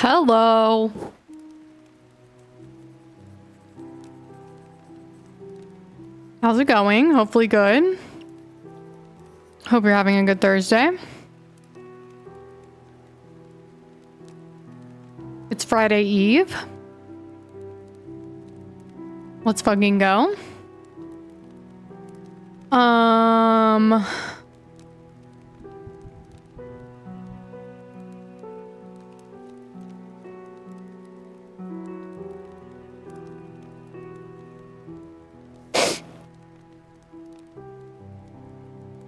Hello. How's it going? Hopefully good. Hope you're having a good Thursday. It's Friday Eve. Let's fucking go.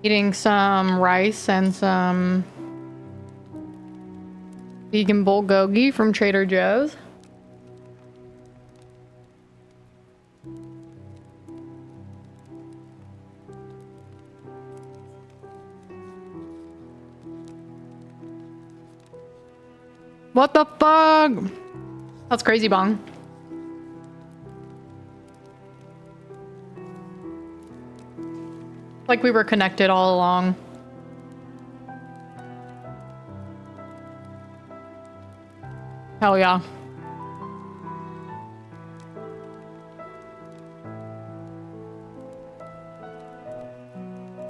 Eating some rice and some vegan bulgogi from Trader Joe's. What the fuck? That's crazy, Bong. Like we were connected all along. Hell yeah.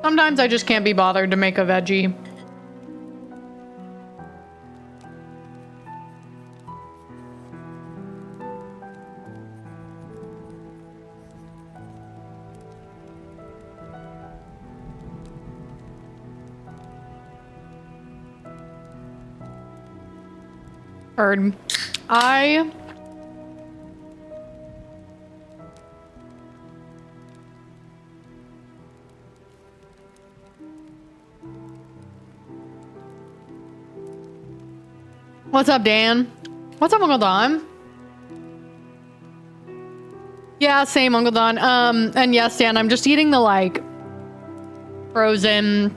Sometimes I just can't be bothered to make a veggie. Heard. What's up, Dan? What's up, Uncle Don? Yeah, same, Uncle Don. And yes, Dan, I'm just eating the, like, frozen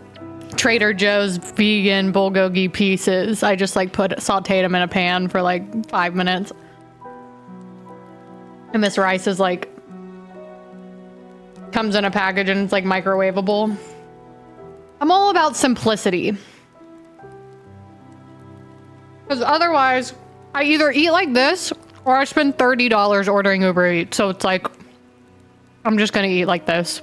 Trader Joe's vegan bulgogi pieces. I just, like, sauteed them in a pan for, like, 5 minutes. And this rice is, like, comes in a package and it's, like, microwavable. I'm all about simplicity. Because otherwise, I either eat like this, or I spend $30 ordering Uber Eats. So it's like, I'm just gonna eat like this.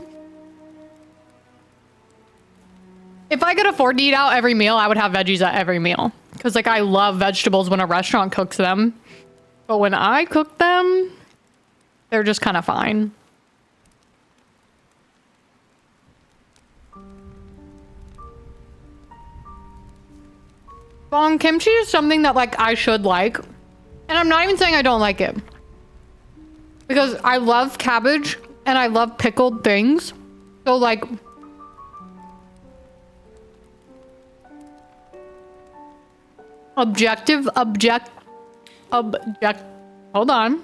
If I could afford to eat out every meal, I would have veggies at every meal. Because like, I love vegetables when a restaurant cooks them. But when I cook them, they're just kind of fine. Bong, kimchi is something that, like, I should like. And I'm not even saying I don't like it. Because I love cabbage and I love pickled things. So, like... hold on.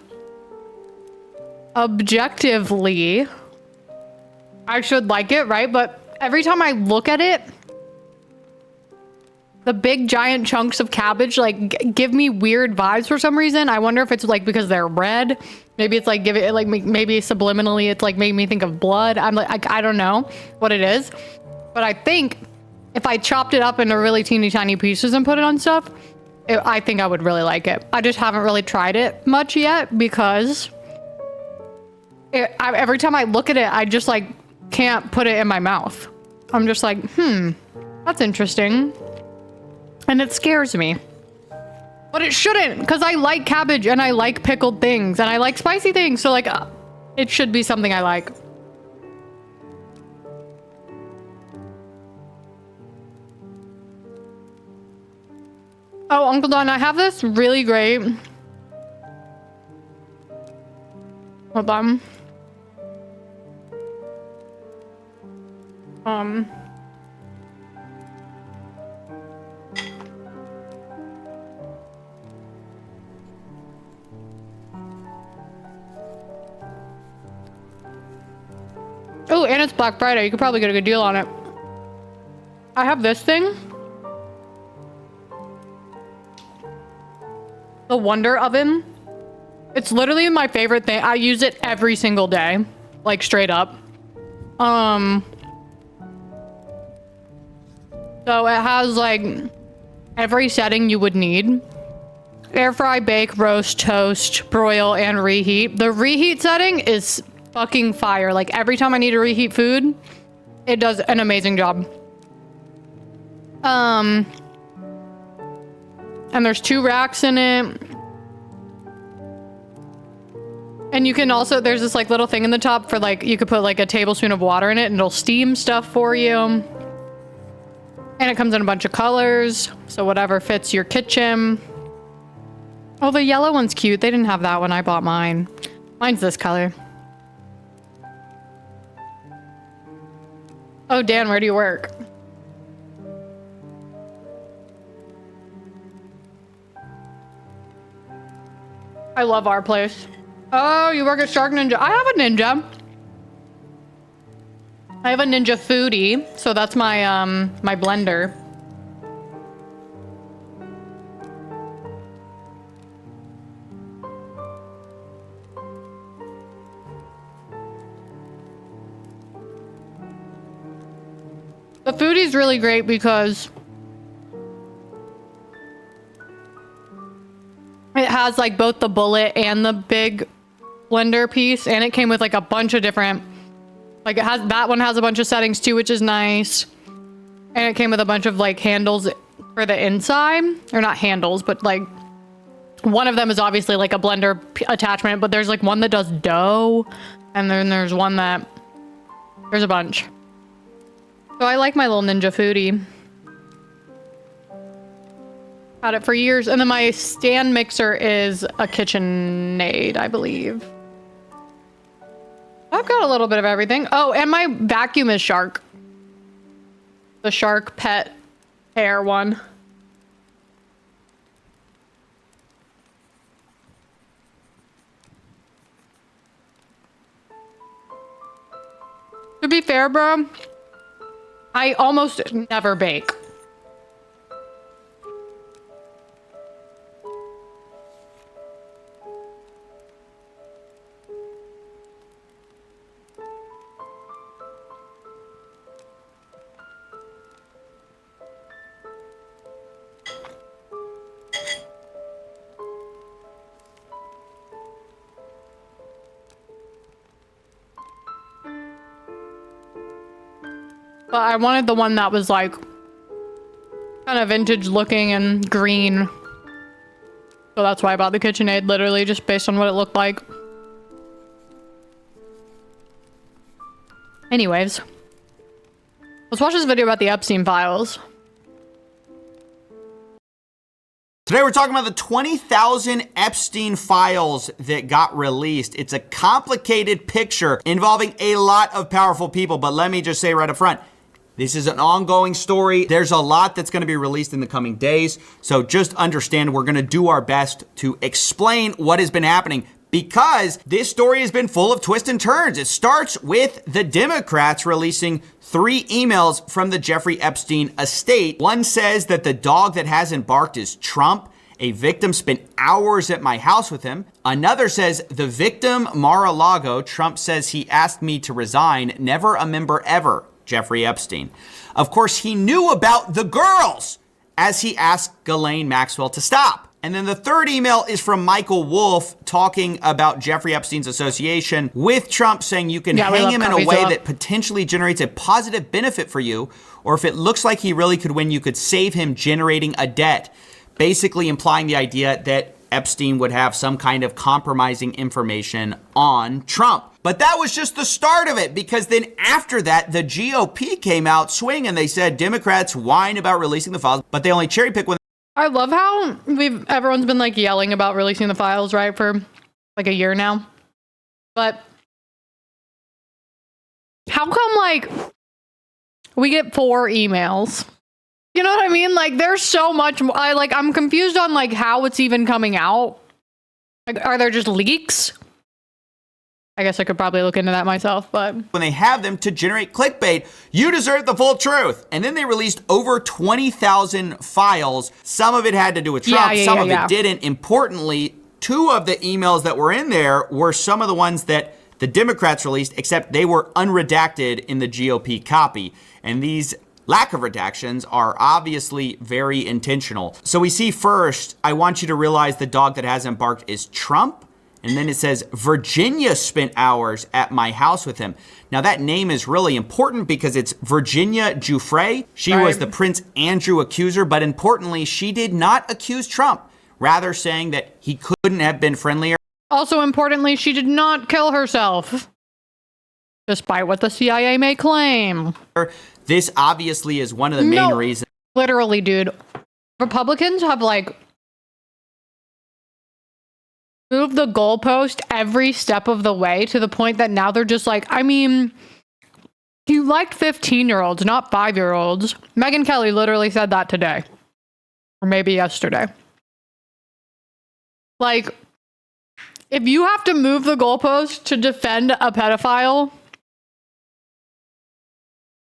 Objectively, I should like it, right? But every time I look at it, the big giant chunks of cabbage like give me weird vibes for some reason. I wonder if it's like because they're red. Maybe it's like maybe subliminally it's like made me think of blood. I'm like I don't know what it is, but I think if I chopped it up into really teeny tiny pieces and put it on stuff, I think I would really like it. I just haven't really tried it much yet because every time I look at it, I just like can't put it in my mouth. I'm just like, that's interesting. And it scares me. But it shouldn't, because I like cabbage and I like pickled things and I like spicy things. So like, it should be something I like. Oh, Uncle Don, I have this really great... Hold on. Oh, and it's Black Friday. You could probably get a good deal on it. I have this thing. The Wonder Oven. It's literally my favorite thing. I use it every single day. Like, straight up. So it has, like, every setting you would need. Air fry, bake, roast, toast, broil, and reheat. The reheat setting is fucking fire. Like every time I need to reheat food, it does an amazing job. And there's 2 racks in it. And you can also, there's this like little thing in the top for like, you could put like a tablespoon of water in it and it'll steam stuff for you. And it comes in a bunch of colors. So whatever fits your kitchen. Oh, the yellow one's cute. They didn't have that when I bought mine. Mine's this color. Oh, Dan, where do you work? I love our place. Oh, you work at Shark Ninja. I have a Ninja. I have a Ninja Foodie, so that's my my blender. The Foodie's really great because it has like both the bullet and the big blender piece, and it came with like a bunch of different, like it has, that one has a bunch of settings too, which is nice. And it came with a bunch of like handles for the inside, or not handles, but like one of them is obviously like a blender attachment, but there's like one that does dough, and then there's one that, there's a bunch. So I like my little Ninja Foodie. Had it for years. And then my stand mixer is a KitchenAid, I believe. I've got a little bit of everything. Oh, and my vacuum is Shark. The Shark pet hair one. To be fair, bro, I almost never bake. But I wanted the one that was like kind of vintage looking and green. So that's why I bought the KitchenAid, literally just based on what it looked like. Anyways, let's watch this video about the Epstein files. Today we're talking about the 20,000 Epstein files that got released. It's a complicated picture involving a lot of powerful people, but let me just say right up front, this is an ongoing story. There's a lot that's going to be released in the coming days. So just understand we're going to do our best to explain what has been happening because this story has been full of twists and turns. It starts with the Democrats releasing 3 emails from the Jeffrey Epstein estate. One says that the dog that hasn't barked is Trump. A victim spent hours at my house with him. Another says the victim, Mar-a-Lago, Trump says he asked me to resign. Never a member ever. Jeffrey Epstein. Of course, he knew about the girls as he asked Ghislaine Maxwell to stop. And then the third email is from Michael Wolff talking about Jeffrey Epstein's association with Trump, saying you can hang him in a way that potentially generates a positive benefit for you, or if it looks like he really could win, you could save him generating a debt. Basically implying the idea that Epstein would have some kind of compromising information on Trump. But that was just the start of it, because then after that, the GOP came out swinging and they said Democrats whine about releasing the files, but they only cherry pick when. I love how everyone's been like yelling about releasing the files, right, for like a year now. But how come like we get 4 emails? You know what I mean? Like there's so much. I'm confused on like how it's even coming out. Like, are there just leaks? I guess I could probably look into that myself, but when they have them to generate clickbait, you deserve the full truth. And then they released over 20,000 files. Some of it had to do with Trump, some of it didn't. Importantly, 2 of the emails that were in there were some of the ones that the Democrats released, except they were unredacted in the GOP copy. And these lack of redactions are obviously very intentional. So we see first, I want you to realize the dog that hasn't barked is Trump. And then it says, Virginia spent hours at my house with him. Now, that name is really important because it's Virginia Giuffre. She was the Prince Andrew accuser, but importantly, she did not accuse Trump, rather saying that he couldn't have been friendlier. Also, importantly, she did not kill herself, despite what the CIA may claim. This obviously is one of the main reasons. Literally, dude. Republicans have, like, moved the goalpost every step of the way to the point that now they're just like, I mean, you liked 15-year-olds, not 5-year-olds. Megyn Kelly literally said that today. Or maybe yesterday. Like, if you have to move the goalpost to defend a pedophile,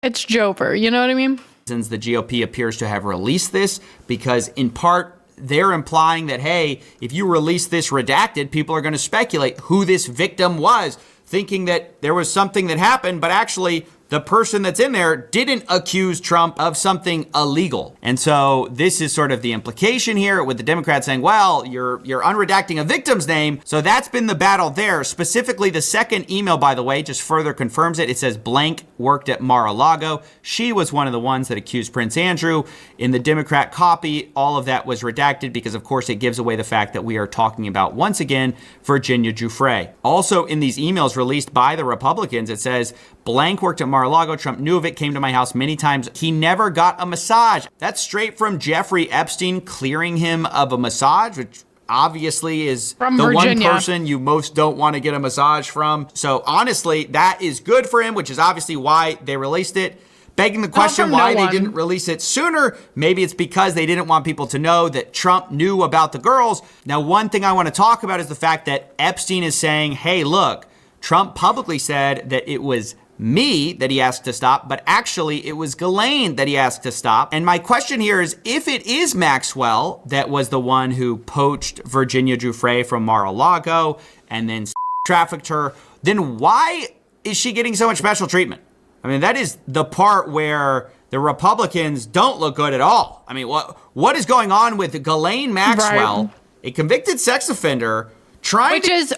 it's Jover, you know what I mean? Since the GOP appears to have released this, because in part, they're implying that, hey, if you release this redacted, people are going to speculate who this victim was, thinking that there was something that happened, but actually the person that's in there didn't accuse Trump of something illegal. And so this is sort of the implication here with the Democrats saying, well, you're unredacting a victim's name. So that's been the battle there. Specifically, the second email, by the way, just further confirms it. It says blank worked at Mar-a-Lago. She was one of the ones that accused Prince Andrew. In the Democrat copy, all of that was redacted because, of course, it gives away the fact that we are talking about, once again, Virginia Giuffre. Also, in these emails released by the Republicans, it says blank worked at Mar-a-Lago. Trump knew of it, came to my house many times. He never got a massage. That's straight from Jeffrey Epstein clearing him of a massage, which obviously is from the Virginia. one person you most don't want to get a massage from. So honestly, that is good for him, which is obviously why they released it. Begging the question why they didn't release it sooner. Maybe it's because they didn't want people to know that Trump knew about the girls. Now, one thing I want to talk about is the fact that Epstein is saying, hey, look, Trump publicly said that it was me that he asked to stop, but actually it was Ghislaine that he asked to stop. And my question here is, if it is Maxwell that was the one who poached Virginia Giuffre from Mar-a-Lago and then trafficked her, then why is she getting so much special treatment? I mean, that is the part where the Republicans don't look good at all. I mean, what is going on with Ghislaine Maxwell, a convicted sex offender, which is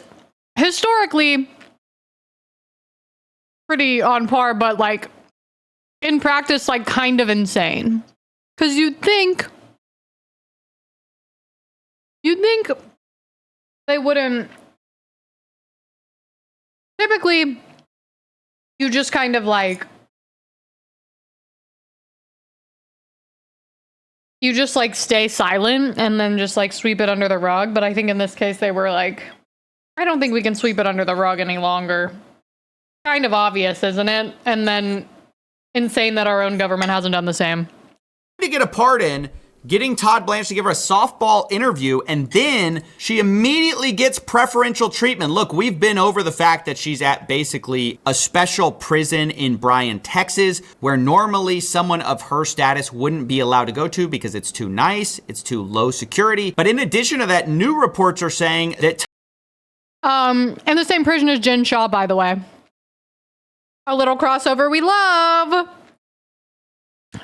historically pretty on par, but like in practice, like kind of insane. Because you'd think they wouldn't. Typically, you just kind of like, you just like stay silent and then just like sweep it under the rug. But I think in this case, they were like, I don't think we can sweep it under the rug any longer. Kind of obvious, isn't it? And then insane that our own government hasn't done the same. To get a pardon, getting Todd Blanche to give her a softball interview, and then she immediately gets preferential treatment. Look, we've been over the fact that she's at basically a special prison in Bryan, Texas, where normally someone of her status wouldn't be allowed to go to because it's too nice, it's too low security. But in addition to that, new reports are saying that in the same prison as Jen Shaw, by the way. A little crossover we love.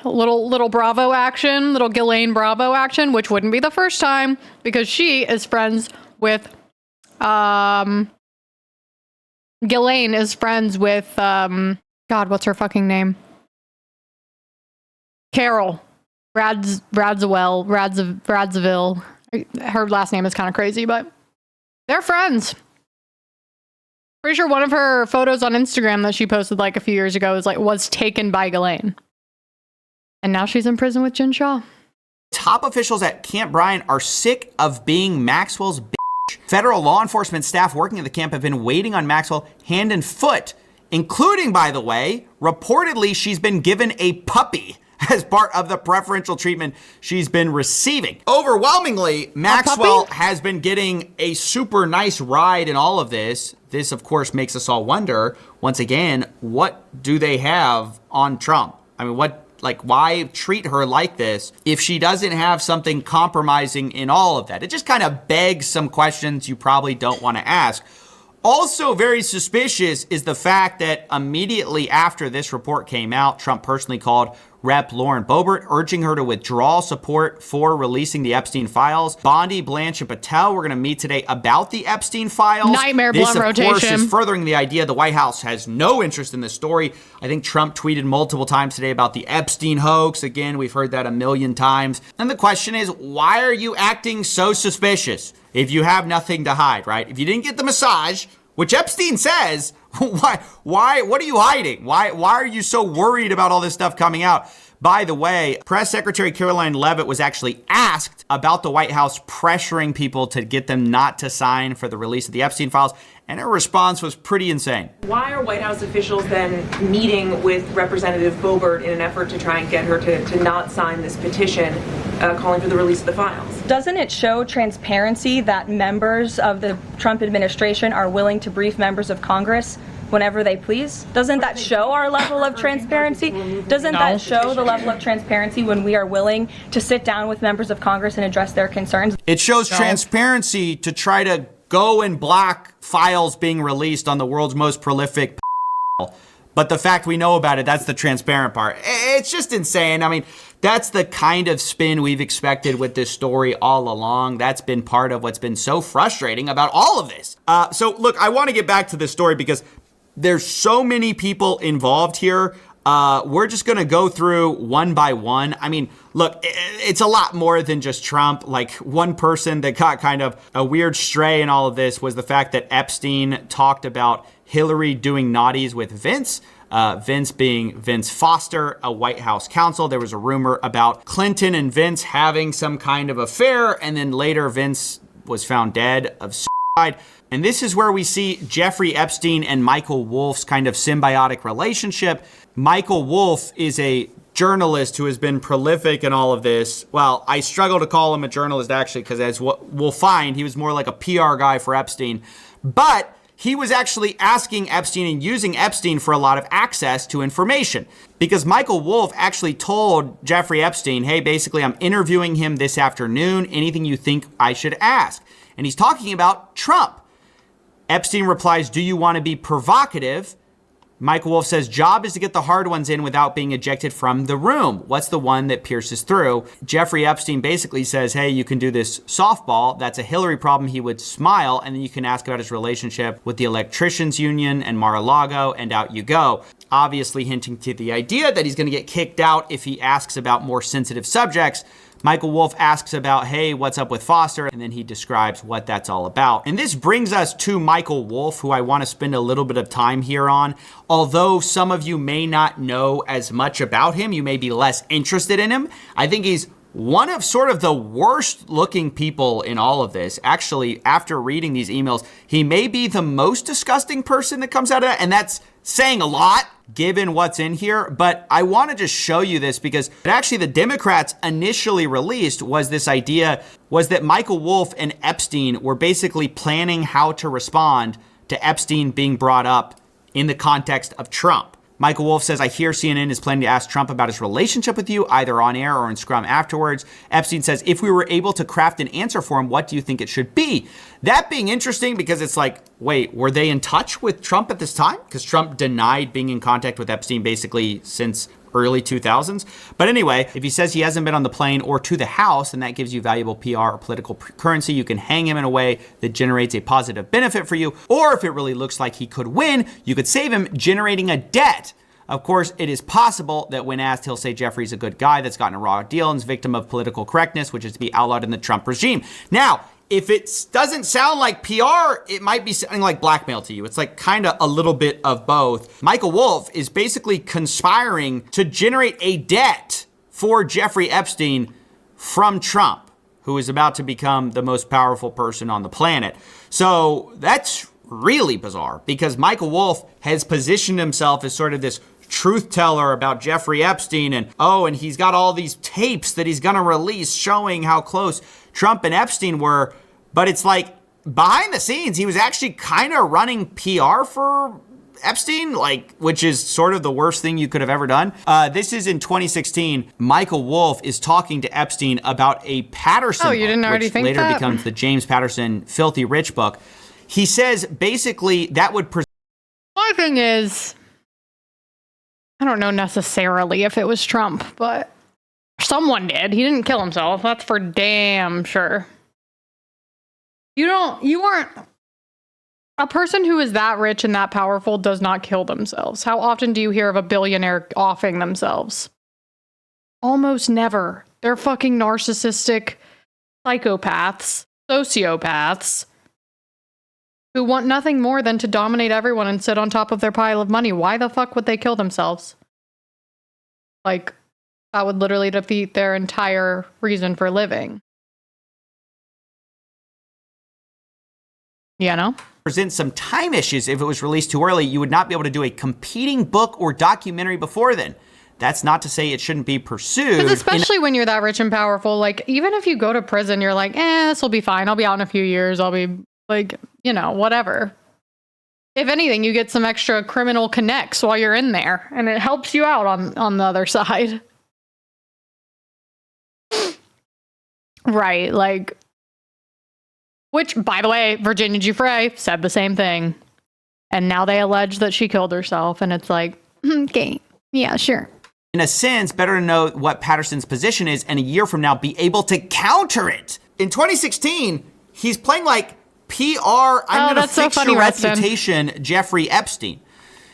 A little Bravo action, little Ghislaine Bravo action, which wouldn't be the first time because she is friends with Ghislaine is friends with God, what's her fucking name? Carol Radzivil. Her last name is kind of crazy, but they're friends. Pretty sure one of her photos on Instagram that she posted like a few years ago was taken by Ghislaine. And now she's in prison with Jen Shaw. Top officials at Camp Bryant are sick of being Maxwell's bitch. Federal law enforcement staff working at the camp have been waiting on Maxwell hand and foot, including, by the way, reportedly she's been given a puppy as part of the preferential treatment she's been receiving. Overwhelmingly, Maxwell has been getting a super nice ride in all of this. This, of course, makes us all wonder, once again, what do they have on Trump? I mean, why treat her like this if she doesn't have something compromising in all of that? It just kind of begs some questions you probably don't want to ask. Also very suspicious is the fact that immediately after this report came out, Trump personally called Rep. Lauren Boebert, urging her to withdraw support for releasing the Epstein files. Bondi, Blanche, and Patel, we're going to meet today about the Epstein files. Nightmare this, blood of course, rotation. is furthering the idea the White House has no interest in this story. I think Trump tweeted multiple times today about the Epstein hoax. Again, we've heard that a million times. And the question is, why are you acting so suspicious if you have nothing to hide, right? If you didn't get the massage, which Epstein says, what are you hiding? Why are you so worried about all this stuff coming out? By the way, Press Secretary Caroline Leavitt was actually asked about the White House pressuring people to get them not to sign for the release of the Epstein files, and her response was pretty insane. Why are White House officials then meeting with Representative Boebert in an effort to try and get her to not sign this petition calling for the release of the files? Doesn't it show transparency that members of the Trump administration are willing to brief members of Congress whenever they please? Doesn't that show our level of transparency? Doesn't that show the level of transparency when we are willing to sit down with members of Congress and address their concerns? It shows transparency to try to go and block files being released on the world's most prolific. But the fact we know about it, that's the transparent part. It's just insane. I mean, that's the kind of spin we've expected with this story all along. That's been part of what's been so frustrating about all of this. So look, I want to get back to this story because there's so many people involved here. We're just going to go through one by one. I mean, look, it's a lot more than just Trump. Like, one person that got kind of a weird stray in all of this was the fact that Epstein talked about Hillary doing naughties with Vince. Vince being Vince Foster, a White House counsel. There was a rumor about Clinton and Vince having some kind of affair, and then later Vince was found dead of suicide. And this is where we see Jeffrey Epstein and Michael Wolff's kind of symbiotic relationship. Michael Wolff is a journalist who has been prolific in all of this. Well, I struggle to call him a journalist, actually, because as we'll find, he was more like a PR guy for Epstein. But he was actually asking Epstein and using Epstein for a lot of access to information, because Michael Wolff actually told Jeffrey Epstein, hey, basically, I'm interviewing him this afternoon. Anything you think I should ask? And he's talking about Trump. Epstein replies, do you want to be provocative? Michael Wolff says, job is to get the hard ones in without being ejected from the room. What's the one that pierces through? Jeffrey Epstein basically says, hey, you can do this softball. That's a Hillary problem. He would smile, and then you can ask about his relationship with the Electricians Union and Mar-a-Lago, and out you go. Obviously hinting to the idea that he's going to get kicked out if he asks about more sensitive subjects. Michael Wolff asks about, hey, what's up with Foster? And then he describes what that's all about. And this brings us to Michael Wolff, who I want to spend a little bit of time here on. Although some of you may not know as much about him, you may be less interested in him. I think he's one of sort of the worst looking people in all of this. Actually, after reading these emails, he may be the most disgusting person that comes out of it. And that's saying a lot given what's in here. But I want to just show you this because actually the Democrats initially released was this idea was that Michael Wolff and Epstein were basically planning how to respond to Epstein being brought up in the context of Trump. Michael Wolff says, I hear CNN is planning to ask Trump about his relationship with you, either on air or in Scrum afterwards. Epstein says, if we were able to craft an answer for him, what do you think it should be? That being interesting because it's like, wait, were they in touch with Trump at this time? Because Trump denied being in contact with Epstein basically since early 2000s. But anyway, if he says he hasn't been on the plane or to the house, and that gives you valuable PR or political currency, you can hang him in a way that generates a positive benefit for you. Or if it really looks like he could win, you could save him generating a debt. Of course, it is possible that when asked, he'll say Jeffrey's a good guy that's gotten a raw deal and is victim of political correctness, which is to be outlawed in the Trump regime. Now, if it doesn't sound like PR, it might be sounding like blackmail to you. It's like kind of a little bit of both. Michael Wolff is basically conspiring to generate a debt for Jeffrey Epstein from Trump, who is about to become the most powerful person on the planet. So that's really bizarre because Michael Wolff has positioned himself as sort of this truth teller about Jeffrey Epstein and he's got all these tapes that he's going to release showing how close Trump and Epstein were. But it's like behind the scenes, he was actually kind of running PR for Epstein, which is sort of the worst thing you could have ever done. This is in 2016. Michael Wolff is talking to Epstein about a Patterson book, you didn't already which think later that? becomes the James Patterson Filthy Rich book. He says basically that would My thing is, I don't know necessarily if it was Trump, but someone did. He didn't kill himself. That's for damn sure. You aren't. A person who is that rich and that powerful does not kill themselves. How often do you hear of a billionaire offing themselves? Almost never. They're fucking narcissistic psychopaths, sociopaths, who want nothing more than to dominate everyone and sit on top of their pile of money. Why the fuck would they kill themselves? Like, that would literally defeat their entire reason for living. You know? present some time issues. If it was released too early, you would not be able to do a competing book or documentary before then. That's not to say it shouldn't be pursued. Because especially when you're that rich and powerful, like, even if you go to prison, you're like, this will be fine. I'll be out in a few years. I'll be, like, you know, whatever. If anything, you get some extra criminal connects while you're in there, and it helps you out on the other side. Right, like, which, by the way, Virginia Giuffre said the same thing. And now they allege that she killed herself, and it's like, okay, yeah, sure. In a sense, better to know what Patterson's position is and a year from now be able to counter it. In 2016, he's playing like PR, I'm going to fix your reputation, Jeffrey Epstein.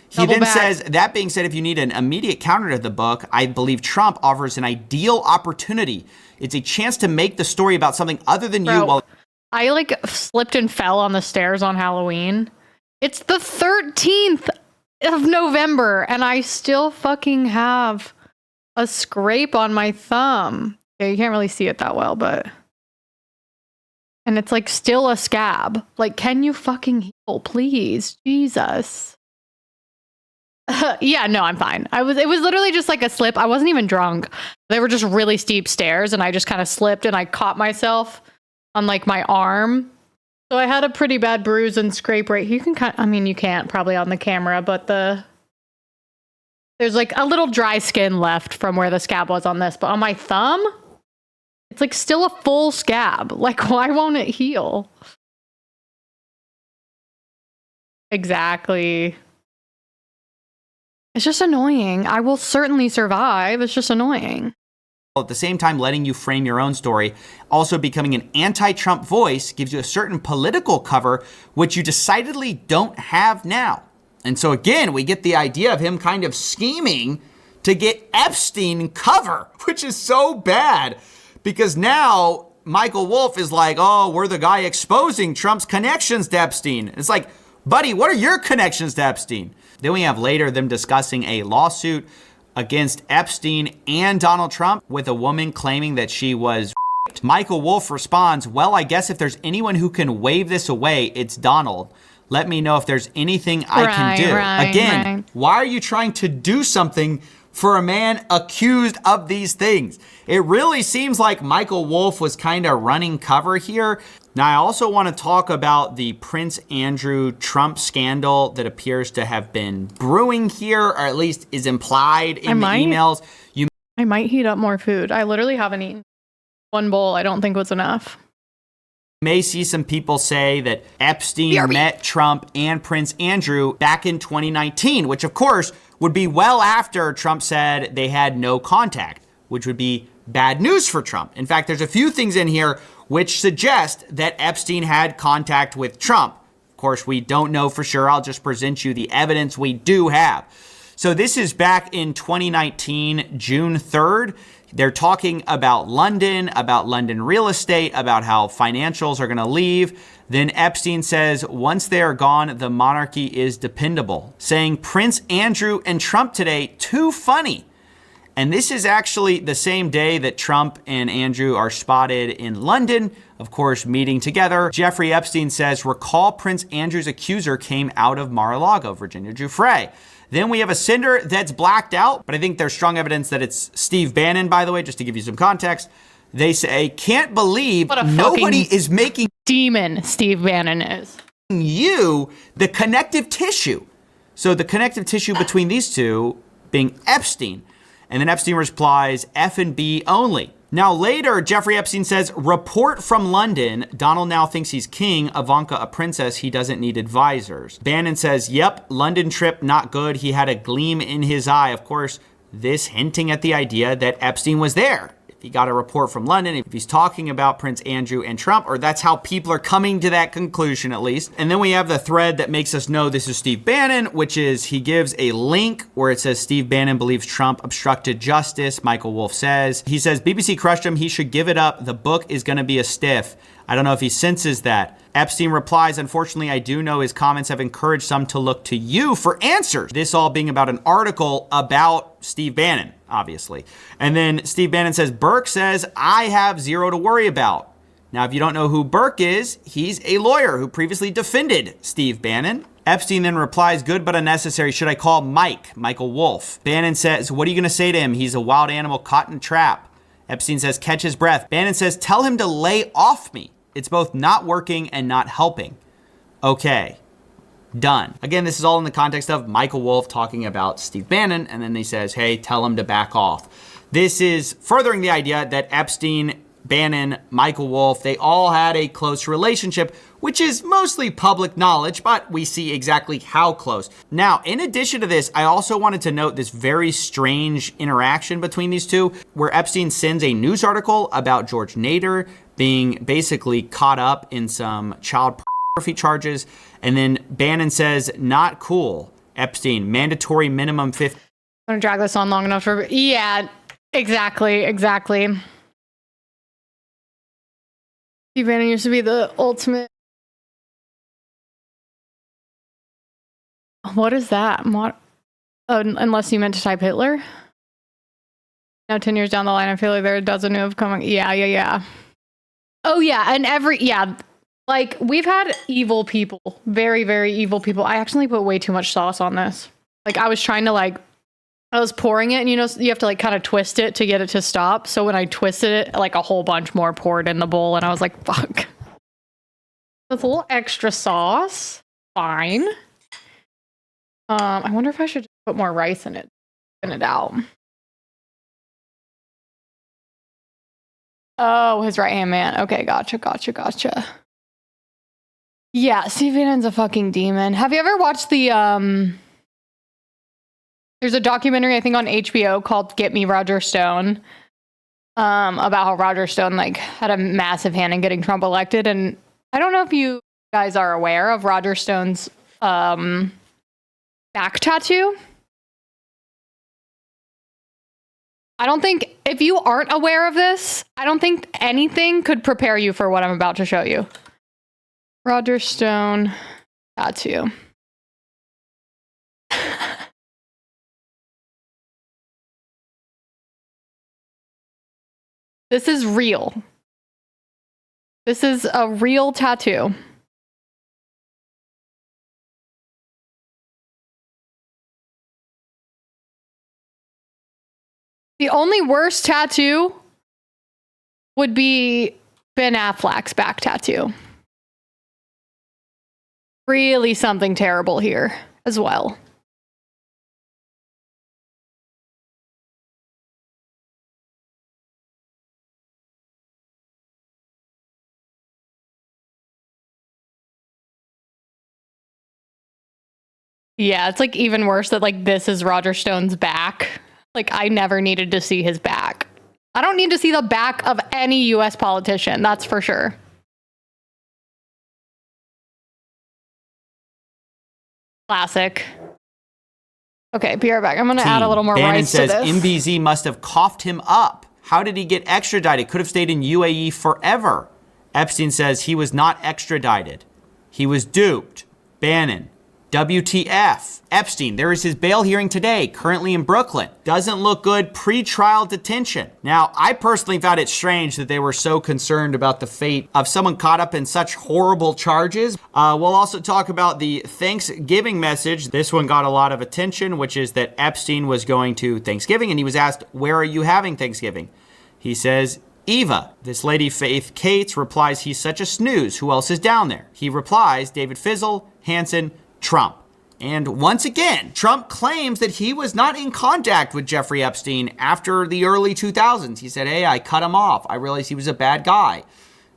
He then says, that being said, if you need an immediate counter to the book, I believe Trump offers an ideal opportunity. It's a chance to make the story about something other than you. While I like slipped and fell on the stairs on Halloween. It's the 13th of November and I still fucking have a scrape on my thumb. Okay, you can't really see it that well, but... And it's like still a scab. Like, can you fucking heal, please? Jesus. Yeah, no, I'm fine. It was literally just like a slip. I wasn't even drunk. They were just really steep stairs and I just kind of slipped and I caught myself on like my arm. So I had a pretty bad bruise and scrape right. You can I mean, you can't probably on the camera, but there's like a little dry skin left from where the scab was on this, but on my thumb, it's like still a full scab. Like, why won't it heal? Exactly. It's just annoying. I will certainly survive. It's just annoying. At the same time, letting you frame your own story, also becoming an anti-Trump voice gives you a certain political cover, which you decidedly don't have now. And so again, we get the idea of him kind of scheming to get Epstein cover, which is so bad because now Michael Wolff is like, oh, we're the guy exposing Trump's connections to Epstein. It's like, buddy, what are your connections to Epstein? Then we have later them discussing a lawsuit against Epstein and Donald Trump with a woman claiming that she was raped. Michael Wolff responds, well, I guess if there's anyone who can wave this away, it's Donald. Let me know if there's anything I can do. Again, why are you trying to do something for a man accused of these things? It really seems like Michael Wolff was kind of running cover here. Now, I also want to talk about the Prince Andrew Trump scandal that appears to have been brewing here, or at least is implied in the emails. I might heat up more food. I literally haven't eaten. One bowl I don't think was enough. May see some people say that Epstein met Trump and Prince Andrew back in 2019, which of course would be well after Trump said they had no contact, which would be bad news for Trump. In fact, there's a few things in here which suggest that Epstein had contact with Trump. Of course, we don't know for sure. I'll just present you the evidence we do have. So this is back in 2019, June 3rd. They're talking about London real estate, about how financials are going to leave. Then Epstein says, once they are gone, the monarchy is dependable. Saying Prince Andrew and Trump today, too funny. And this is actually the same day that Trump and Andrew are spotted in London, of course, meeting together. Jeffrey Epstein says, recall Prince Andrew's accuser came out of Mar-a-Lago, Virginia Giuffre. Then we have a sender that's blacked out, but I think there's strong evidence that it's Steve Bannon, by the way, just to give you some context. They say, can't believe nobody is making demon Steve Bannon is. You the connective tissue. So the connective tissue between these two being Epstein. And then Epstein replies, F and B only. Now later, Jeffrey Epstein says, report from London. Donald now thinks he's king. Ivanka a princess. He doesn't need advisors. Bannon says, yep, London trip not good. He had a gleam in his eye. Of course, this hinting at the idea that Epstein was there. If he got a report from London, if he's talking about Prince Andrew and Trump, or that's how people are coming to that conclusion at least. And then we have the thread that makes us know this is Steve Bannon, which is he gives a link where it says Steve Bannon believes Trump obstructed justice. Michael Wolff says, he says, BBC crushed him. He should give it up. The book is going to be a stiff. I don't know if he senses that. Epstein replies, unfortunately, I do know his comments have encouraged some to look to you for answers. This all being about an article about Steve Bannon, obviously. And then Steve Bannon says, Burke says, I have zero to worry about. Now, if you don't know who Burke is, he's a lawyer who previously defended Steve Bannon. Epstein then replies, good but unnecessary. Should I call Michael Wolff? Bannon says, what are you going to say to him? He's a wild animal caught in a trap. Epstein says, catch his breath. Bannon says, tell him to lay off me. It's both not working and not helping. Okay, done. Again, this is all in the context of Michael Wolff talking about Steve Bannon, and then he says, hey, tell him to back off. This is furthering the idea that Epstein, Bannon, Michael Wolff, they all had a close relationship, which is mostly public knowledge, but we see exactly how close. Now, in addition to this, I also wanted to note this very strange interaction between these two, where Epstein sends a news article about George Nader being basically caught up in some child pornography charges, and then Bannon says, not cool. Epstein, mandatory minimum 50. I'm gonna drag this on long enough for, yeah, exactly. Steve Bannon used to be the ultimate. What is that? Oh, unless you meant to type Hitler. Now 10 years down the line, I feel like there are a dozen who have come. Yeah. Oh yeah, and like we've had evil people, very, very evil people. I actually put way too much sauce on this. Like I was trying to I was pouring it, and you know, you have to kind of twist it to get it to stop. So when I twisted it, like a whole bunch more poured in the bowl, and I was like, fuck. With a little extra sauce, fine. I wonder if I should just put more rice in it, thin it out. Oh, his right hand man. Okay, gotcha. Yeah, Steve Bannon's a fucking demon. Have you ever watched the there's a documentary I think on HBO called Get Me Roger Stone, about how Roger Stone had a massive hand in getting Trump elected. And I don't know if you guys are aware of Roger Stone's back tattoo. I don't think, if you aren't aware of this, I don't think anything could prepare you for what I'm about to show you. Roger Stone tattoo. This is real. This is a real tattoo. The only worst tattoo would be Ben Affleck's back tattoo. Really something terrible here as well. Yeah, it's even worse that this is Roger Stone's back. I never needed to see his back. I don't need to see the back of any US politician, that's for sure. Classic. Okay, be right back. I'm gonna add a little more rice to this. Bannon says MBZ must have coughed him up. How did he get extradited? Could have stayed in UAE forever. Epstein says he was not extradited. He was duped. Bannon. WTF. Epstein, there is his bail hearing today, currently in Brooklyn. Doesn't look good, pre-trial detention. Now, I personally found it strange that they were so concerned about the fate of someone caught up in such horrible charges. We'll also talk about the Thanksgiving message. This one got a lot of attention, which is that Epstein was going to Thanksgiving, and he was asked, where are you having Thanksgiving? He says, Eva. This lady, Faith Cates, replies, he's such a snooze. Who else is down there? He replies, David Fizzle, Hansen, Trump. And once again, Trump claims that he was not in contact with Jeffrey Epstein after the early 2000s. He said, hey, I cut him off. I realized he was a bad guy.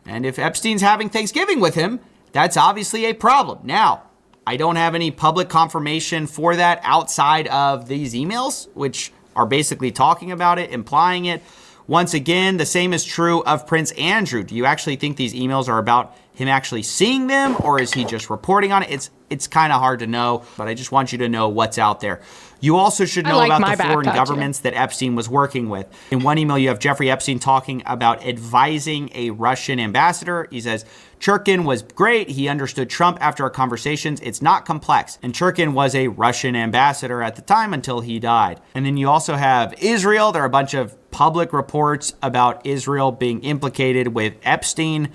And if Epstein's having Thanksgiving with him, that's obviously a problem. Now, I don't have any public confirmation for that outside of these emails, which are basically talking about it, implying it. Once again, the same is true of Prince Andrew. Do you actually think these emails are about him actually seeing them, or is he just reporting on it? It's kind of hard to know, but I just want you to know what's out there. You also should know about the foreign governments that Epstein was working with. In one email, you have Jeffrey Epstein talking about advising a Russian ambassador. He says, Churkin was great. He understood Trump after our conversations. It's not complex. And Churkin was a Russian ambassador at the time until he died. And then you also have Israel. There are a bunch of public reports about Israel being implicated with Epstein,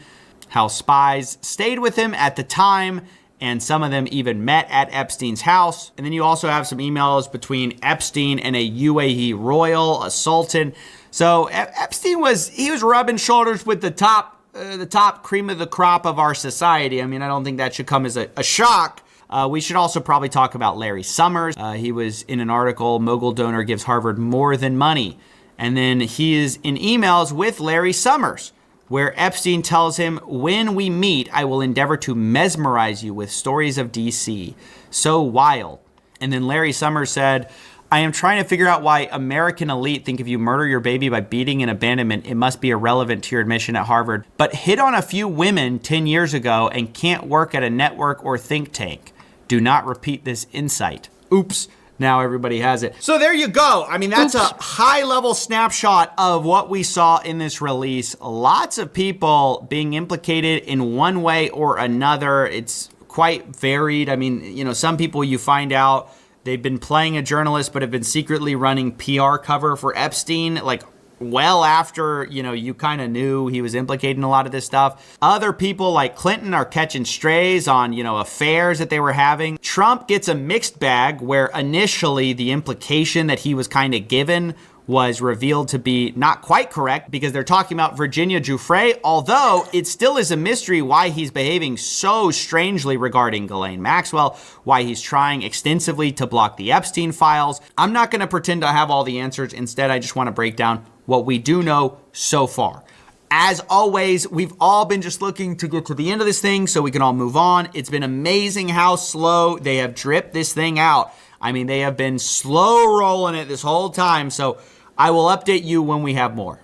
how spies stayed with him at the time, and some of them even met at Epstein's house. And then you also have some emails between Epstein and a UAE royal, a sultan. So Epstein was rubbing shoulders with the top cream of the crop of our society. I mean, I don't think that should come as a shock. We should also probably talk about Larry Summers. He was in an article, Mogul Donor gives Harvard more than money. And then he is in emails with Larry Summers, where Epstein tells him, when we meet, I will endeavor to mesmerize you with stories of DC. So wild. And then Larry Summers said, I am trying to figure out why American elite think if you murder your baby by beating in abandonment, it must be irrelevant to your admission at Harvard, but hit on a few women 10 years ago and can't work at a network or think tank. Do not repeat this insight. Oops. Now everybody has it. So there you go. I mean, that's a high-level snapshot of what we saw in this release. Lots of people being implicated in one way or another. It's quite varied. I mean, you know, some people you find out they've been playing a journalist but have been secretly running PR cover for Epstein, like well after, you know, you kind of knew he was implicated in a lot of this stuff. Other people like Clinton are catching strays on, you know, affairs that they were having. Trump gets a mixed bag where initially the implication that he was kind of given was revealed to be not quite correct because they're talking about Virginia Giuffre, although it still is a mystery why he's behaving so strangely regarding Ghislaine Maxwell, why he's trying extensively to block the Epstein files. I'm not going to pretend I have all the answers. Instead, I just want to break down what we do know so far. As always, we've all been just looking to get to the end of this thing so we can all move on. It's been amazing how slow they have dripped this thing out. I mean, they have been slow rolling it this whole time. So I will update you when we have more.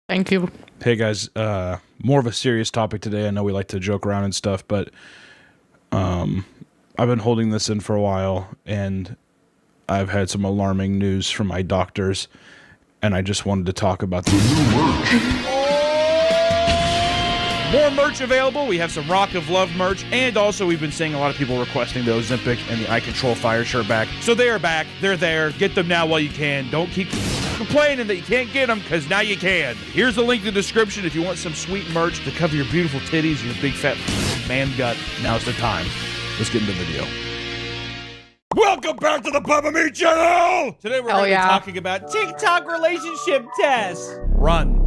Thank you. Hey guys, more of a serious topic today. I know we like to joke around and stuff, but I've been holding this in for a while, and I've had some alarming news from my doctors, and I just wanted to talk about the new merch. More merch available. We have some Rock of Love merch, and also we've been seeing a lot of people requesting the Ozempic and the I Control Fire shirt back. So they are back. They're there. Get them now while you can. Don't keep complaining that you can't get them, because now you can. Here's the link in the description if you want some sweet merch to cover your beautiful titties, your big fat man gut. Now's the time. Let's get into the video. Welcome back to the Bubba Me channel! Today we're going to be talking about TikTok relationship tests. Run.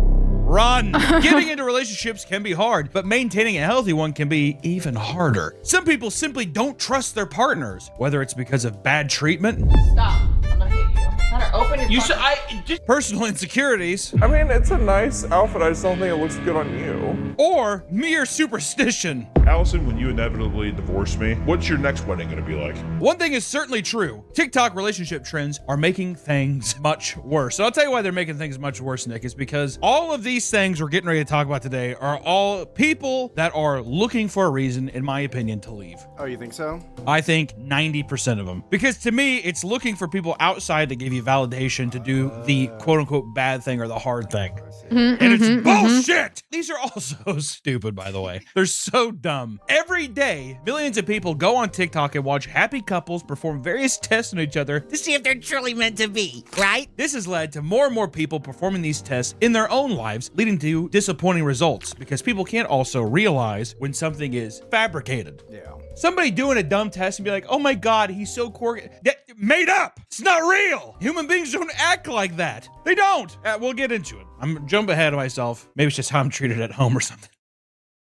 Getting into relationships can be hard, but maintaining a healthy one can be even harder. Some people simply don't trust their partners, whether it's because of bad treatment. Stop. I'm gonna hit you. Hunter, open your personal insecurities. I mean, it's a nice outfit. I just don't think it looks good on you. Or mere superstition. Allison, when you inevitably divorce me, what's your next wedding gonna be like? One thing is certainly true. TikTok relationship trends are making things much worse. So I'll tell you why they're making things much worse, Nick, is because all of these things we're getting ready to talk about today are all people that are looking for a reason, in my opinion, to leave. Oh, you think so? I think 90% of them. Because to me, it's looking for people outside that give you validation to do the quote-unquote bad thing or the hard thing. And it's bullshit! These are all so stupid, by the way. They're so dumb. Every day, millions of people go on TikTok and watch happy couples perform various tests on each other to see if they're truly meant to be, right? This has led to more and more people performing these tests in their own lives, leading to disappointing results because people can't also realize when something is fabricated. Yeah. Somebody doing a dumb test and be like, oh my God, he's so quirky. That made up. It's not real. Human beings don't act like that. They don't. We'll get into it. I'm jumping ahead of myself. Maybe it's just how I'm treated at home or something.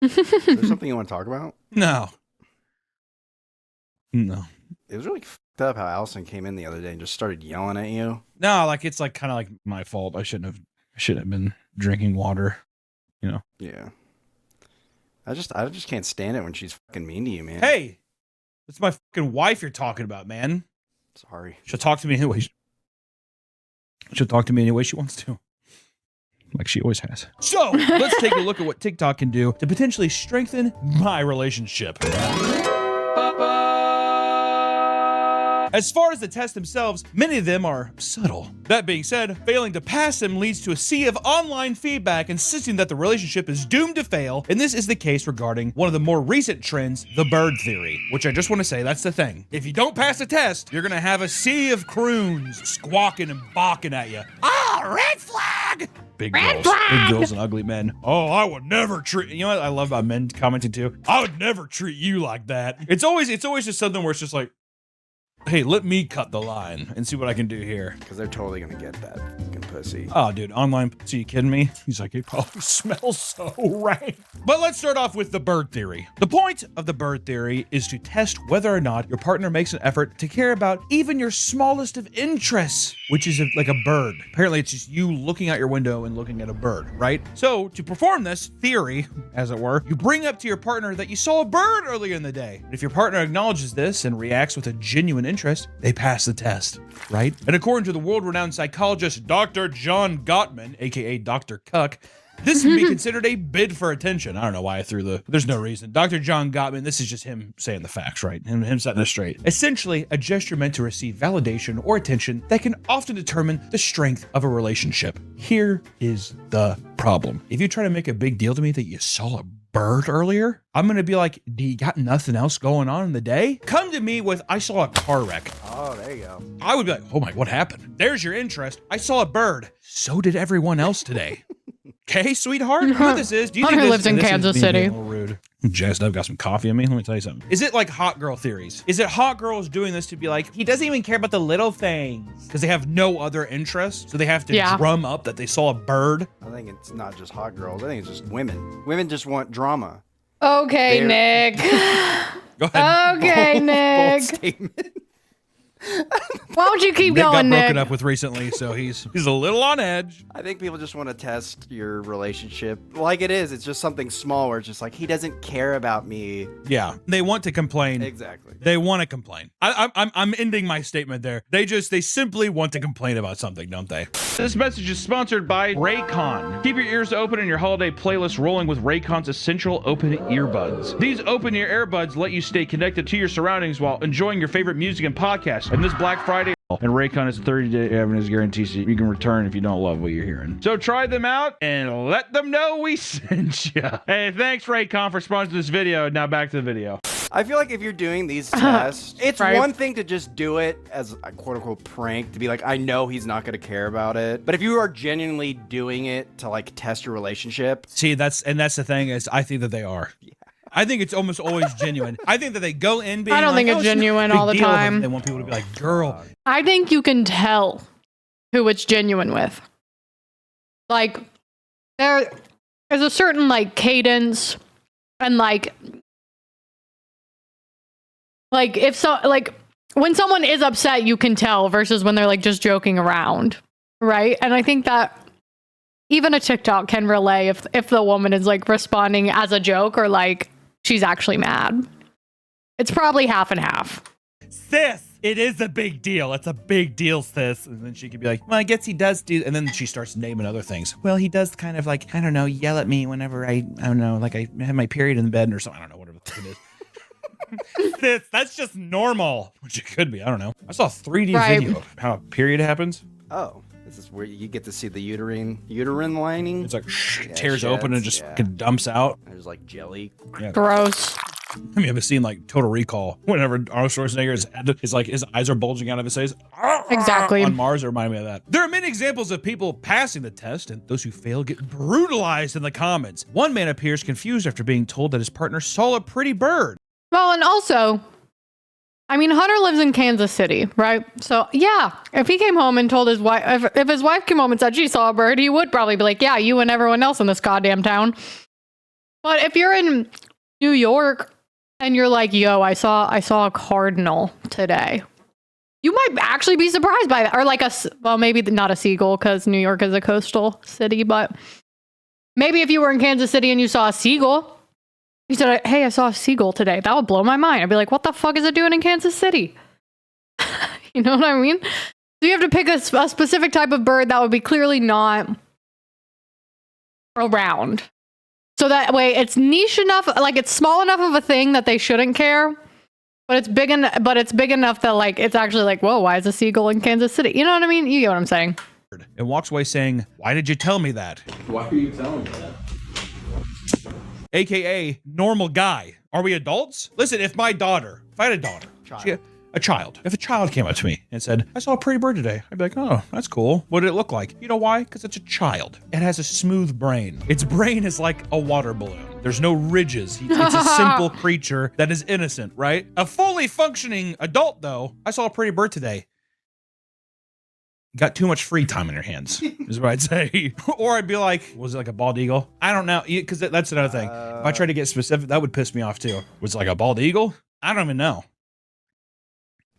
There's something you want to talk about? No. No. It was really fucked up how Allison came in the other day and just started yelling at you. No, like it's like kind of like my fault. I shouldn't have been drinking water. You know. Yeah. I just can't stand it when she's fucking mean to you, man. Hey, that's my fucking wife you're talking about, man. Sorry. She'll talk to me anyway. She'll talk to me any way she wants to. Like she always has. So, let's take a look at what TikTok can do to potentially strengthen my relationship. As far as the tests themselves, many of them are subtle. That being said, failing to pass them leads to a sea of online feedback insisting that the relationship is doomed to fail, and this is the case regarding one of the more recent trends, the bird theory, which I just want to say, that's the thing. If you don't pass the test, you're gonna have a sea of croons squawking and balking at you. Ah, red flag! Big girls and ugly men. Oh, I would never treat, you know what I love about men commenting too? I would never treat you like that. It's always just something where it's just like, hey, let me cut the line and see what I can do here. Because they're totally going to get that fucking pussy. Oh, dude, online pussy, you kidding me? He's like, it probably smells so rank. But let's start off with the bird theory. The point of the bird theory is to test whether or not your partner makes an effort to care about even your smallest of interests, which is like a bird. Apparently, it's just you looking out your window and looking at a bird, right? So to perform this theory, as it were, you bring up to your partner that you saw a bird earlier in the day. If your partner acknowledges this and reacts with a genuine interest, they pass the test, right? And according to the world-renowned psychologist Dr. John Gottman, aka Dr. Cuck, this can be considered a bid for attention. I don't know why I threw there's no reason. Dr. John Gottman, this is just him saying the facts, right? Him setting it straight. Essentially, a gesture meant to receive validation or attention that can often determine the strength of a relationship. Here is the problem. If you try to make a big deal to me that you saw a bird earlier, I'm gonna be like, do you got nothing else going on in the day? Come to me with, I saw a car wreck. Oh, there you go. I would be like, oh my, what happened? There's your interest. I saw a bird. So did everyone else today. Okay, sweetheart? You know what this is? Do you think Hunter this lives in Kansas City. A little rude. Jazzed up, got some coffee on me. Let me tell you something. Is it like hot girl theories? Is it hot girls doing this to be like, he doesn't even care about the little things? Because they have no other interests, so they have to drum up that they saw a bird? I think it's not just hot girls. I think it's just women. Women just want drama. Okay, Nick. Go ahead. Okay, Nick. Bold statement. Why don't you keep Nick going, got Nick? broken up with recently, so he's a little on edge. I think people just want to test your relationship like it is. It's just something small where it's just like, he doesn't care about me. Yeah, they want to complain. Exactly. They want to complain. I'm ending my statement there. They simply want to complain about something, don't they? This message is sponsored by Raycon. Keep your ears open and your holiday playlist rolling with Raycon's essential open earbuds. These open ear earbuds let you stay connected to your surroundings while enjoying your favorite music and podcasts. And this Black Friday, and Raycon is a 30-day evidence guarantee, so you can return if you don't love what you're hearing. So try them out and let them know we sent you. Hey, thanks Raycon for sponsoring this video. Now back to the video. I feel like if you're doing these tests, it's Right. one thing to just do it as a quote-unquote prank, to be like, I know he's not going to care about it. But if you are genuinely doing it to like test your relationship, See, that's the thing is, I think that they are. I think it's almost always genuine. I think that they go in being I don't think like, it's "Oh, genuine no big all the deal," but time. They want people to be like, girl. I think you can tell who it's genuine with. Like, there is a certain, like, cadence and, like, if so, like, when someone is upset, you can tell versus when they're, like, just joking around, right? And I think that even a TikTok can relay if the woman is, like, responding as a joke or, like, she's actually mad. It's probably half and half. Sis, it is a big deal. It's a big deal, sis. And then she could be like, well, I guess he does do. And then she starts naming other things. Well, he does kind of like, I don't know, yell at me whenever I don't know, like I have my period in bed or something. I don't know, whatever the fuck it is. Sis, that's just normal. Which it could be. I don't know. I saw a 3D video of how a period happens. oh, this is where you get to see the uterine lining. It's like Yeah, tears shits, open and just yeah. fucking dumps out. There's like jelly. Gross. I mean, I've seen like Total Recall. Whenever Arnold Schwarzenegger is like his eyes are bulging out of his face. Exactly. On Mars, it reminded me of that. There are many examples of people passing the test, and those who fail get brutalized in the comments. One man appears confused after being told that his partner saw a pretty bird. Well, and also, I mean, Hunter lives in Kansas City, right? So, yeah, if he came home and told his wife, if his wife came home and said she saw a bird, he would probably be like, yeah, you and everyone else in this goddamn town. But if you're in New York and you're like, yo, I saw a cardinal today. You might actually be surprised by that. Or like well, maybe not a seagull because New York is a coastal city, but maybe if you were in Kansas City and you saw a seagull, you said, hey, I saw a seagull today. That would blow my mind. I'd be like, what the fuck is it doing in Kansas City? You know what I mean? So you have to pick a specific type of bird that would be clearly not around. So that way it's niche enough, like it's small enough of a thing that they shouldn't care, but it's big enough that like it's actually like, whoa, why is a seagull in Kansas City? You know what I mean? You get what I'm saying. And walks away saying, why did you tell me that? Why are you telling me that? AKA normal guy. Are we adults? Listen, if I had a daughter, if a child came up to me and said, I saw a pretty bird today, I'd be like, oh, that's cool. What did it look like? You know why? Because it's a child. It has a smooth brain. Its brain is like a water balloon. There's no ridges. It's a simple creature that is innocent, right? A fully functioning adult, though, I saw a pretty bird today. Got too much free time in your hands, is what I'd say. Or I'd be like, was it like a bald eagle? I don't know, because that's another thing. If I tried to get specific, that would piss me off too. Was it like a bald eagle? I don't even know.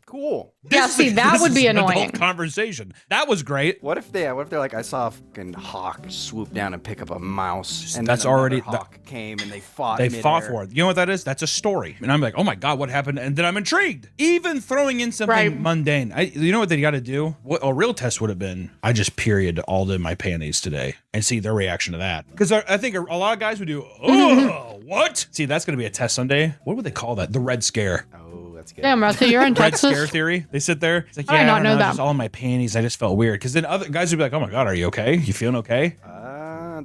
Cool. Yeah, see, that would be annoying. Adult conversation. That was great. What if they're like, I saw a fucking hawk swoop down and pick up a mouse, and That's then another already- hawk came and they fought. They fought midair. for it. You know what that is? That's a story. And I'm like, oh my God, what happened? And then I'm intrigued. Even throwing in something Right. mundane. You know what they got to do? What a real test would have been, I just period all in my panties today and see their reaction to that. Because I think a lot of guys would do, oh, what? See, that's going to be a test someday. What would they call that? The Red Scare. Oh, that's good. Damn, Rusty, you're in Red Texas. Scare theory. They sit there. It's like, I yeah, did I not don't know know, that. just all in my panties. I just felt weird. Because then other guys would be like, oh my God, are you okay? You feeling okay?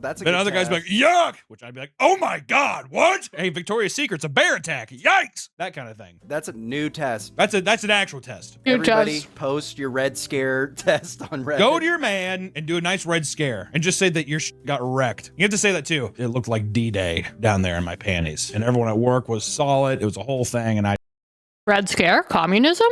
That's a Then good other guys would be test. like, yuck! Which I'd be like, oh my God, what? Hey, Victoria's Secret's a bear attack. Yikes! That kind of thing. That's a new test. That's an actual test. You Everybody just- post your Red Scare test on Reddit. Go to your man and do a nice Red Scare and just say that your got wrecked. You have to say that too. It looked like D-Day down there in my panties. And everyone at work was solid. It was a whole thing. And I Red Scare? Communism?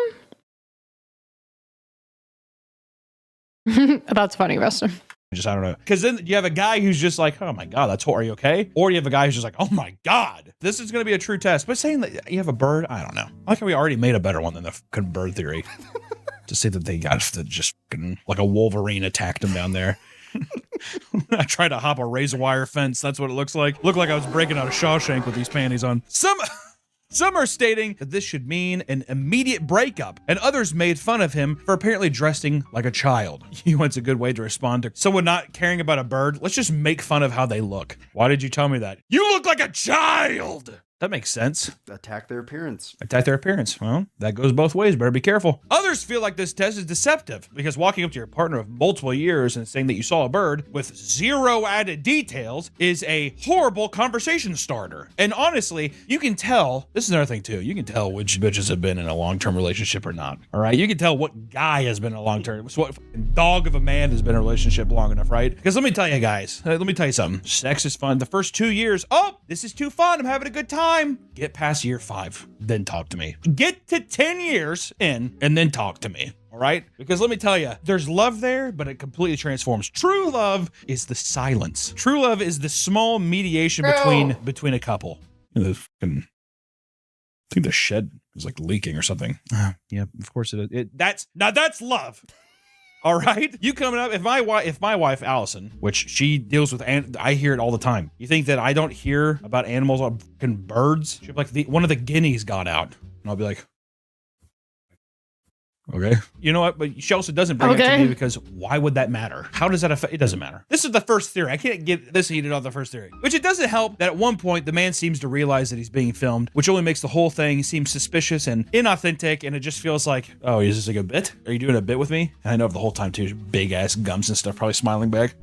That's funny, Rusty. I don't know. Because then you have a guy who's just like, oh my God, that's are you okay? Or you have a guy who's just like, oh my God, this is going to be a true test. But saying that you have a bird, I don't know. I like how we already made a better one than the fucking bird theory. To say that they got just fucking like a Wolverine attacked him down there. I tried to hop a razor wire fence. That's what it looks like. Looked like I was breaking out of Shawshank with these panties on. Some are stating that this should mean an immediate breakup, and others made fun of him for apparently dressing like a child. You know, it's a good way to respond to someone not caring about a bird. Let's just make fun of how they look. Why did you tell me that? You look like a child! That makes sense. Attack their appearance. Attack their appearance. Well, that goes both ways. Better be careful. Others feel like this test is deceptive because walking up to your partner of multiple years and saying that you saw a bird with zero added details is a horrible conversation starter. And honestly, you can tell, this is another thing too, you can tell which bitches have been in a long-term relationship or not. All right? You can tell what guy has been in a long-term, what fucking dog of a man has been in a relationship long enough, right? Because let me tell you guys, let me tell you something. Sex is fun. The first 2 years, oh, this is too fun. I'm having a good time. Get past year 5, then talk to me. Get to 10 years in, and then talk to me. All right? Because let me tell you, there's love there, but it completely transforms. True love is the silence. True love is the small mediation between a couple. You know, I think the shed is like leaking or something. Yeah, of course it is. That's love. All right, you coming up? If my wife Allison, which she deals with, I hear it all the time. You think that I don't hear about animals on fucking birds? She'll be like, one of the guineas got out, and I'll be like, okay. You know what? But she also doesn't bring it to me because why would that matter? How does that affect? It doesn't matter. This is the first theory. I can't get this heated on the first theory. Which it doesn't help that at one point the man seems to realize that he's being filmed, which only makes the whole thing seem suspicious and inauthentic, and it just feels like, oh, is this like a bit? Are you doing a bit with me? And I know the whole time too, big ass gums and stuff, probably smiling back.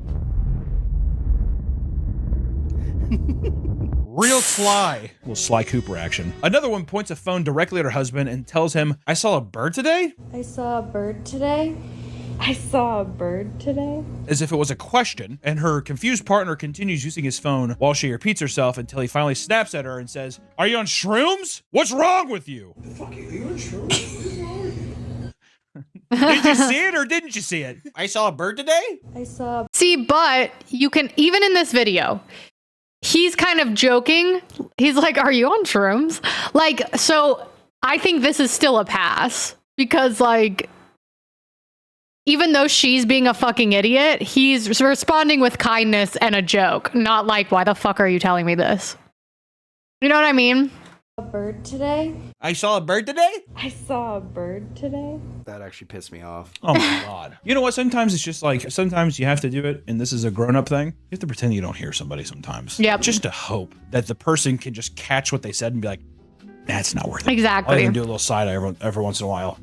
Real Sly. Little Sly Cooper action. Another one points a phone directly at her husband and tells him, I saw a bird today? I saw a bird today. I saw a bird today. As if it was a question, and her confused partner continues using his phone while she repeats herself until he finally snaps at her and says, are you on shrooms? What's wrong with you? Fuck you, are you on shrooms? Did you see it or didn't you see it? I saw a bird today? I saw. See, but you can, even in this video, he's kind of joking. He's like, are you on shrooms? Like, so I think this is still a pass because, like, even though she's being a fucking idiot, he's responding with kindness and a joke, not like, why the fuck are you telling me this? You know what I mean? A bird today? I saw a bird today? I saw a bird today. That actually pissed me off. Oh my God. You know what? Sometimes it's just like, sometimes you have to do it, and this is a grown-up thing. You have to pretend you don't hear somebody sometimes. Yep. Just to hope that the person can just catch what they said and be like, that's not worth it. Exactly. I'll even do a little side eye every once in a while.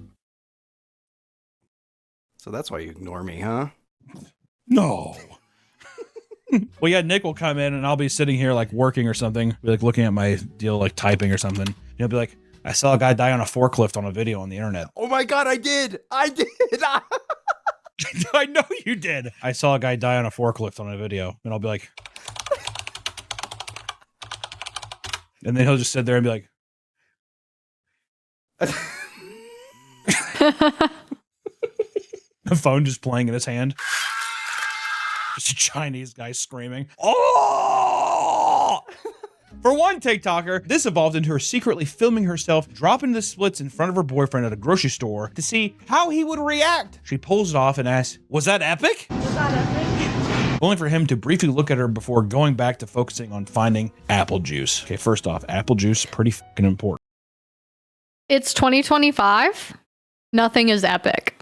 So that's why you ignore me, huh? No. Well, yeah, Nick will come in and I'll be sitting here like working or something, be like looking at my deal, like typing or something. And he'll be like, I saw a guy die on a forklift on a video on the internet. Oh my God, I did. I know you did. I saw a guy die on a forklift on a video, and I'll be like, and then he'll just sit there and be like, the phone just playing in his hand. Just a Chinese guy screaming, oh! For one TikToker, this evolved into her secretly filming herself dropping the splits in front of her boyfriend at a grocery store to see how he would react. She pulls it off and asks, was that epic? Was that epic? Only for him to briefly look at her before going back to focusing on finding apple juice. Okay, first off, apple juice, pretty fucking important. It's 2025. Nothing is epic.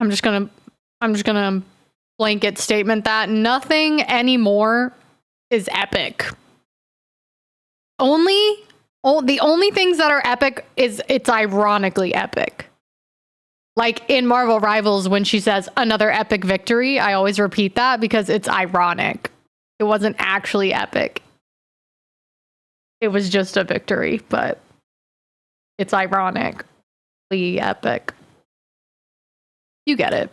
I'm just gonna blanket statement that nothing anymore is epic. The only things that are epic is it's ironically epic. Like in Marvel Rivals, when she says another epic victory, I always repeat that because it's ironic. It wasn't actually epic. It was just a victory, but it's ironically epic. You get it.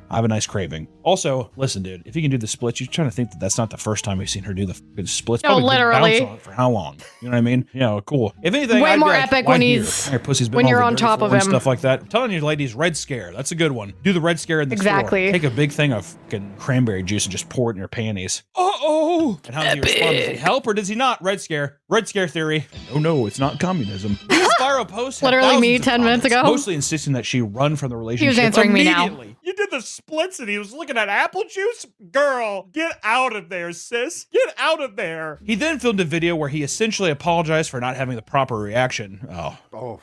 I have a nice craving. Also, listen, dude, if you can do the splits, you're trying to think that that's not the first time we've seen her do the fucking splits. No, Probably been literally. bouncing on it for how long? You know what I mean? Yeah, cool. If anything, Way I'd be more like, epic why when here? he's- Your pussy's been when all you're the on dirty top of floor and him. stuff like that. I'm telling you, ladies, Red Scare. That's a good one. Do the Red Scare in the Exactly. store. Take a big thing of fucking cranberry juice and just pour it in your panties. Uh-oh. And how does he respond? Does he help or does he not? Red Scare. Red Scare theory. Oh no, it's not communism. This viral post had Literally me thousands of 10 minutes comments, ago. mostly insisting that she run from the relationship. answering me now. immediately. You did the splits and he was looking at apple juice? Girl, get out of there, sis. Get out of there. He then filmed a video where he essentially apologized for not having the proper reaction. Oh, wrong.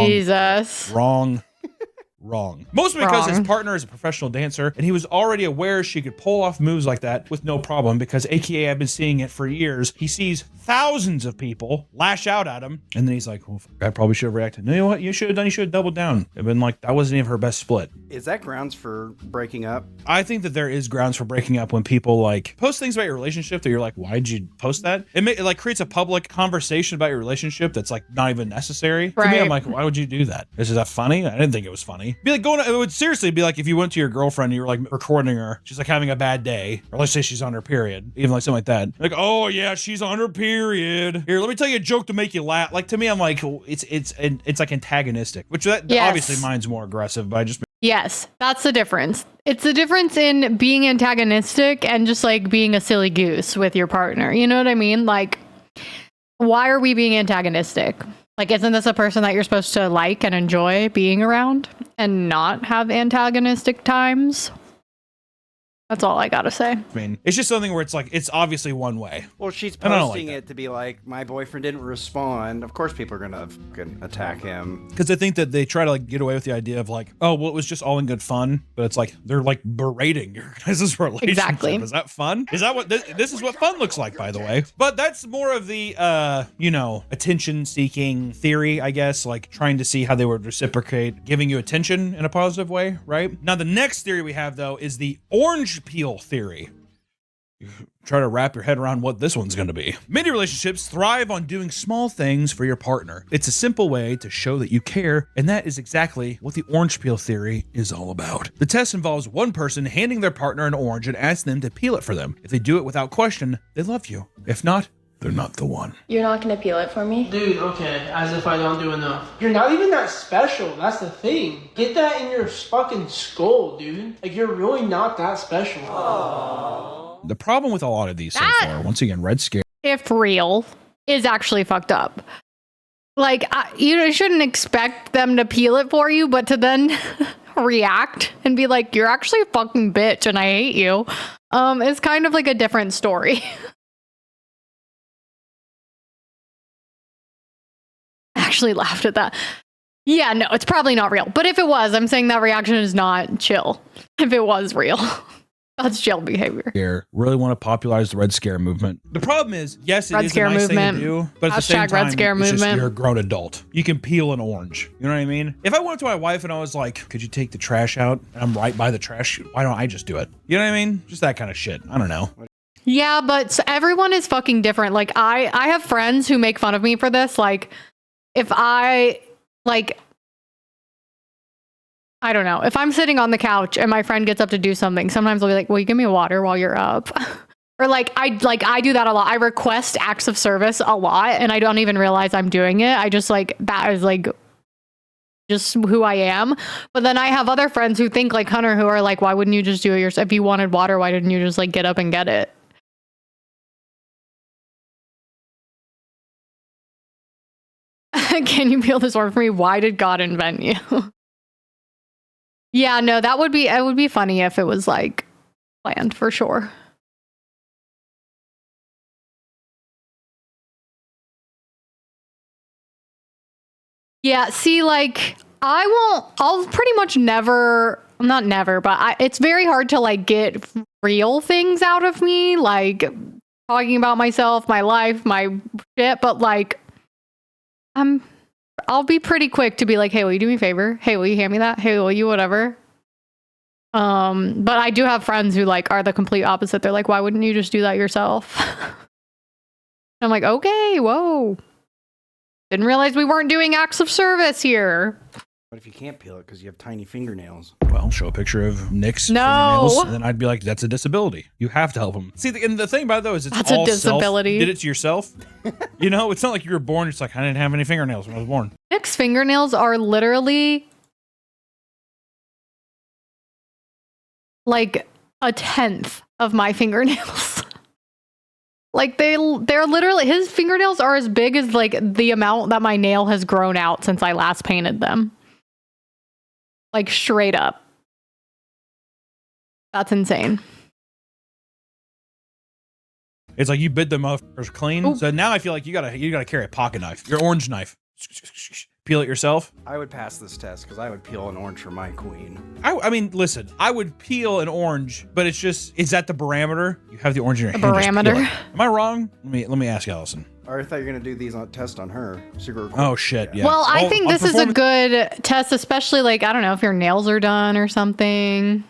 Jesus. Wrong. Wrong. Mostly because his Wrong. partner is a professional dancer and he was already aware she could pull off moves like that with no problem because AKA I've been seeing it for years. He sees thousands of people lash out at him and then he's like, well, I probably should have reacted. No, you know what? You should have done. You should have doubled down. And been like, that wasn't even her best split. Is that grounds for breaking up? I think that there is grounds for breaking up when people like post things about your relationship that you're like, why'd you post that? It like creates a public conversation about your relationship that's like not even necessary. To me, Right. I'm like, why would you do that? Is that funny? I didn't think it was funny. Be like it would seriously be like if you went to your girlfriend and you were like recording her, she's like having a bad day, or let's say she's on her period, even like something like that. Like, oh yeah, she's on her period. Here, let me tell you a joke to make you laugh. Like to me, I'm like, it's like antagonistic, which that Yes. obviously mine's more aggressive, but I just Yes, that's the difference. It's the difference in being antagonistic and just like being a silly goose with your partner. You know what I mean? Like, why are we being antagonistic? Like, isn't this a person that you're supposed to like and enjoy being around and not have antagonistic times? That's all I gotta say. I mean, it's just something where it's like, it's obviously one way. Well, she's And I don't like posting that. it to be like, my boyfriend didn't respond. Of course, people are gonna fucking attack him. Because I think that they try to like get away with the idea of like, oh, well, it was just all in good fun. But it's like, they're like berating your guys' relationship. Exactly. Is that fun? Is that what, this is what fun looks like, by the way. But that's more of the, attention seeking theory, I guess, like trying to see how they would reciprocate giving you attention in a positive way, right? Now, the next theory we have though is the orange peel theory. Try to wrap your head around what this one's going to be. Many relationships thrive on doing small things for your partner. It's a simple way to show that you care, and that is exactly what the orange peel theory is all about. The test involves one person handing their partner an orange and asking them to peel it for them. If they do it without question, they love you. If not, they're not the one. You're not gonna peel it for me? Dude, okay, as if I don't do enough. You're not even that special, that's the thing. Get that in your fucking skull, dude. Like, you're really not that special. The problem with a lot of these so far, once again, Red Scare. if real, is actually fucked up. Like, you shouldn't expect them to peel it for you, but to then react and be like, you're actually a fucking bitch and I hate you, is kind of like a different story. Actually laughed at that. Yeah, no, it's probably not real. But if it was, I'm saying that reaction is not chill. If it was real. That's jail behavior. Really want to popularize the Red Scare movement. The problem is, yes, it Red is Scare a nice movement. thing to do, but at the same Hashtag time, Red Scare it's just movement. you're a grown adult. You can peel an orange. You know what I mean? If I went to my wife and I was like, could you take the trash out? And I'm right by the trash. Why don't I just do it? You know what I mean? Just that kind of shit. I don't know. Yeah, but everyone is fucking different. Like, I have friends who make fun of me for this. Like, if I don't know. If I'm sitting on the couch and my friend gets up to do something, sometimes I'll be like, will you give me water while you're up? Or I do that a lot. I request acts of service a lot and I don't even realize I'm doing it. I just that is just who I am. But then I have other friends who think like Hunter, who are like, why wouldn't you just do it yourself? If you wanted water, why didn't you just get up and get it? Can you peel this orange for me? Why did God invent you? Yeah, no, it would be funny if it was planned for sure. Yeah, see, I'll pretty much never, not never, but it's very hard to get real things out of me, talking about myself, my life, my shit, but I'll be pretty quick to be like, hey, will you do me a favor? Hey, will you hand me that? Hey, will you whatever? But I do have friends who are the complete opposite. They're like, why wouldn't you just do that yourself? I'm like, okay, whoa. Didn't realize we weren't doing acts of service here. What if you can't peel it because you have tiny fingernails? Well, show a picture of Nick's No. fingernails, and then I'd be like, that's a disability. You have to help him. See, and the thing about it, though, is it's That's all a disability. Did it to yourself. You know, it's not like you were born, it's like, I didn't have any fingernails when I was born. Nick's fingernails are literally a tenth of my fingernails. They're literally, his fingernails are as big as the amount that my nail has grown out since I last painted them. Straight up. That's insane. It's like you bit them off clean. Ooh. So now I feel like you gotta carry a pocket knife, your orange knife. Peel it yourself. I would pass this test because I would peel an orange for my queen. I mean, listen, I would peel an orange, but it's just, is that the parameter? You have the orange in your hand. just Parameter. peel it. Am I wrong? Let me ask Allison. Or I thought you were gonna do these on test on her. Secret recording. Oh shit, yeah. Well, I think on this is a performance- good test, especially I don't know if your nails are done or something.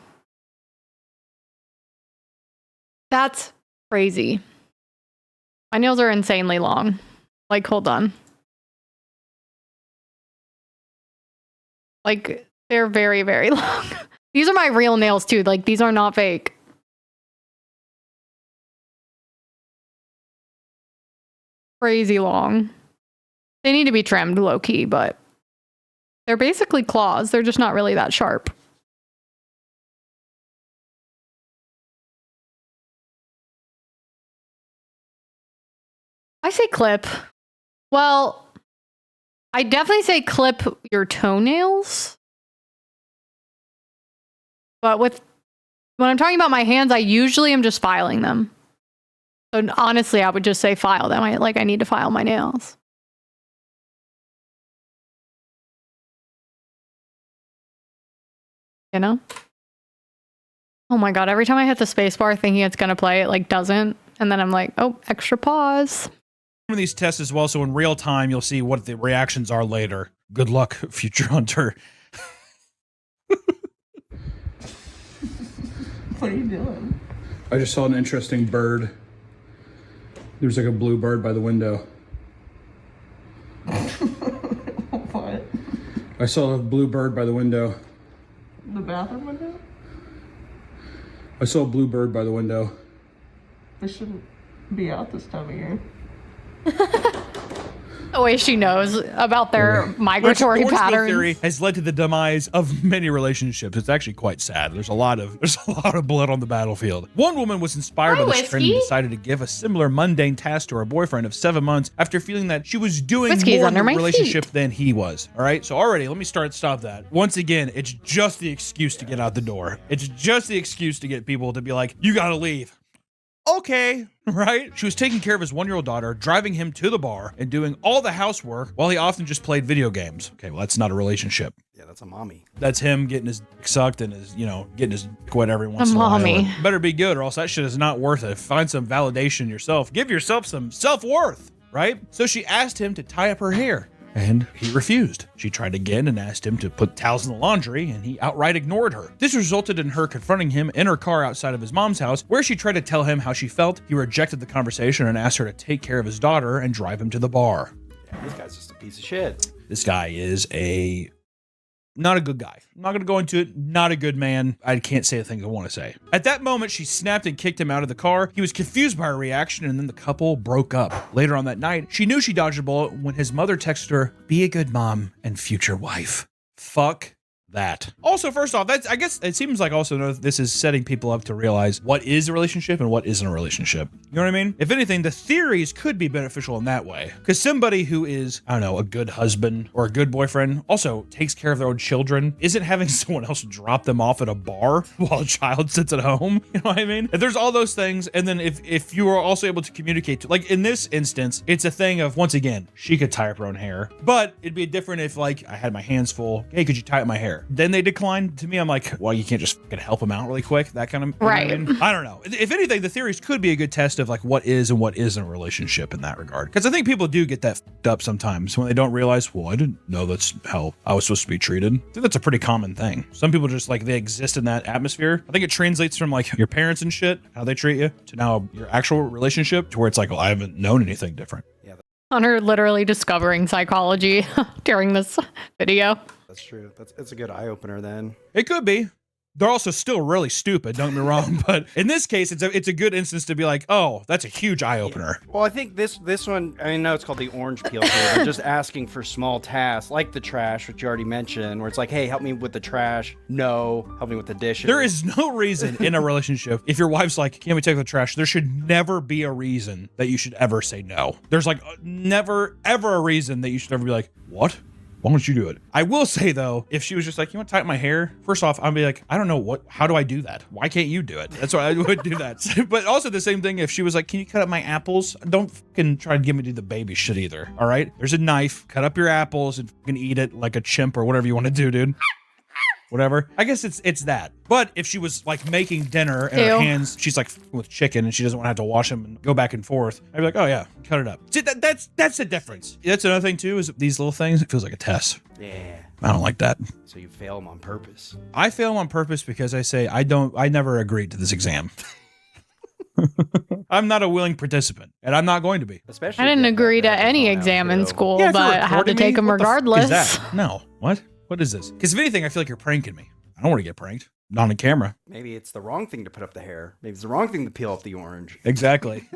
That's crazy. My nails are insanely long. Hold on. They're very, very long. These are my real nails too. These are not fake. Crazy long. They need to be trimmed low key, but they're basically claws. They're just not really that sharp. I say clip. Well, I definitely say clip your toenails. But when I'm talking about my hands, I usually am just filing them. So honestly, I would just say file them. I need to file my nails. You know? Oh my god, every time I hit the spacebar thinking it's gonna play, it doesn't. And then I'm like, oh, extra pause. Some of these tests as well, so in real time you'll see what the reactions are later. Good luck, future hunter. What are you doing? I just saw an interesting bird. There's a blue bird by the window. What? I saw a blue bird by the window. The bathroom window? I saw a blue bird by the window. They shouldn't be out this time of year. The way she knows about their migratory Which, the Orange Pill patterns. theory has led to the demise of many relationships. It's actually quite sad. There's a lot of blood on the battlefield. One woman was inspired by this trend and decided to give a similar mundane task to her boyfriend of 7 months after feeling that she was doing Whiskey's more in under the my relationship than he was. All right, so already let me stop that. Once again, it's just the excuse to get out the door. It's just the excuse to get people to be like, you gotta leave. Okay, right? She was taking care of his 1-year-old daughter, driving him to the bar, and doing all the housework while he often just played video games. Okay, well, that's not a relationship. Yeah, that's a mommy. That's him getting his dick sucked and his, getting his dick wet every once in a while. mommy. Better be good, or else that shit is not worth it. Find some validation yourself. Give yourself some self-worth, right? So she asked him to tie up her hair, and he refused. She tried again and asked him to put towels in the laundry, and he outright ignored her. This resulted in her confronting him in her car outside of his mom's house, where she tried to tell him how she felt. He rejected the conversation and asked her to take care of his daughter and drive him to the bar. Yeah, this guy's just a piece of shit. This guy is not a good guy. I'm not going to go into it. Not a good man. I can't say the things I want to say. At that moment, she snapped and kicked him out of the car. He was confused by her reaction, and then the couple broke up. Later on that night, she knew she dodged a bullet when his mother texted her, "Be a good mom and future wife." Fuck that. Also, first off, I guess it seems like also this is setting people up to realize what is a relationship and what isn't a relationship. You know what I mean? If anything, the theories could be beneficial in that way. Because somebody who is, I don't know, a good husband or a good boyfriend, also takes care of their own children, isn't having someone else drop them off at a bar while a child sits at home. You know what I mean? If there's all those things, and then if you are also able to communicate to, like in this instance, it's a thing of, once again, she could tie up her own hair, but it'd be different if like I had my hands full. Hey, could you tie up my hair? Then they declined. To me, I'm like, well, you can't just fucking help them out really quick. That kind of Right. You know what I mean? I don't know. If anything, the theories could be a good test of like what is and what isn't a relationship in that regard. Because I think people do get that fucked up sometimes when they don't realize, well, I didn't know that's how I was supposed to be treated. I think that's a pretty common thing. Some people just like they exist in that atmosphere. I think it translates from like your parents and shit, how they treat you, to now your actual relationship, to where it's like, well, I haven't known anything different. Hunter literally discovering psychology during this video. That's true. It's a good eye opener then. It could be. They're also still really stupid, don't get me wrong, but in this case, it's a good instance to be like, oh, that's a huge eye-opener. Yeah. Well, I think this one, I know it's called the orange peel here. They're just asking for small tasks, like the trash, which you already mentioned, where it's like, hey, help me with the trash. No, help me with the dishes. There is no reason in a relationship, if your wife's like, can we take the trash? There should never be a reason that you should ever say no. There's like never, ever a reason that you should ever be like, what? Why don't you do it? I will say though, if she was just like, you want to tie up my hair? First off, I'd be like, I don't know how do I do that? Why can't you do it? That's why I would do that. But also the same thing if she was like, can you cut up my apples? Don't fucking try to get me to do the baby shit either. All right? There's a knife, cut up your apples and fucking eat it like a chimp or whatever you want to do, dude. Whatever. I guess it's that. But if she was like making dinner and her hands, she's like with chicken and she doesn't want to have to wash them and go back and forth, I'd be like, oh yeah, cut it up. See, that's the difference. That's another thing too, is these little things, it feels like a test. Yeah. I don't like that. So you fail them on purpose. I fail on purpose because I say I never agreed to this exam. I'm not a willing participant, and I'm not going to be. Especially I didn't agree to any exam in school, Yeah, if you're but I had to recording take me, them what the fuck regardless. is that? No. What is this? Because if anything, I feel like you're pranking me. I don't want to get pranked. Not on camera. Maybe it's the wrong thing to put up the hair. Maybe it's the wrong thing to peel off the orange. Exactly.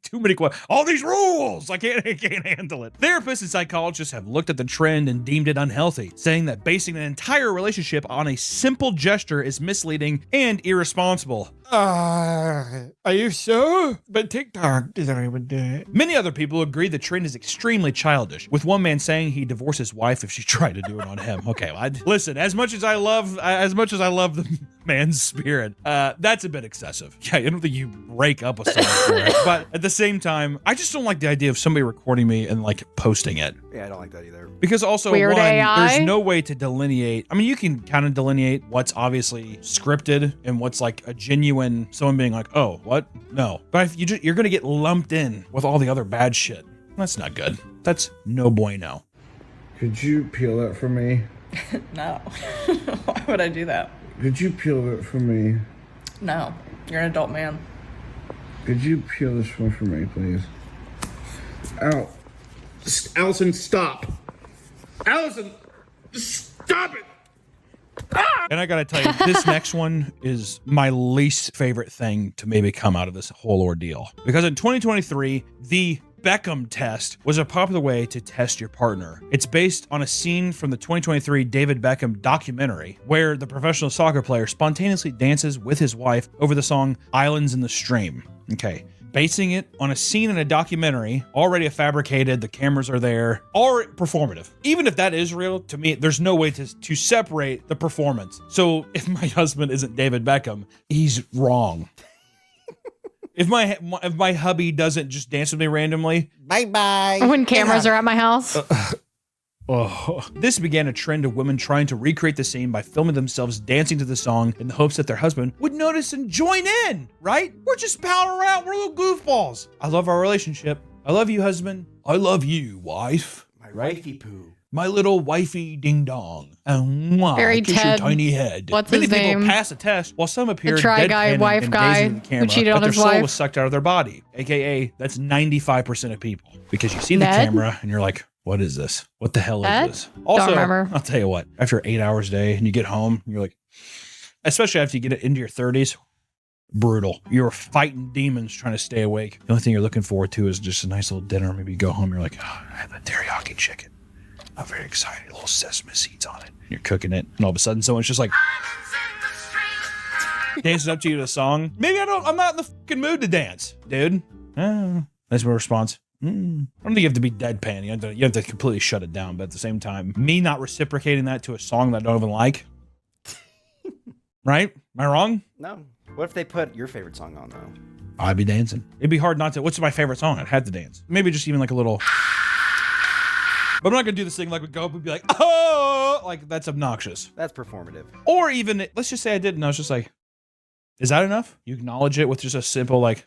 Too many questions. All these rules. I can't handle it. Therapists and psychologists have looked at the trend and deemed it unhealthy, saying that basing an entire relationship on a simple gesture is misleading and irresponsible. Are you sure? But TikTok doesn't even do it. Many other people agree the trend is extremely childish, with one man saying he'd divorce his wife if she tried to do it on him. Okay, well, listen, as much as I love the man's spirit, that's a bit excessive. Yeah, I don't think you break up with someone for it. But at the same time, I just don't like the idea of somebody recording me and like posting it. Yeah, I don't like that either. Because also, Weird one, AI? there's no way to delineate. I mean, you can kind of delineate what's obviously scripted and what's like a genuine, someone being like, oh, what? No. But if you're going to get lumped in with all the other bad shit. That's not good. That's no bueno. Could you peel that for me? No. Why would I do that? Could you peel it for me? No. You're an adult man. Could you peel this one for me, please? Ow. Allison, stop. Allison, stop it. And I gotta tell you, this next one is my least favorite thing to maybe come out of this whole ordeal. Because in 2023, the Beckham test was a popular way to test your partner. It's based on a scene from the 2023 David Beckham documentary where the professional soccer player spontaneously dances with his wife over the song Islands in the Stream. Okay. Basing it on a scene in a documentary, already fabricated, the cameras are there, or performative. Even if that is real, to me, there's no way to separate the performance. So if my husband isn't David Beckham, he's wrong. If my hubby doesn't just dance with me randomly, bye-bye. When cameras are at my house. This began a trend of women trying to recreate the scene by filming themselves dancing to the song in the hopes that their husband would notice and join in, right? We're just palling around. We're little goofballs. I love our relationship. I love you, husband. I love you, wife. My wifey poo. My little wifey ding dong. Very kiss Ted. your tiny head. What's Many his people name? pass a test while some appear The try guy, deadpan wife and guy gazing at the camera, who cheated but on their his soul wife. was sucked out of their body. AKA, that's 95% of people. Because you see the Ned? camera and you're like, what is this? What the hell Ned? is this? Also, Don't remember. I'll tell you what, after 8 hours a day and you get home, you're like, especially after you get into your 30s, brutal. You're fighting demons trying to stay awake. The only thing you're looking forward to is just a nice little dinner. Maybe you go home, you're like, oh, I have that teriyaki chicken. I'm very excited. A little sesame seeds on it. You're cooking it, and all of a sudden someone's just like dancing up to you to a song. Maybe I'm not in the fucking mood to dance, dude. That's my response. I don't think you have to be deadpan. You have to completely shut it down. But at the same time, me not reciprocating that to a song that I don't even like. Right? Am I wrong? No. What if they put your favorite song on, though? I'd be dancing. It'd be hard not to. What's my favorite song? I'd have to dance. Maybe just even like a little. But I'm not going to do this thing like we go up and be like, oh, like that's obnoxious. That's performative. Or even, let's just say I did, and I was just like, is that enough? You acknowledge it with just a simple, like,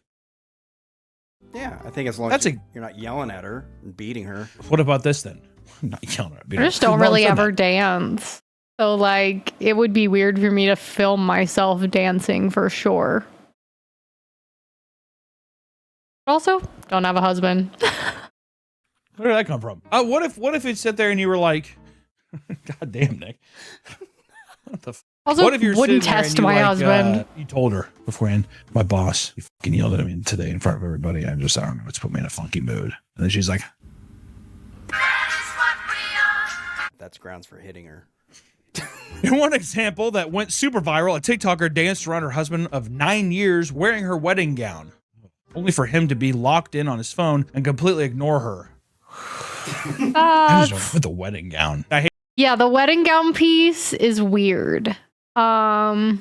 Yeah, I think as long as you're not yelling at her and beating her. What about this then? I'm not yelling at her. I just don't really ever dance. So, like, it would be weird for me to film myself dancing for sure. Also, don't have a husband. Where did that come from? What if it sat there and you were like, God damn, Nick. What the Also, what if you're wouldn't sitting there test and you my like, husband. You told her beforehand, my boss, he fucking yelled at me today in front of everybody. I don't know, it's put me in a funky mood. And then she's like, That's grounds for hitting her. in one example that went super viral, a TikToker danced around her husband of 9 years wearing her wedding gown, only for him to be locked in on his phone and completely ignore her. I just don't with the wedding gown. I hate. Yeah, the wedding gown piece is weird. Oh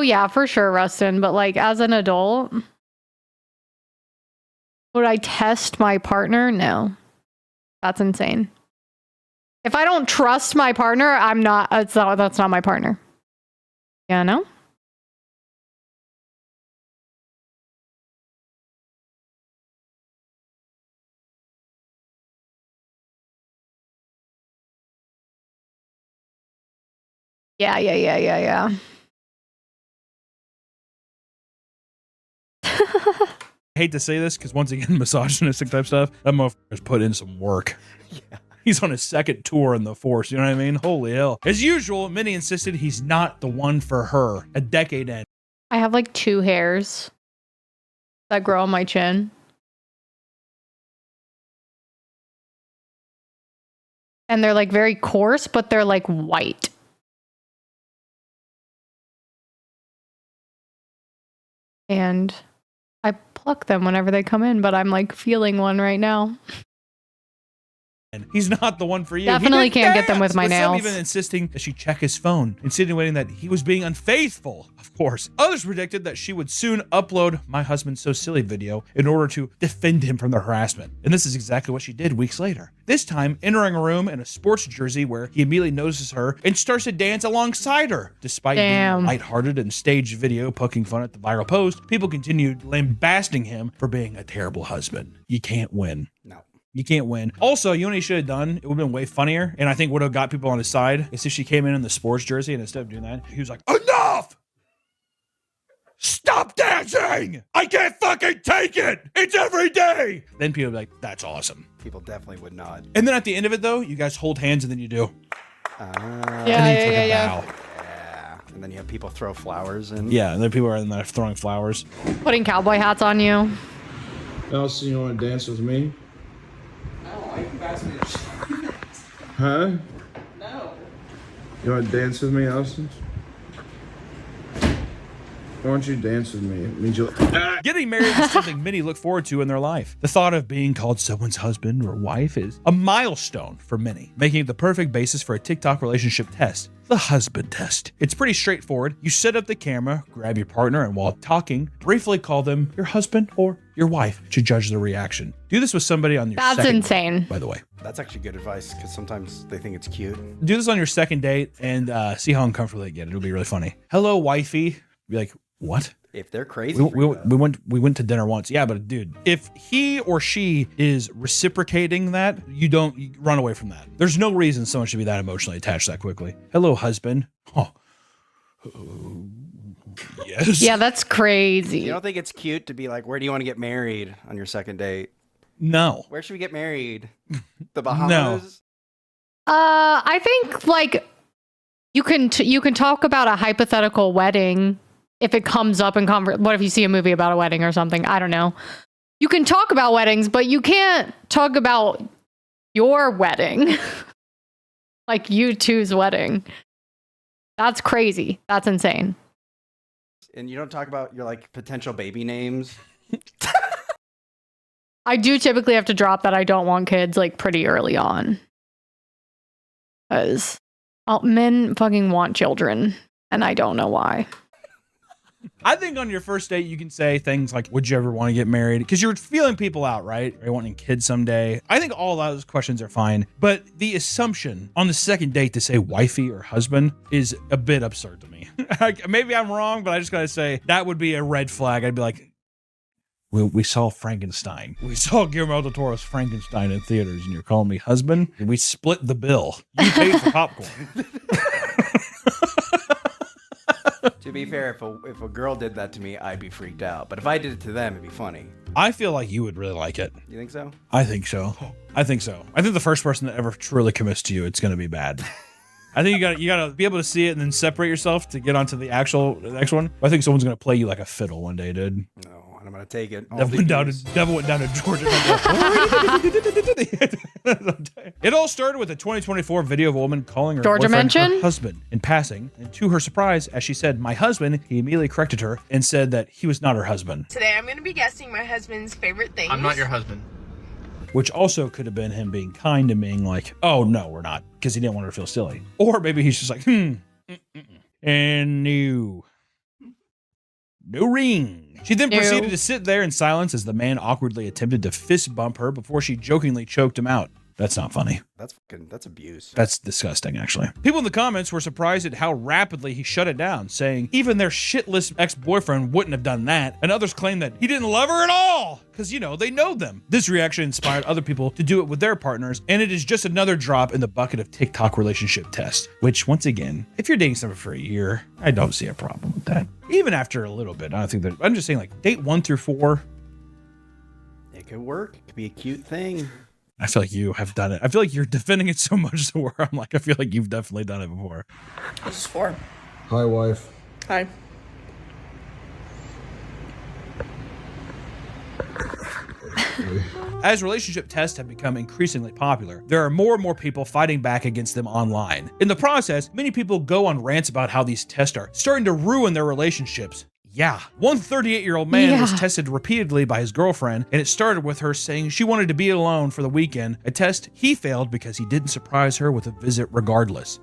yeah, for sure, Rustin. But like as an adult, would I test my partner? No. That's insane. If I don't trust my partner, that's not my partner. Yeah, no? Yeah. I hate to say this because once again, misogynistic type stuff, that motherfucker's put in some work. Yeah. He's on his second tour in the force, you know what I mean? Holy hell. As usual, Minnie insisted he's not the one for her. A decade in. I have like 2 hairs that grow on my chin. And they're like very coarse, but they're like white. And I pluck them whenever they come in, but I'm like feeling one right now. And he's not the one for you. Definitely can't get them with my some nails. even insisting that she check his phone, insinuating that he was being unfaithful, of course. Others predicted that she would soon upload My Husband's So Silly video in order to defend him from the harassment. And this is exactly what she did weeks later. This time, entering a room in a sports jersey where he immediately notices her and starts to dance alongside her. Despite being lighthearted and staged video poking fun at the viral post, people continued lambasting him for being a terrible husband. You can't win. No. You can't win. Also, you know what he should have done? It would have been way funnier, and I think would have got people on his side, is if she came in the sports jersey, and instead of doing that, he was like, enough! Stop dancing! I can't fucking take it! It's every day! Then people would be like, that's awesome. People definitely would not. And then at the end of it, though, you guys hold hands, and then you do. Yeah. And then you have people throw flowers and Yeah, and then people are in there throwing flowers. Putting cowboy hats on you. Elsie, you want to dance with me? No, I can pass me. Huh? No. You want to dance with me, Elsie? Why don't you dance with me? It means you'll... Getting married is something many look forward to in their life. The thought of being called someone's husband or wife is a milestone for many, making it the perfect basis for a TikTok relationship test. The husband test. It's pretty straightforward. You set up the camera, grab your partner, and while talking, briefly call them your husband or your wife to judge their reaction. Do this with somebody on your That's second insane. date, by the way. That's actually good advice because sometimes they think it's cute. Do this on your second date and see how uncomfortable they get. It'll be really funny. Hello, wifey. Be like, what? If they're crazy, we went to dinner once. Yeah, but dude, if he or she is reciprocating that, you run away from that. There's no reason someone should be that emotionally attached that quickly. Hello, husband. Oh. Yes. Yeah, that's crazy. You don't think it's cute to be like, where do you want to get married on your second date? No. Where should we get married? The Bahamas? I think like you can talk about a hypothetical wedding if it comes up in what if you see a movie about a wedding or something? I don't know. You can talk about weddings, but you can't talk about your wedding. Like you two's wedding. That's crazy. That's insane. And you don't talk about your like potential baby names. I do typically have to drop that I don't want kids like pretty early on. Because men fucking want children, and I don't know why. I think on your first date, you can say things like, would you ever want to get married? Because you're feeling people out, right? Are you wanting kids someday? I think all those questions are fine. But the assumption on the second date to say wifey or husband is a bit absurd to me. Maybe I'm wrong, but I just got to say that would be a red flag. I'd be like, we saw Frankenstein. We saw Guillermo del Toro's Frankenstein in theaters, and you're calling me husband? We split the bill. You paid for popcorn. To be fair, if a girl did that to me, I'd be freaked out. But if I did it to them, it'd be funny. I feel like you would really like it. You think so? I think so. I think the first person that ever truly commits to you, it's going to be bad. I think you gotta be able to see it and then separate yourself to get onto the next one. I think someone's going to play you like a fiddle one day, dude. No. I'm gonna take it. Devil went down to Georgia. It all started with a 2024 video of a woman calling her boyfriend her husband in passing, and to her surprise, as she said, "My husband," he immediately corrected her and said that he was not her husband. Today I'm gonna be guessing my husband's favorite things. I'm not your husband. Which also could have been him being kind and being like, "Oh no, we're not," because he didn't want her to feel silly. Or maybe he's just like, and no ring. She then proceeded to sit there in silence as the man awkwardly attempted to fist bump her before she jokingly choked him out. That's not funny. That's abuse. That's disgusting, actually. People in the comments were surprised at how rapidly he shut it down, saying even their shitless ex-boyfriend wouldn't have done that. And others claim that he didn't love her at all because, they know them. This reaction inspired other people to do it with their partners, and it is just another drop in the bucket of TikTok relationship test, which, once again, if you're dating someone for a year, I don't see a problem with that. Even after a little bit, I don't think that. I'm just saying, like, date 1 through 4. It could work. It could be a cute thing. I feel like you have done it. I feel like you're defending it so much to where I'm like, I feel like you've definitely done it before. This is 4. Hi, wife. Hi. As relationship tests have become increasingly popular, there are more and more people fighting back against them online. In the process, many people go on rants about how these tests are starting to ruin their relationships. Yeah. One 38-year-old man was tested repeatedly by his girlfriend, and it started with her saying she wanted to be alone for the weekend, a test he failed because he didn't surprise her with a visit regardless.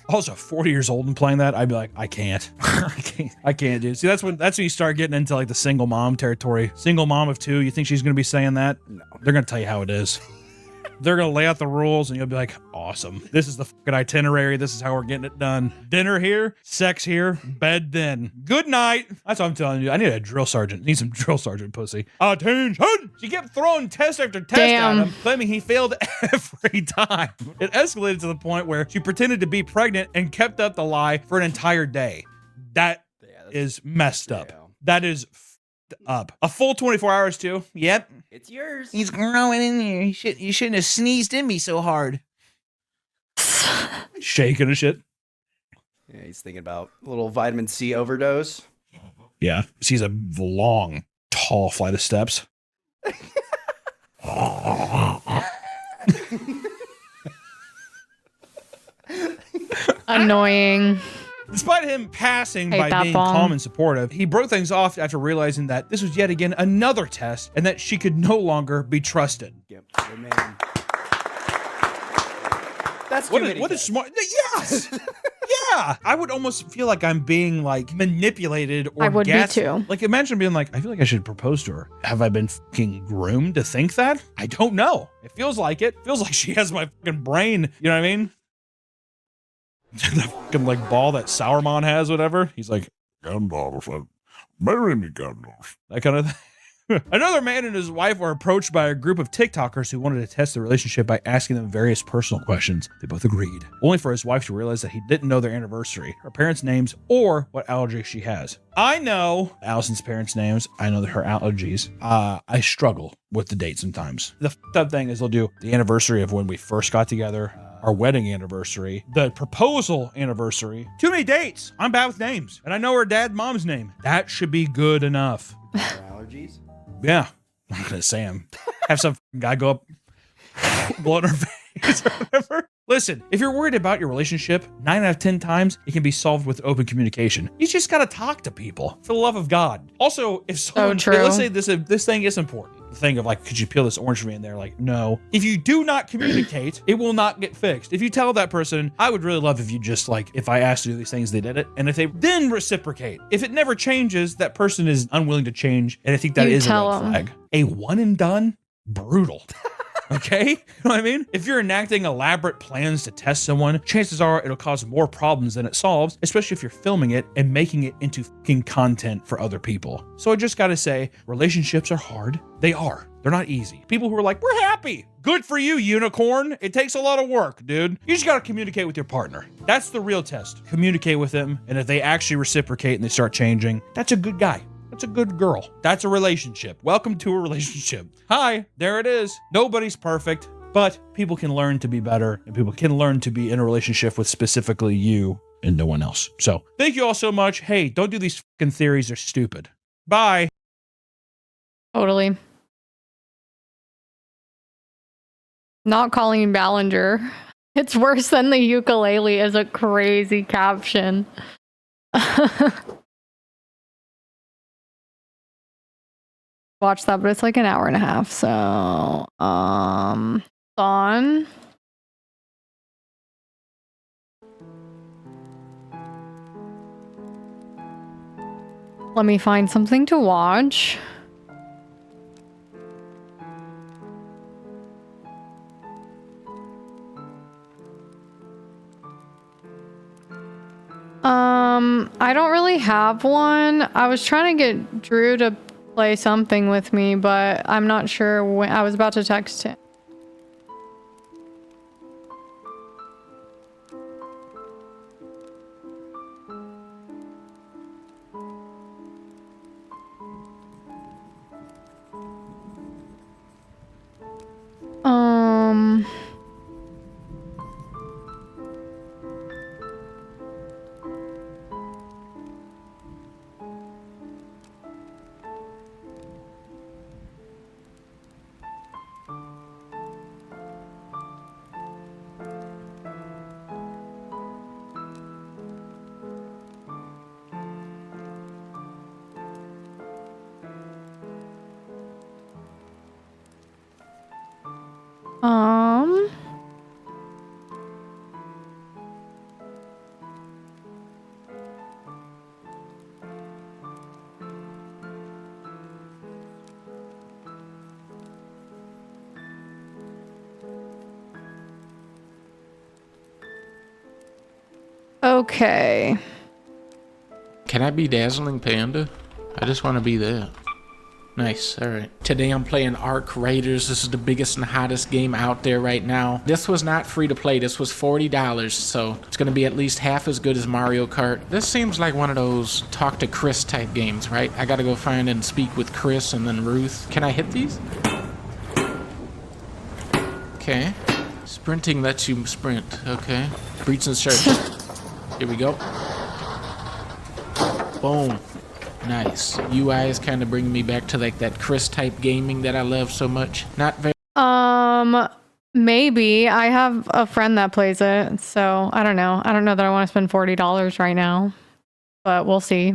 Also, 40 years old and playing that, I'd be like, I can't. I can't, dude. See, that's when you start getting into like the single mom territory. Single mom of 2, you think she's going to be saying that? No. They're going to tell you how it is. They're going to lay out the rules and you'll be like, awesome. This is the fucking itinerary. This is how we're getting it done. Dinner here, sex here, bed then. Good night. That's what I'm telling you. I need a drill sergeant. Need some drill sergeant pussy. Attention! She kept throwing test after test at him, claiming he failed every time. It escalated to the point where she pretended to be pregnant and kept up the lie for an entire day. That is messed up. That is up. A full 24 hours too. Yep. It's yours. He's growing in there. You shouldn't have sneezed in me so hard. Shaking and shit. Yeah, he's thinking about a little vitamin C overdose. Yeah. Sees a long, tall flight of steps. Annoying. Despite him passing Hate by that being bong. calm and supportive, he broke things off after realizing that this was yet again another test and that she could no longer be trusted. Yep. Good man. That's What is smart? Yes. Yeah. I would almost feel like I'm being like manipulated or I would be gaslit. too. Like imagine being like, I feel like I should propose to her. Have I been fucking groomed to think that? I don't know. It feels like it. Feels like she has my fucking brain. You know what I mean? The fucking like ball that Sauron has, whatever. He's like, Gandalf, marry me, Gandalf. That kind of thing. Another man and his wife were approached by a group of TikTokers who wanted to test the relationship by asking them various personal questions. They both agreed, only for his wife to realize that he didn't know their anniversary, her parents' names, or what allergy she has. I know Allison's parents' names. I know her allergies. I struggle with the date sometimes. The f***ed up thing is they'll do the anniversary of when we first got together, our wedding anniversary, the proposal anniversary. Too many dates. I'm bad with names. And I know her dad and mom's name. That should be good enough. Allergies? Yeah. I'm going to say him. Have some guy go up, blow in her face or whatever. Listen, if you're worried about your relationship, 9 out of 10 times, it can be solved with open communication. You just got to talk to people for the love of God. Also, if someone, true. let's say this thing is important. The thing of like, could you peel this orange for me? And they're like, no. If you do not communicate, it will not get fixed. If you tell that person, I would really love if you just like, if I asked to do these things, they did it. And if they then reciprocate, if it never changes, that person is unwilling to change. And I think that You is a tell red 'em. flag. A one and done, brutal. Okay? You know what I mean? If you're enacting elaborate plans to test someone, chances are it'll cause more problems than it solves, especially if you're filming it and making it into fucking content for other people. So I just gotta say, relationships are hard. They are. They're not easy. People who are like, we're happy. Good for you, unicorn. It takes a lot of work, dude. You just gotta communicate with your partner. That's the real test. Communicate with them, and if they actually reciprocate and they start changing, that's a good guy. That's a good girl. That's a relationship. Welcome to a relationship. Hi, there it is. Nobody's perfect, but people can learn to be better and people can learn to be in a relationship with specifically you and no one else. So thank you all so much. Hey, don't do these fucking theories. They're stupid. Bye. Totally. Not calling Ballinger. It's worse than the ukulele is a crazy caption. Watch that, but it's like an hour and a half. So, on. Let me find something to watch. I don't really have one. I was trying to get Drew to play something with me, but I'm not sure when. I was about to text him. Okay. Can I be Dazzling Panda? I just want to be that. Nice, alright. Today I'm playing Ark Raiders. This is the biggest and hottest game out there right now. This was not free to play. This was $40, so it's going to be at least half as good as Mario Kart. This seems like one of those talk to Chris type games, right? I gotta go find and speak with Chris and then Ruth. Can I hit these? Okay. Sprinting lets you sprint. Okay. Breach and search. Here we go. Boom. Nice. UI is kind of bringing me back to like that Chris type gaming that I love so much. Not very. Maybe. I have a friend that plays it, so I don't know. I don't know that I want to spend $40 right now, but we'll see.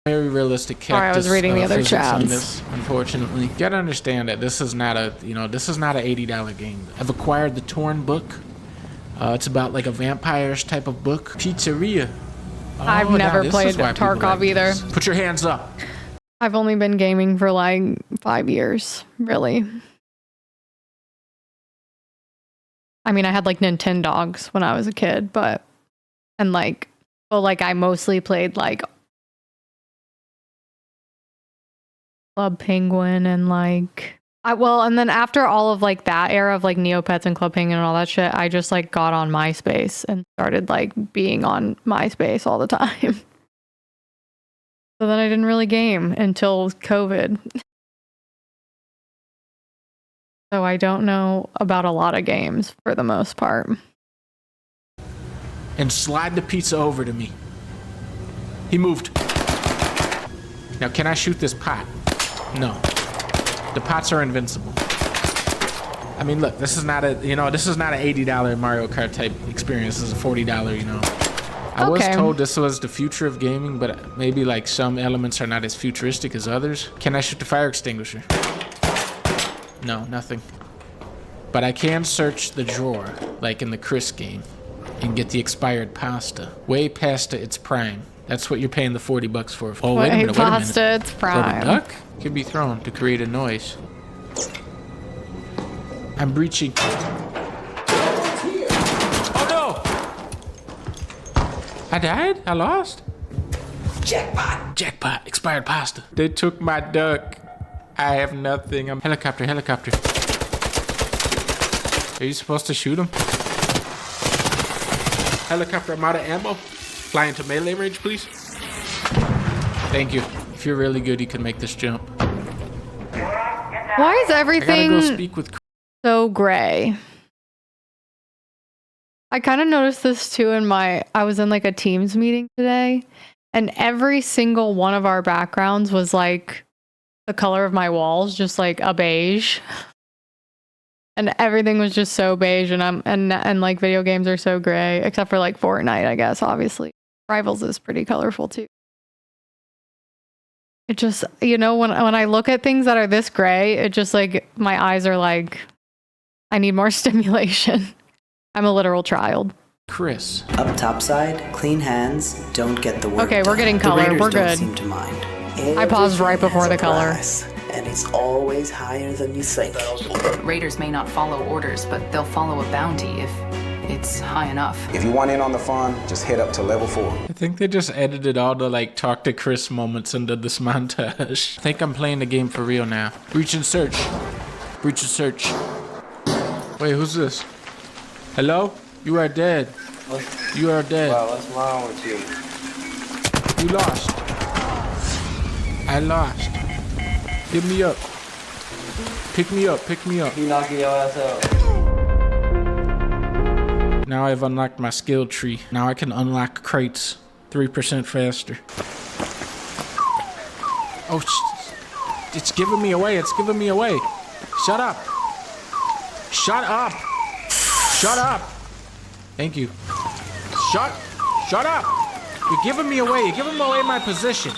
Very realistic cactus. Sorry, I was reading the other physics on chats. this, unfortunately. You gotta understand that this is not a, this is not an $80 game. I've acquired the Torn book. It's about like a vampires type of book. Pizzeria. I've never played Tarkov either. Put your hands up. I've only been gaming for like 5 years, really. I mean, I had like Nintendogs when I was a kid, and I mostly played like Club Penguin and and then after all of like that era of like Neopets and Club Penguin and all that shit, I just like got on MySpace and started like being on MySpace all the time. So then I didn't really game until COVID. So I don't know about a lot of games for the most part. And slide the pizza over to me. He moved. Now, can I shoot this pot? No. The pots are invincible. I mean, look, this is not a, this is not an $80 Mario Kart type experience. This is a $40, I was told this was the future of gaming, but maybe like some elements are not as futuristic as others. Can I shoot the fire extinguisher? No, nothing. But I can search the drawer, like in the Chris game, and get the expired pasta. Way past its prime. That's what you're paying the $40 for. Oh, wait a minute, pasta, it's prime. A duck can be thrown to create a noise. I'm breaching. Oh no! I died? I lost? Jackpot! Jackpot! Expired pasta. They took my duck. I have nothing. I'm helicopter. Are you supposed to shoot him? Helicopter, I'm out of ammo. Fly into melee range, please. Thank you. If you're really good, you can make this jump. Why is everything I gotta go speak with so gray? I kind of noticed this too I was in like a Teams meeting today, and every single one of our backgrounds was like the color of my walls, just like a beige. And everything was just so beige, and like video games are so gray, except for like Fortnite, I guess, obviously. Rivals is pretty colorful too. It just, when I look at things that are this gray, it just like, my eyes are like, I need more stimulation. I'm a literal child. Chris. Up topside, clean hands, don't get the work Okay, we're getting done. color, we're Don't good. seem to mind. I paused right before the color. And it's always higher than you think. Raiders may not follow orders, but they'll follow a bounty if it's high enough. If you want in on the fun, just head up to level 4. I think they just edited all the like talk to Chris moments into this montage. I think I'm playing the game for real now. Breach and search. Breach and search. Wait, who's this? Hello? You are dead. You are dead. Wow, what's wrong with you? You lost. I lost. Get me up. Pick me up, pick me up. You knocking your ass out. Now I've unlocked my skill tree. Now I can unlock crates 3% faster. Oh, it's giving me away. It's giving me away. Shut up. Shut up. Shut up. Thank you. Shut up. You're giving me away. You're giving away my position.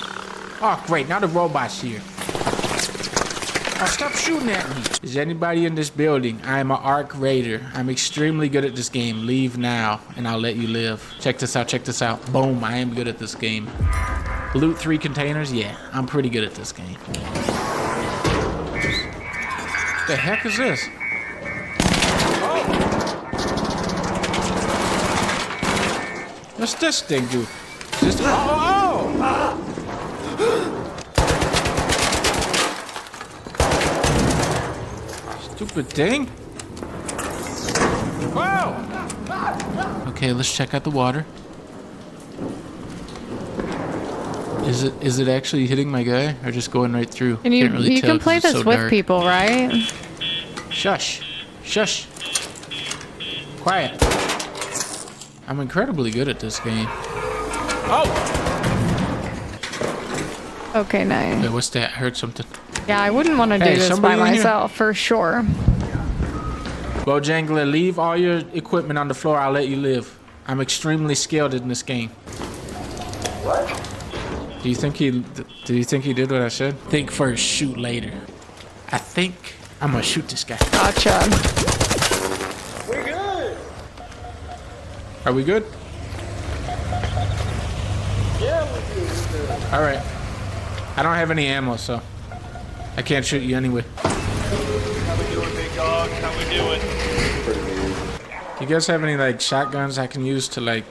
Oh, great. Now the robot's here. Oh, stop shooting at me. Is anybody in this building? I'm an Arc Raider. I'm extremely good at this game. Leave now, and I'll let you live. Check this out, check this out. Boom, I am good at this game. Loot 3 containers? Yeah, I'm pretty good at this game. What the heck is this? Oh! What's this thing do? Is this... Oh! Stupid thing. Whoa! Okay, let's check out the water. Is it actually hitting my guy or just going right through? And you Can't really you tell can 'cause play it's this so with dark. people, right? Shush. Shush. Quiet. I'm incredibly good at this game. Oh! Okay, nice. Wait, what's that? I heard something. Yeah, I wouldn't want to do Hey, this by somebody in here? myself for sure. Bojangler, leave all your equipment on the floor. I'll let you live. I'm extremely skilled in this game. What? Do you think he did what I said? Think first, shoot later. I think I'm gonna shoot this guy. Gotcha. We're good. Are we good? Yeah, we're good. All right. I don't have any ammo, so I can't shoot you anyway. How we doing, big dog? How we doing? Do you guys have any like shotguns I can use to like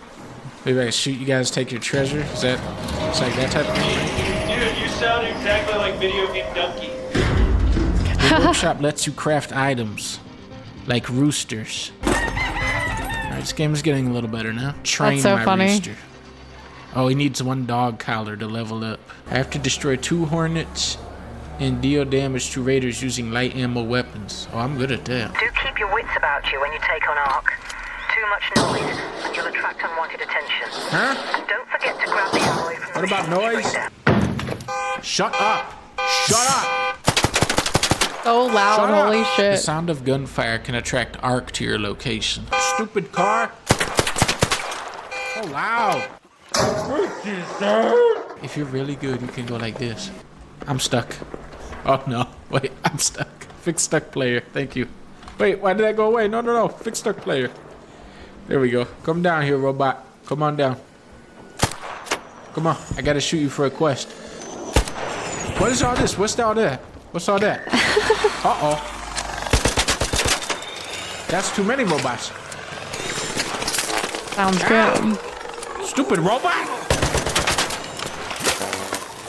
maybe I can shoot you guys, take your treasure? Is that it's like that type of thing? Dude, you sound exactly like video game Donkey. The workshop lets you craft items like roosters. Alright, this game is getting a little better now. Train That's so my funny. rooster. Oh, he needs 1 dog collar to level up. I have to destroy 2 hornets and deal damage to raiders using light ammo weapons. Oh, I'm good at that. Do keep your wits about you when you take on Ark. Too much noise, and you'll attract unwanted attention. Huh? And don't forget to grab the alloy from What about noise? Shut up! Shut up! So loud, Shut up. holy The shit. sound of gunfire can attract Ark to your location. Stupid car! So loud! If you're really good, you can go like this. I'm stuck. Oh no, wait, I'm stuck. Fix stuck player, thank you. Wait, why did that go away? No, no, no, fix stuck player. There we go. Come down here, robot. Come on down. Come on, I gotta shoot you for a quest. What is all this? What's all that? What's all that? Uh-oh. That's too many robots. Sounds good. Stupid robot!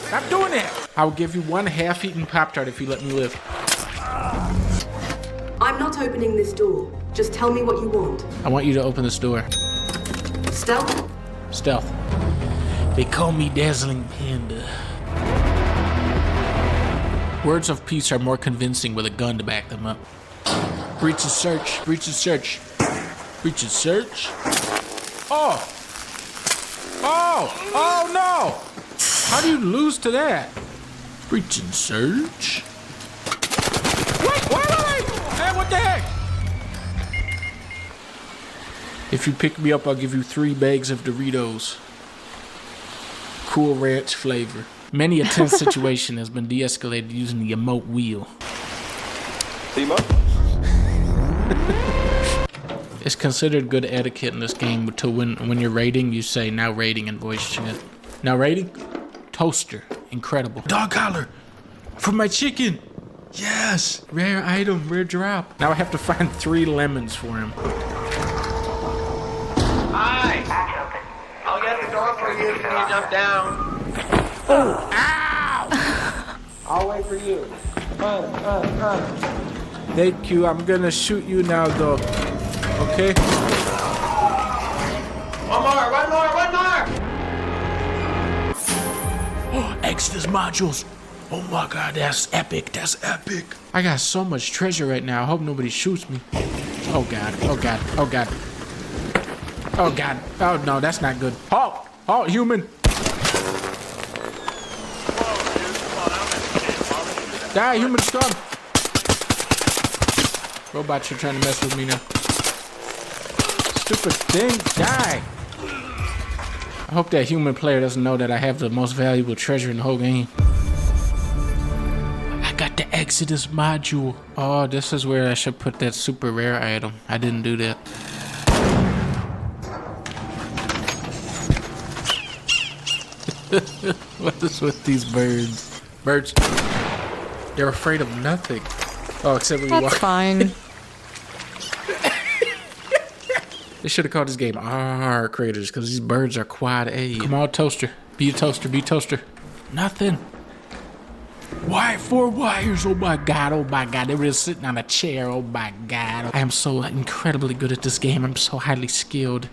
Stop doing that! I'll give you 1 half-eaten Pop-Tart if you let me live. I'm not opening this door. Just tell me what you want. I want you to open this door. Stealth? Stealth. They call me Dazzling Panda. Words of peace are more convincing with a gun to back them up. Breach of search. Breach of search. Breach of search. Oh! Oh! Oh no! How do you lose to that? Breach and search. Wait! Hey, what the heck? If you pick me up, I'll give you 3 bags of Doritos. Cool Ranch flavor. Many a tense situation has been de-escalated using the emote wheel. It's considered good etiquette in this game to when you're raiding, you say now raiding in voice chat. Now raiding? Toaster. Incredible. Dog collar! For my chicken! Yes! Rare item, rare drop. Now I have to find 3 lemons for him. Hi! I'll get the door for you if you jump down. Oh! Ow! I'll wait for you. Thank you. I'm gonna shoot you now, though. Okay? One more! Oh, Exodus modules. Oh my god, that's epic. That's epic. I got so much treasure right now. I hope nobody shoots me. Oh god. Oh god. Oh god. Oh god. Oh no, that's not good. Halt! Halt, human! Die, human scum! Robots are trying to mess with me now. Stupid thing, die! I hope that human player doesn't know that I have the most valuable treasure in the whole game. I got the Exodus module. Oh, this is where I should put that super rare item. I didn't do that. What is with these birds? Birds, they're afraid of nothing. Oh, except when you walk. That's fine. They should have called this game R Creators because these birds are quad A. Come on, toaster. Be a toaster. Be a toaster. Nothing. Why 4 wires? Oh my god. Oh my god. They were just sitting on a chair. Oh my god. I am so incredibly good at this game. I'm so highly skilled.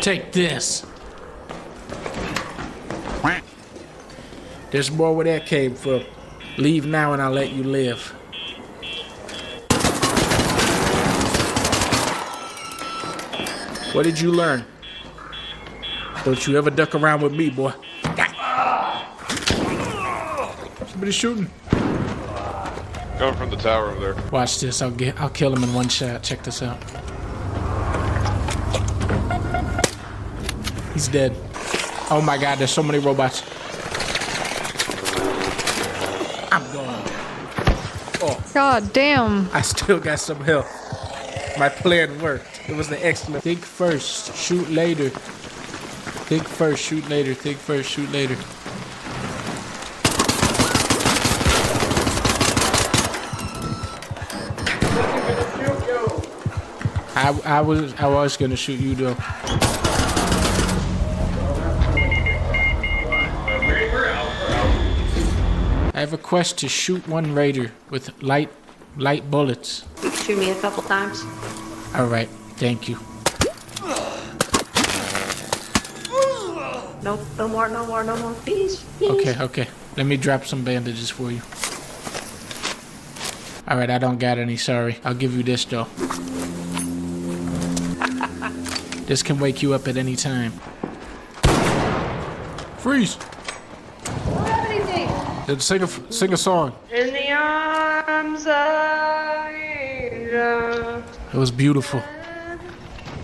Take this. There's more where that came from. Leave now and I'll let you live. What did you learn? Don't you ever duck around with me, boy. Somebody's shooting. Coming from the tower over there. Watch this. I'll kill him in one shot. Check this out. He's dead. Oh my God, there's so many robots. I'm gone. Oh. God damn. I still got some health. My plan worked. It was an excellent. Think first, shoot later. Think first, shoot later. Think first, shoot later. I was gonna shoot you though. I have a quest to shoot one raider with light bullets. You can shoot me a couple times. All right, thank you. No more, please. Okay. Let me drop some bandages for you. All right, I don't got any, sorry. I'll give you this though. This can wake you up at any time. Freeze! Sing a song. In the arms of angels. It was beautiful.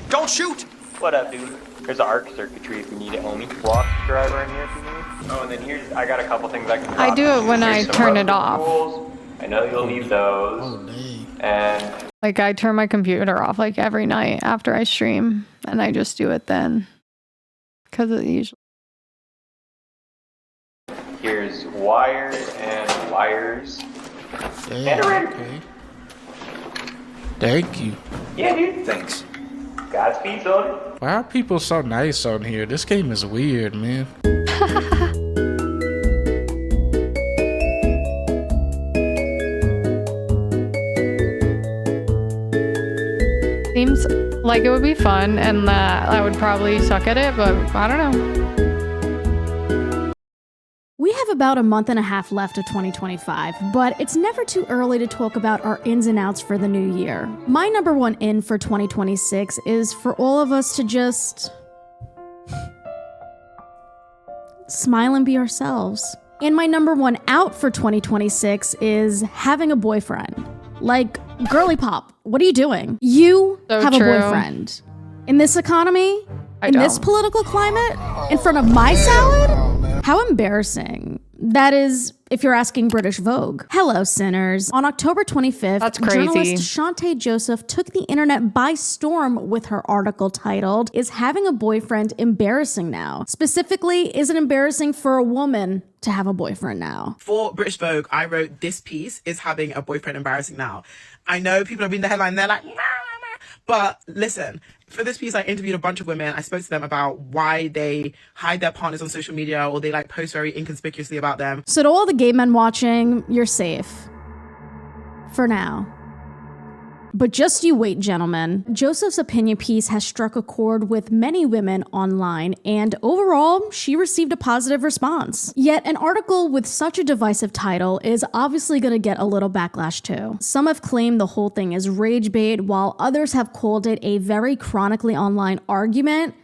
Don't shoot! What up, dude? There's an arc circuitry if you need it, homie. Block driver in here if you need. Oh, and then here's, I got a couple things I can I do it when I turn it off. Tools. I know you'll need those. Oh, dang. And Like, I turn my computer off like every night after I stream, and I just do it then. Because it usually. here's wires and wires. Damn, And a ring. okay. Thank you. Yeah, dude. Thanks. Godspeed, son. Why are people so nice on here? This game is weird, man. Seems like it would be fun, and that I would probably suck at it, but I don't know. We have about a month and a half left of 2025, but it's never too early to talk about our ins and outs for the new year. My number one in for 2026 is for all of us to just smile and be ourselves. And my number one out for 2026 is having a boyfriend. Like, girly pop, what are you doing? You So have true. a boyfriend. In this economy, I in this don't. political climate, in front of my salad? How embarrassing. That is, if you're asking British Vogue. Hello, sinners. On October 25th, That's crazy. journalist Shantae Joseph took the internet by storm with her article titled, "Is Having a Boyfriend Embarrassing Now?" Specifically, is it embarrassing for a woman to have a boyfriend now? For British Vogue, I wrote, "This piece is having a boyfriend embarrassing now." I know people have reading the headline, they're like, nah, nah, nah. But listen, for this piece, I interviewed a bunch of women. I spoke to them about why they hide their partners on social media or they like post very inconspicuously about them. So to all the gay men watching, you're safe. For now. But just you wait, gentlemen. Joseph's opinion piece has struck a chord with many women online, and overall, she received a positive response. Yet, an article with such a divisive title is obviously going to get a little backlash too. Some have claimed the whole thing is rage bait, while others have called it a very chronically online argument.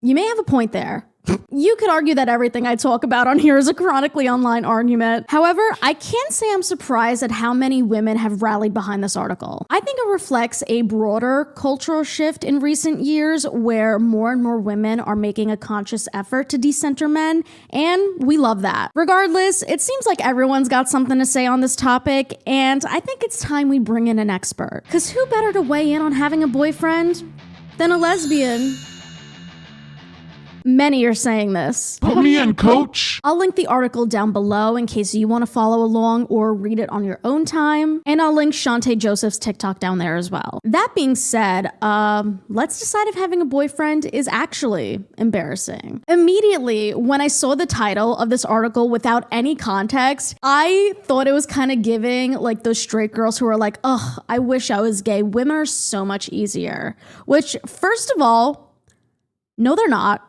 You may have a point there. You could argue that everything I talk about on here is a chronically online argument. However, I can't say I'm surprised at how many women have rallied behind this article. I think it reflects a broader cultural shift in recent years where more and more women are making a conscious effort to decenter men, and we love that. Regardless, it seems like everyone's got something to say on this topic, and I think it's time we bring in an expert. Because who better to weigh in on having a boyfriend than a lesbian? Many are saying this. Put me in, coach. I'll link the article down below in case you want to follow along or read it on your own time. And I'll link Shantae Joseph's TikTok down there as well. That being said, let's decide if having a boyfriend is actually embarrassing. Immediately, when I saw the title of this article without any context, I thought it was kind of giving like those straight girls who are like, ugh, I wish I was gay. Women are so much easier. Which, first of all, no, they're not.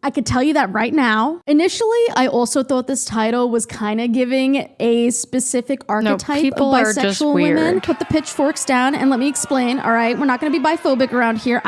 I could tell you that right now. Initially, I also thought this title was kind of giving a specific archetype of bisexual women. Put the pitchforks down and let me explain. All right, we're not going to be biphobic around here.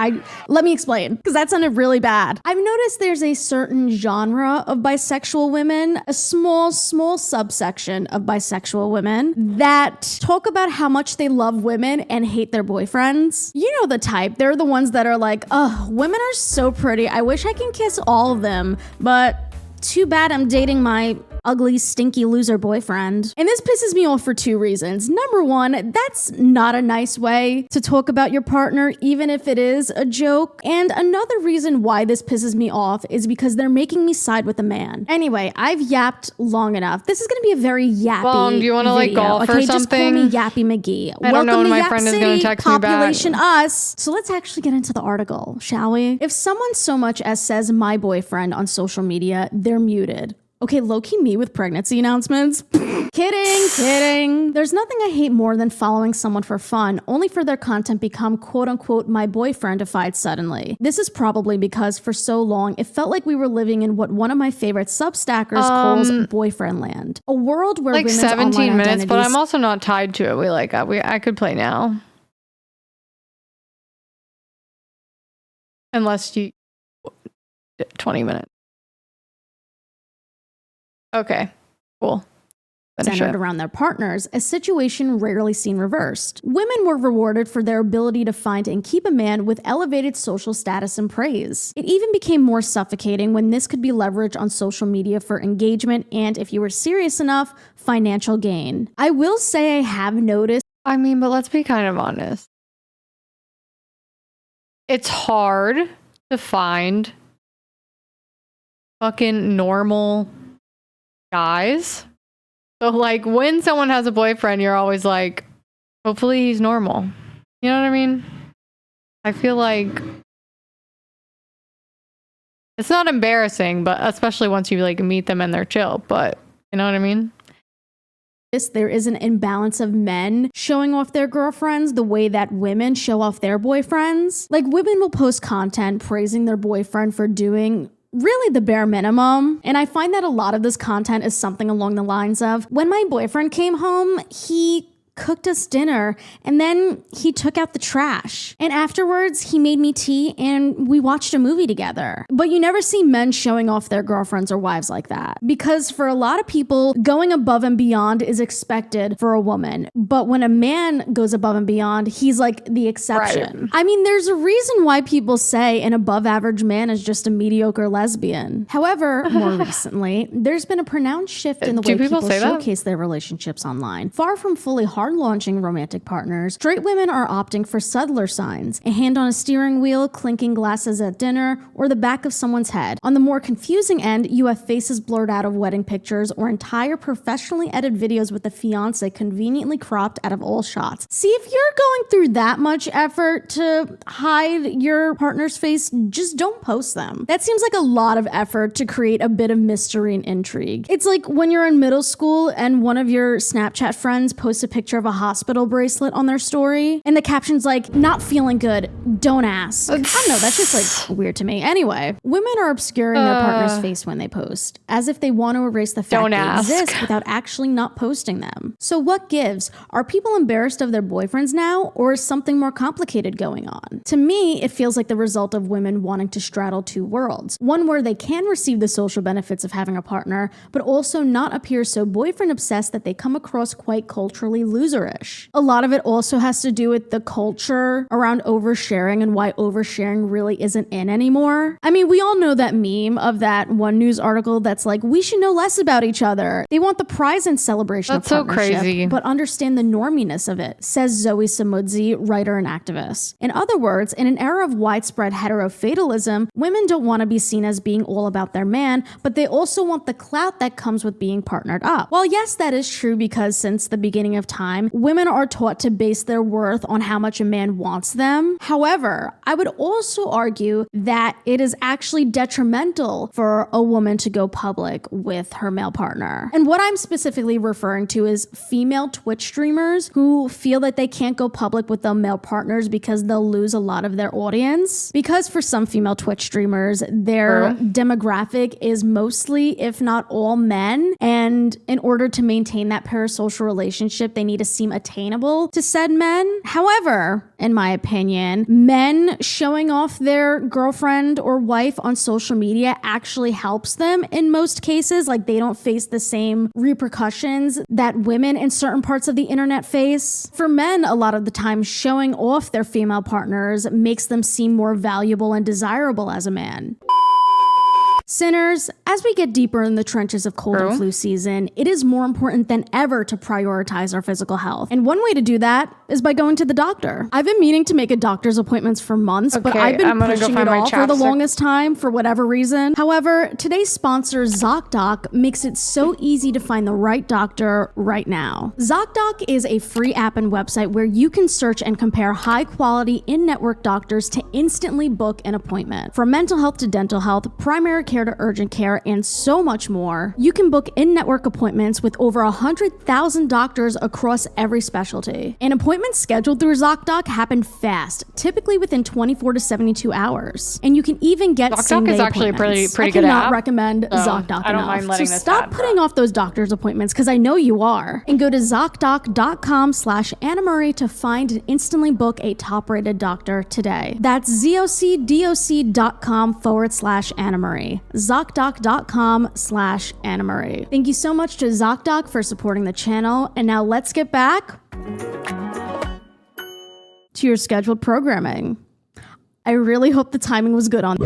Let me explain, because that sounded really bad. I've noticed there's a certain genre of bisexual women, a small subsection of bisexual women that talk about how much they love women and hate their boyfriends. You know the type. They're the ones that are like, oh, women are so pretty. I wish I can kiss all of them, but too bad I'm dating my ugly, stinky loser boyfriend. And this pisses me off for two reasons. Number one, that's not a nice way to talk about your partner, even if it is a joke. And another reason why this pisses me off is because they're making me side with the man. Anyway, I've yapped long enough. This is going to be a very yappy Well, do you want to like golf or something? Just call me Yappy McGee. I don't know when my Yap friend City, is going to text me back. Population us. So let's actually get into the article, shall we? If someone so much as says my boyfriend on social media, they're muted. Okay, low-key me with pregnancy announcements. Kidding. There's nothing I hate more than following someone for fun, only for their content become quote-unquote my boyfriendified suddenly. This is probably because for so long, it felt like we were living in what one of my favorite substackers calls boyfriend land. A world where like women's 17 online minutes, but identities- I'm also not tied to it. I could play now. Unless you 20 minutes. Okay, cool. centered around their partners, a situation rarely seen reversed. Women were rewarded for their ability to find and keep a man with elevated social status and praise. It even became more suffocating when this could be leveraged on social media for engagement and, if you were serious enough, financial gain. I will say I have noticed. I mean, but let's be kind of honest. It's hard to find fucking normal guys. So like when someone has a boyfriend, you're always like, hopefully he's normal. You know what I mean? I feel like it's not embarrassing, but especially once you like meet them and they're chill, but you know what I mean? There is an imbalance of men showing off their girlfriends the way that women show off their boyfriends. Like women will post content praising their boyfriend for doing really the bare minimum. And I find that a lot of this content is something along the lines of, when my boyfriend came home, he cooked us dinner and then he took out the trash. And afterwards, he made me tea and we watched a movie together. But you never see men showing off their girlfriends or wives like that. Because for a lot of people, going above and beyond is expected for a woman. But when a man goes above and beyond, he's like the exception. Right. I mean, there's a reason why people say an above average man is just a mediocre lesbian. However, more recently, there's been a pronounced shift in the way people showcase their relationships online. Far from fully hard-launching romantic partners, straight women are opting for subtler signs: a hand on a steering wheel, clinking glasses at dinner, or the back of someone's head. On the more confusing end, you have faces blurred out of wedding pictures or entire professionally edited videos with the fiance conveniently cropped out of all shots. See, if you're going through that much effort to hide your partner's face, just don't post them. That seems like a lot of effort to create a bit of mystery and intrigue. It's like when you're in middle school and one of your Snapchat friends posts a picture of a hospital bracelet on their story, and the caption's like, "Not feeling good, don't ask." I don't know, that's just like weird to me. Anyway, women are obscuring their partner's face when they post, as if they want to erase the fact they exist without actually not posting them. So what gives? Are people embarrassed of their boyfriends now, or is something more complicated going on? To me, it feels like the result of women wanting to straddle two worlds. One where they can receive the social benefits of having a partner, but also not appear so boyfriend obsessed that they come across quite culturally loose loserish. A lot of it also has to do with the culture around oversharing and why oversharing really isn't in anymore. I mean, we all know that meme of that one news article that's like, we should know less about each other. They want the prize and celebration That's of so partnership, crazy. but understand the norminess of it, says Zoe Samudzi, writer and activist. In other words, in an era of widespread heterofatalism, women don't want to be seen as being all about their man, but they also want the clout that comes with being partnered up. While yes, that is true because since the beginning of time, women are taught to base their worth on how much a man wants them. However, I would also argue that it is actually detrimental for a woman to go public with her male partner. And what I'm specifically referring to is female Twitch streamers who feel that they can't go public with their male partners because they'll lose a lot of their audience. Because for some female Twitch streamers, their demographic is mostly, if not all, men. And in order to maintain that parasocial relationship, they need to seem attainable to said men. However, in my opinion, men showing off their girlfriend or wife on social media actually helps them in most cases. Like, they don't face the same repercussions that women in certain parts of the internet face. For men, a lot of the time, showing off their female partners makes them seem more valuable and desirable as a man. Sinners, as we get deeper in the trenches of cold and flu season, it is more important than ever to prioritize our physical health. And one way to do that is by going to the doctor. I've been meaning to make a doctor's appointments for months, but I've been pushing it off for the longest time for whatever reason. However, today's sponsor, ZocDoc, makes it so easy to find the right doctor right now. ZocDoc is a free app and website where you can search and compare high-quality in-network doctors to instantly book an appointment. From mental health to dental health, primary care to urgent care, and so much more, you can book in-network appointments with over 100,000 doctors across every specialty. And appointments scheduled through ZocDoc happen fast, typically within 24 to 72 hours. And you can even get ZocDoc is actually a pretty good app. I cannot recommend ZocDoc I don't enough. mind letting so this stop ad putting off those doctor's appointments, because I know you are. And go to ZocDoc.com/Annamarie to find and instantly book a top-rated doctor today. That's ZocDoc.com/Annamarie. ZocDoc.com/Annamarie. Thank you so much to ZocDoc for supporting the channel. And now let's get back to your scheduled programming. I really hope the timing was good on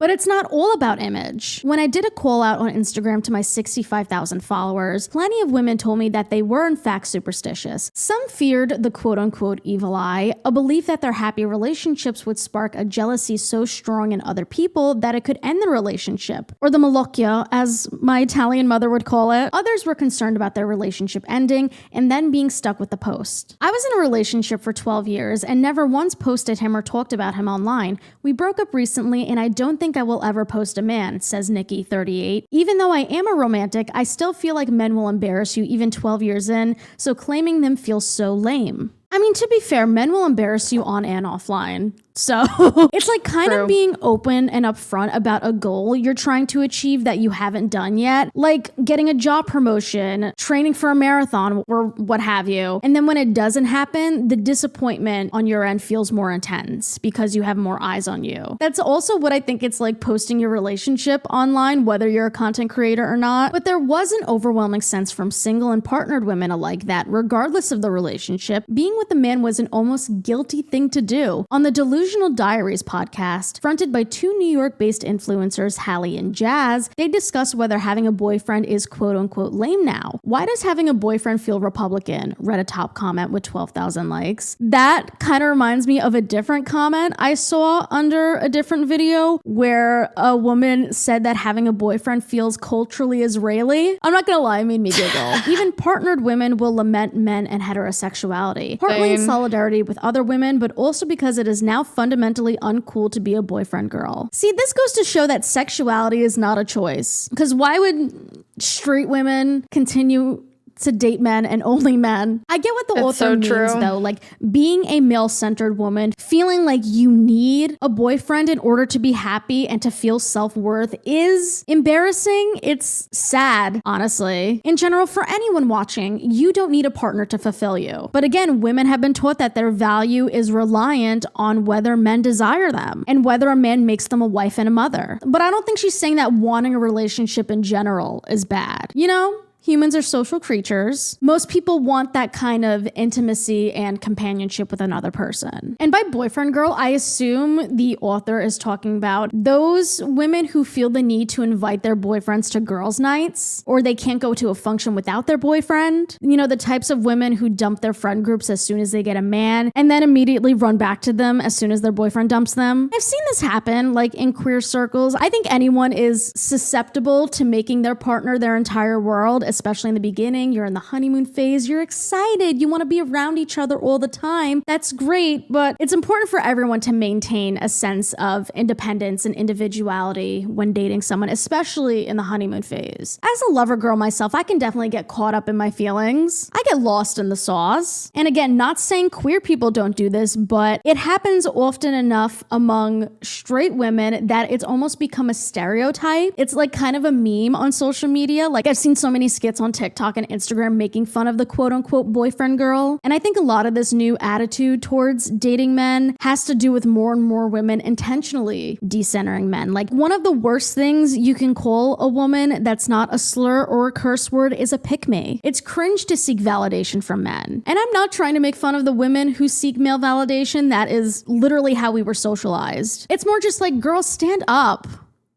But it's not all about image. When I did a call out on Instagram to my 65,000 followers, plenty of women told me that they were in fact superstitious. Some feared the quote-unquote evil eye, a belief that their happy relationships would spark a jealousy so strong in other people that it could end the relationship, or the malocchio, as my Italian mother would call it. Others were concerned about their relationship ending and then being stuck with the post. I was in a relationship for 12 years and never once posted him or talked about him online. We broke up recently and I don't think I will ever post a man, says Nikki, 38. Even though I am a romantic, I still feel like men will embarrass you even 12 years in, so claiming them feels so lame. I mean, to be fair, men will embarrass you on and offline. So it's like kind of being open and upfront about a goal you're trying to achieve that you haven't done yet, like getting a job promotion, training for a marathon, or what have you. And then when it doesn't happen, the disappointment on your end feels more intense because you have more eyes on you. That's also what I think it's like posting your relationship online, whether you're a content creator or not. But there was an overwhelming sense from single and partnered women alike that, regardless of the relationship, being with a man was an almost guilty thing to do. On the Delusional Diaries podcast, fronted by two New York-based influencers, Hallie and Jazz, they discuss whether having a boyfriend is quote-unquote lame now. Why does having a boyfriend feel Republican? Read a top comment with 12,000 likes. That kind of reminds me of a different comment I saw under a different video where a woman said that having a boyfriend feels culturally Israeli. I'm not gonna lie, it made me giggle. Even partnered women will lament men and heterosexuality, partly in solidarity with other women, but also because it is now fundamentally uncool to be a boyfriend girl. See, this goes to show that sexuality is not a choice. Because why would straight women continue to date men and only men? I get what the author means though, like being a male-centered woman, feeling like you need a boyfriend in order to be happy and to feel self-worth is embarrassing. It's sad, honestly. In general, for anyone watching, you don't need a partner to fulfill you. But again, women have been taught that their value is reliant on whether men desire them and whether a man makes them a wife and a mother. But I don't think she's saying that wanting a relationship in general is bad, you know? Humans are social creatures. Most people want that kind of intimacy and companionship with another person. And by boyfriend girl, I assume the author is talking about those women who feel the need to invite their boyfriends to girls' nights, or they can't go to a function without their boyfriend. You know, the types of women who dump their friend groups as soon as they get a man and then immediately run back to them as soon as their boyfriend dumps them. I've seen this happen, like in queer circles. I think anyone is susceptible to making their partner their entire world, especially in the beginning. You're in the honeymoon phase. You're excited. You want to be around each other all the time. That's great, but it's important for everyone to maintain a sense of independence and individuality when dating someone, especially in the honeymoon phase. As a lover girl myself, I can definitely get caught up in my feelings. I get lost in the sauce. And again, not saying queer people don't do this, but it happens often enough among straight women that it's almost become a stereotype. It's like kind of a meme on social media. Like I've seen so many skits on TikTok and Instagram making fun of the quote unquote boyfriend girl. And I think a lot of this new attitude towards dating men has to do with more and more women intentionally decentering men. Like one of the worst things you can call a woman that's not a slur or a curse word is a pick-me. It's cringe to seek validation from men. And I'm not trying to make fun of the women who seek male validation. That is literally how we were socialized. It's more just like, girls, stand up.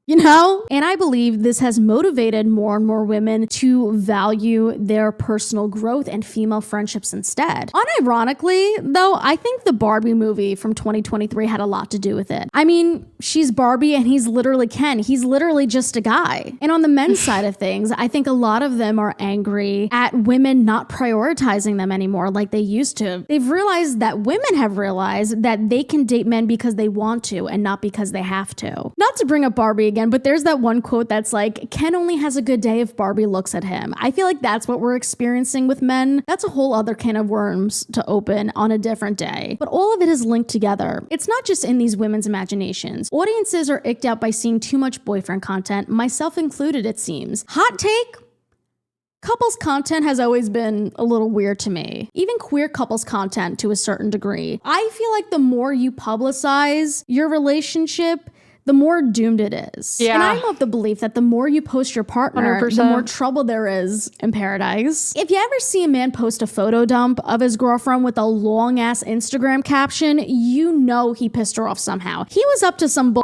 You know? And I believe this has motivated more and more women to value their personal growth and female friendships instead. Unironically, though, I think the Barbie movie from 2023 had a lot to do with it. I mean, she's Barbie and he's literally Ken. He's literally just a guy. And on the men's side of things, I think a lot of them are angry at women not prioritizing them anymore like they used to. They've realized that women have realized that they can date men because they want to and not because they have to. Not to bring up Barbie again, but there's that one quote that's like, Ken only has a good day if Barbie looks at him. I feel like that's what we're experiencing with men. That's a whole other can of worms to open on a different day. But all of it is linked together. It's not just in these women's imaginations. Audiences are icked out by seeing too much boyfriend content, myself included, it seems. Hot take? Couples content has always been a little weird to me. Even queer couples content to a certain degree. I feel like the more you publicize your relationship, the more doomed it is. Yeah. And I'm of the belief that the more you post your partner, 100%. the more trouble there is in paradise. If you ever see a man post a photo dump of his girlfriend with a long ass Instagram caption, you know he pissed her off somehow. He was up to some bull.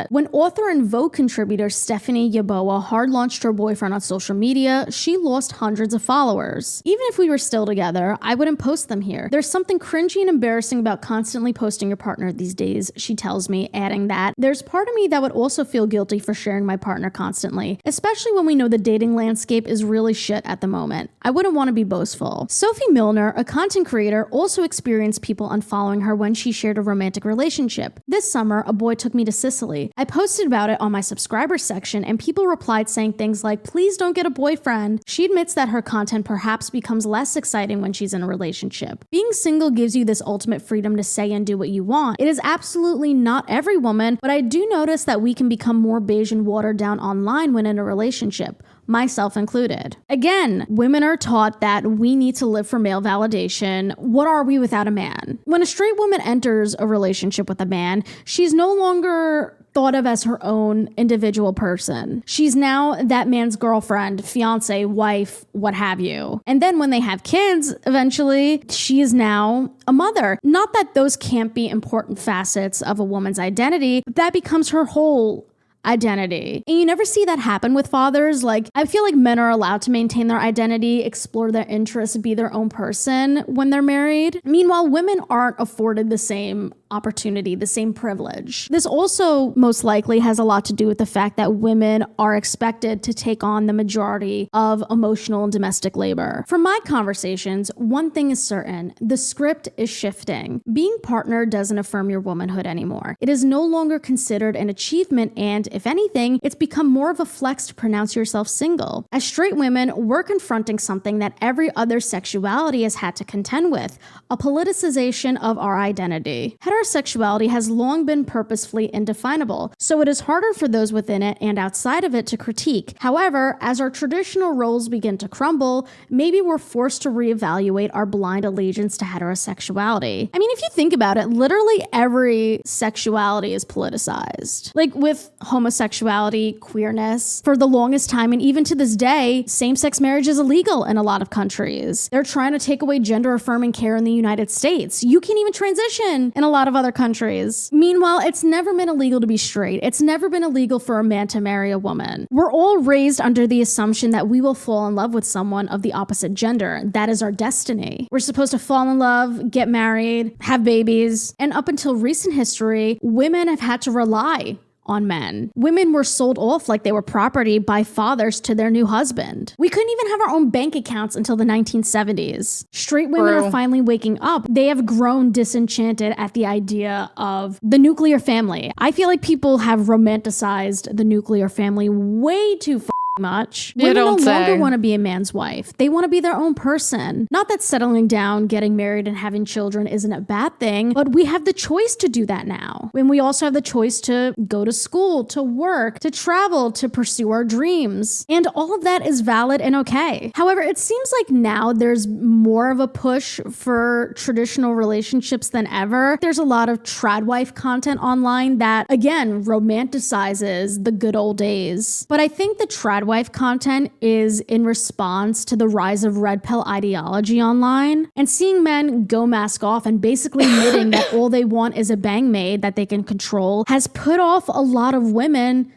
When author and Vogue contributor Stephanie Yeboah hard launched her boyfriend on social media, she lost hundreds of followers. Even if we were still together, I wouldn't post them here. There's something cringy and embarrassing about constantly posting your partner these days, she tells me, adding that there's part of me that would also feel guilty for sharing my partner constantly, especially when we know the dating landscape is really shit at the moment. I wouldn't want to be boastful. Sophie Milner, a content creator, also experienced people unfollowing her when she shared a romantic relationship. This summer, a boy took me to Sicily. I posted about it on my subscribers section and people replied saying things like, please don't get a boyfriend. She admits that her content perhaps becomes less exciting when she's in a relationship. Being single gives you this ultimate freedom to say and do what you want. It is absolutely not every woman, but I do notice that we can become more beige and watered down online when in a relationship, myself included. Again, women are taught that we need to live for male validation. What are we without a man? When a straight woman enters a relationship with a man, she's no longer thought of as her own individual person. She's now that man's girlfriend, fiance, wife, what have you. And then when they have kids, eventually, she is now a mother. Not that those can't be important facets of a woman's identity, but that becomes her whole identity. And you never see that happen with fathers. Like, I feel like men are allowed to maintain their identity, explore their interests, be their own person when they're married. Meanwhile, women aren't afforded the same opportunity, the same privilege. This also most likely has a lot to do with the fact that women are expected to take on the majority of emotional and domestic labor. From my conversations, one thing is certain: the script is shifting. Being partnered doesn't affirm your womanhood anymore. It is no longer considered an achievement, and if anything, it's become more of a flex to pronounce yourself single. As straight women, we're confronting something that every other sexuality has had to contend with: a politicization of our identity. Heterosexuality has long been purposefully indefinable, so it is harder for those within it and outside of it to critique. However, as our traditional roles begin to crumble, maybe we're forced to reevaluate our blind allegiance to heterosexuality. I mean, if you think about it, literally every sexuality is politicized. Like with homosexuality, queerness for the longest time. And even to this day, same-sex marriage is illegal in a lot of countries. They're trying to take away gender-affirming care in the United States. You can't even transition in a lot of other countries. Meanwhile, it's never been illegal to be straight. It's never been illegal for a man to marry a woman. We're all raised under the assumption that we will fall in love with someone of the opposite gender. That is our destiny. We're supposed to fall in love, get married, have babies. And up until recent history, women have had to rely on men. Women were sold off like they were property by fathers to their new husband. We couldn't even have our own bank accounts until the 1970s. Straight women are finally waking up. They have grown disenchanted at the idea of the nuclear family. I feel like people have romanticized the nuclear family way too much. Women no longer want to be a man's wife. They want to be their own person. Not that settling down, getting married, and having children isn't a bad thing, but we have the choice to do that now. And we also have the choice to go to school, to work, to travel, to pursue our dreams. And all of that is valid and okay. However, it seems like now there's more of a push for traditional relationships than ever. There's a lot of trad wife content online that, again, romanticizes the good old days. But I think the trad wife content is in response to the rise of red pill ideology online and seeing men go mask off and basically admitting that all they want is a bang maid that they can control has put off a lot of women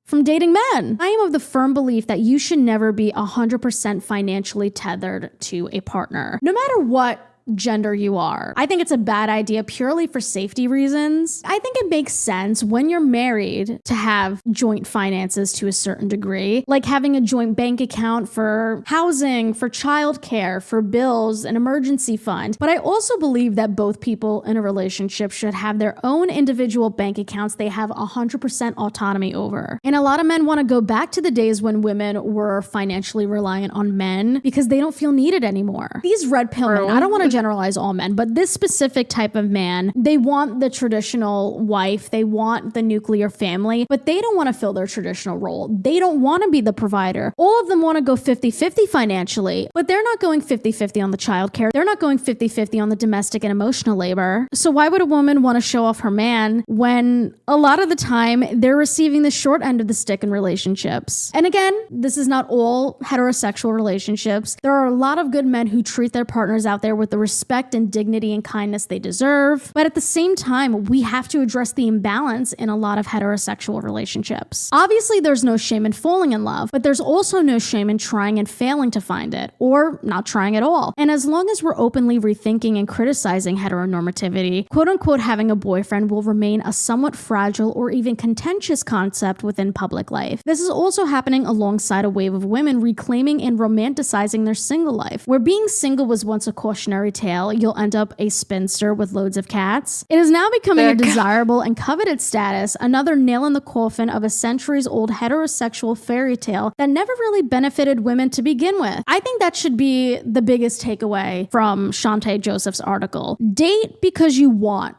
from dating men. I am of the firm belief that you should never be 100% financially tethered to a partner, no matter what gender you are. I think it's a bad idea purely for safety reasons. I think it makes sense when you're married to have joint finances to a certain degree, like having a joint bank account for housing, for childcare, for bills, an emergency fund. But I also believe that both people in a relationship should have their own individual bank accounts they have 100% autonomy over. And a lot of men want to go back to the days when women were financially reliant on men because they don't feel needed anymore. These red pill men, I don't want to generalize all men, but this specific type of man, they want the traditional wife, they want the nuclear family, but they don't want to fill their traditional role. They don't want to be the provider. All of them want to go 50-50 financially, but they're not going 50-50 on the childcare. They're not going 50-50 on the domestic and emotional labor. So why would a woman want to show off her man when a lot of the time they're receiving the short end of the stick in relationships? And again, this is not all heterosexual relationships. There are a lot of good men who treat their partners out there with the respect and dignity and kindness they deserve. But at the same time, we have to address the imbalance in a lot of heterosexual relationships. Obviously, there's no shame in falling in love, but there's also no shame in trying and failing to find it, or not trying at all. And as long as we're openly rethinking and criticizing heteronormativity, quote unquote, having a boyfriend will remain a somewhat fragile or even contentious concept within public life. This is also happening alongside a wave of women reclaiming and romanticizing their single life, where being single was once a cautionary tale, you'll end up a spinster with loads of cats. It is now becoming a desirable and coveted status, another nail in the coffin of a centuries-old heterosexual fairy tale that never really benefited women to begin with. I think that should be the biggest takeaway from Shantae Joseph's article. Date because you want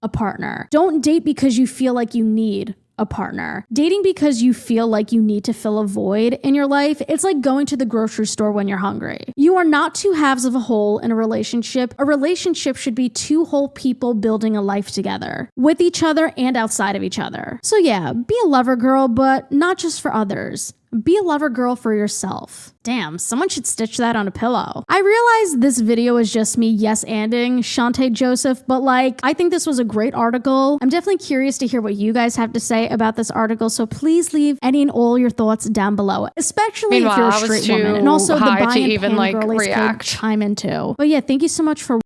a partner. Don't date because you feel like you need a partner. Dating because you feel like you need to fill a void in your life, it's like going to the grocery store when you're hungry. You are not two halves of a whole in a relationship. A relationship should be two whole people building a life together, with each other and outside of each other. So yeah, be a lover girl, but not just for others. Be a lover girl for yourself. Damn, someone should stitch that on a pillow. I realize this video is just me yes-anding Shantae Joseph, but I think this was a great article. I'm definitely curious to hear what you guys have to say about this article, so please leave any and all your thoughts down below, especially if you're a straight woman. And also the bi and pan girlies could chime in too. But yeah, thank you so much for...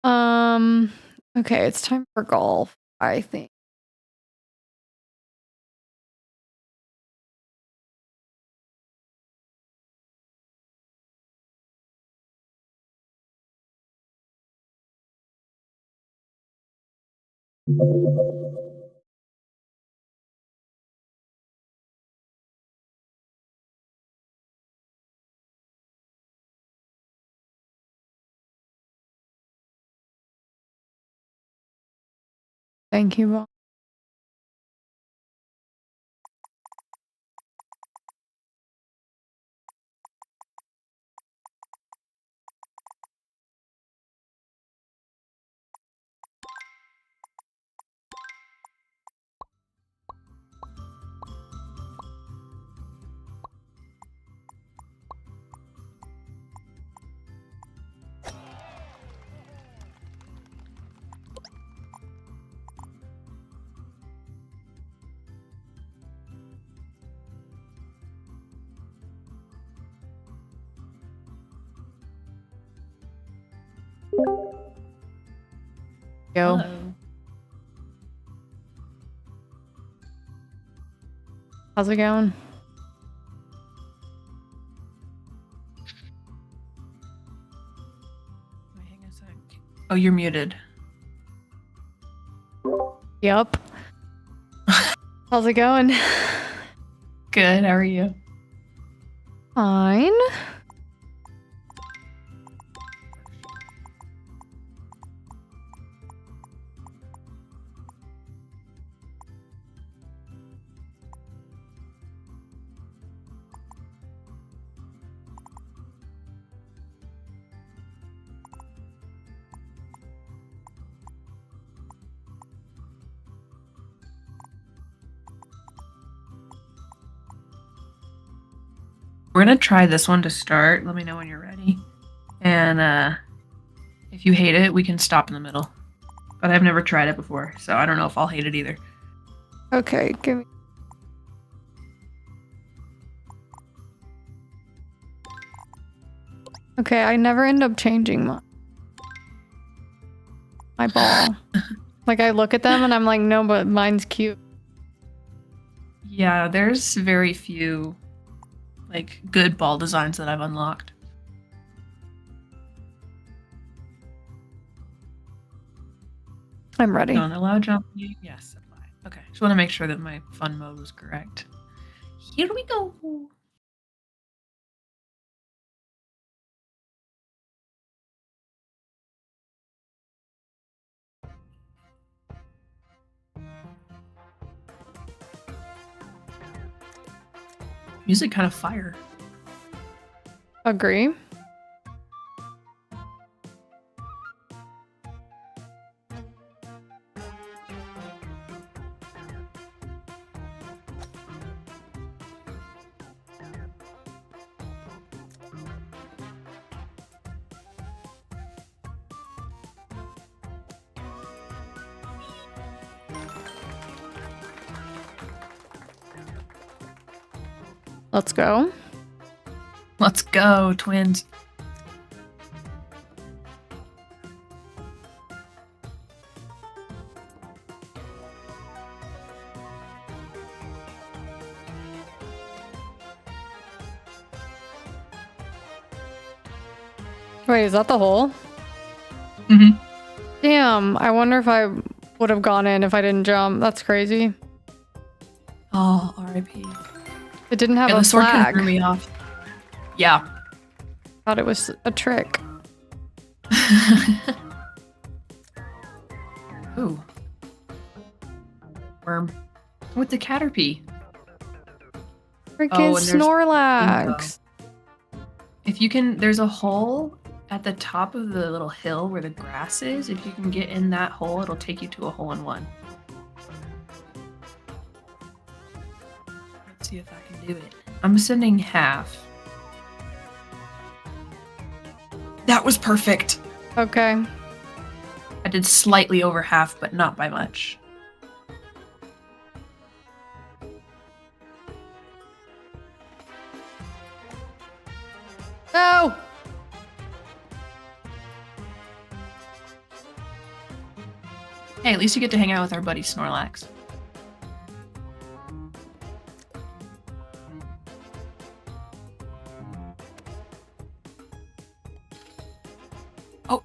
Okay, it's time for golf, I think. Thank you, Mom. Go. Hello. How's it going? Oh, you're muted. Yep. How's it going? Good. How are you? Fine. We're gonna try this one to start. Let me know when you're ready. And if you hate it, we can stop in the middle. But I've never tried it before, so I don't know if I'll hate it either. Okay, give me. Okay, I never end up changing my ball. Like I look at them and I'm like, no, but mine's cute. Yeah, there's very few like good ball designs that I've unlocked. I'm ready. Don't allow jumping. Yes, apply. Okay, just want to make sure that my fun mode was correct. Here we go. Music kind of fire. Agree. Let's go. Let's go, twins. Wait, is that the hole? Mm-hmm. Damn, I wonder if I would have gone in if I didn't jump. That's crazy. Oh, R.I.P. It didn't have Yeah, a the sword kind of flag. threw me off. Yeah. Thought it was a trick. Ooh. Worm. With the Caterpie. Freaking and there's Snorlax. If you can, there's a hole at the top of the little hill where the grass is. If you can get in that hole, it'll take you to a hole-in-one. Let's see if I can do it. I'm sending half. That was perfect. Okay. I did slightly over half, but not by much. No! Hey, at least you get to hang out with our buddy Snorlax. Oh,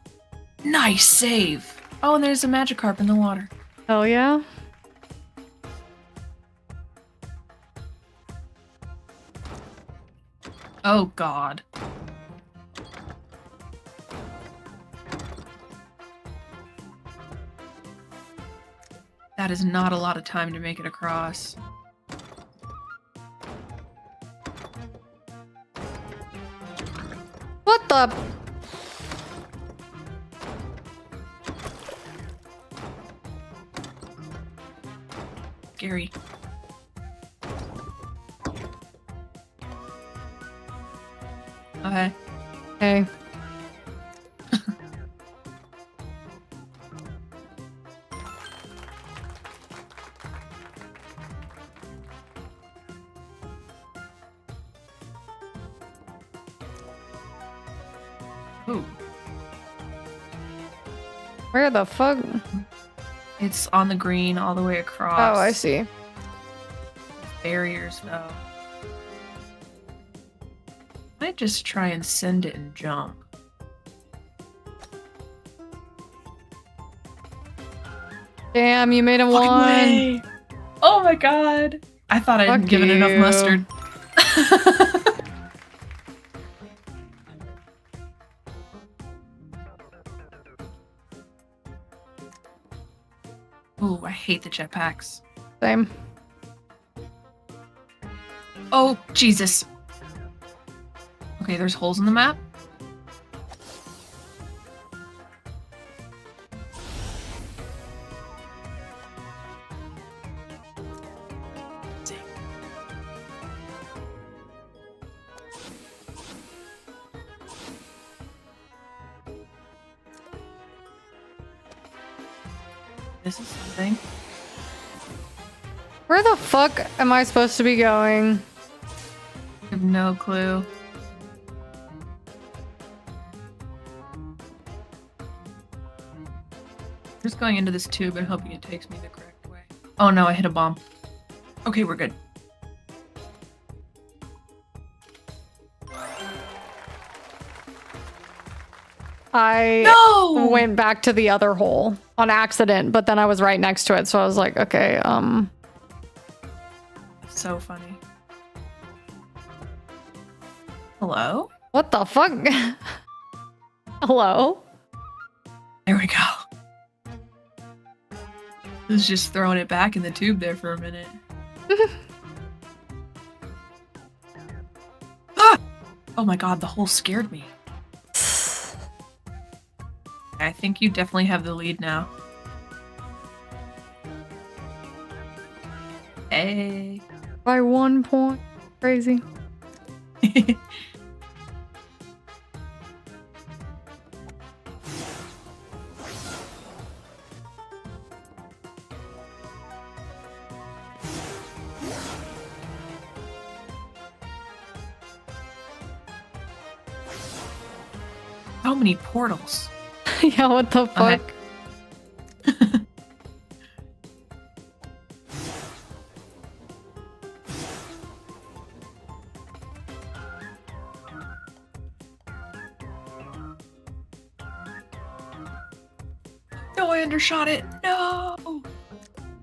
nice save. Oh, and there's a Magikarp in the water. Hell yeah. Oh, God. That is not a lot of time to make it across. What the? Scary. Okay. Hey. Ooh. Where the fuck? It's on the green all the way across. Oh, I see. Barriers, though. Might just try and send it and jump. Damn, you made a Fucking one. way. Oh my god. I thought I hadn't Fuck given enough you. mustard. Ooh, I hate the jetpacks. Same. Oh, Jesus. Okay, there's holes in the map. This is something. Where the fuck am I supposed to be going? I have no clue. Just going into this tube and hoping it takes me the correct way. Oh no, I hit a bomb. Okay, we're good. I No! went back to the other hole on accident, but then I was right next to it, so I was like, okay, So funny. Hello? what the fuck? Hello? There we go. I was just throwing it back in the tube there for a minute. Ah! Oh my god, the hole scared me. I think you definitely have the lead now. Hey. By 1 point. Crazy. So many portals. Yeah, what the fuck? No, I undershot it. No.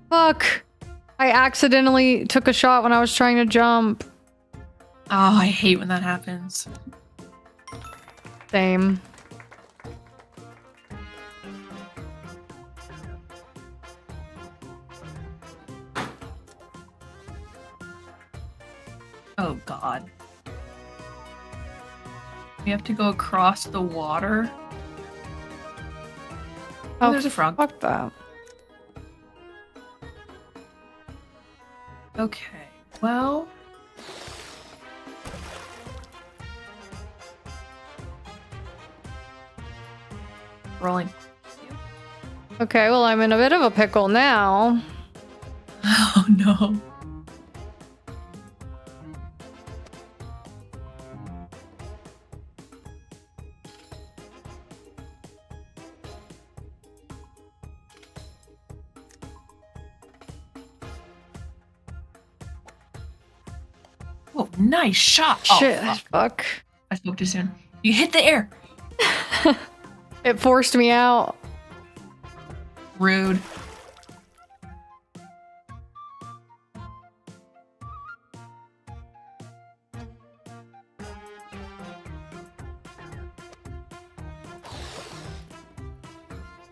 Fuck. I accidentally took a shot when I was trying to jump. Oh, I hate when that happens. Same. Oh god. We have to go across the water. Oh, there's a frog. Fuck that. Okay, well... Rolling. Okay, well, I'm in a bit of a pickle now. Oh no. Oh, nice shot. Shit, Oh, fuck. I spoke too soon. You hit the air. It forced me out. Rude.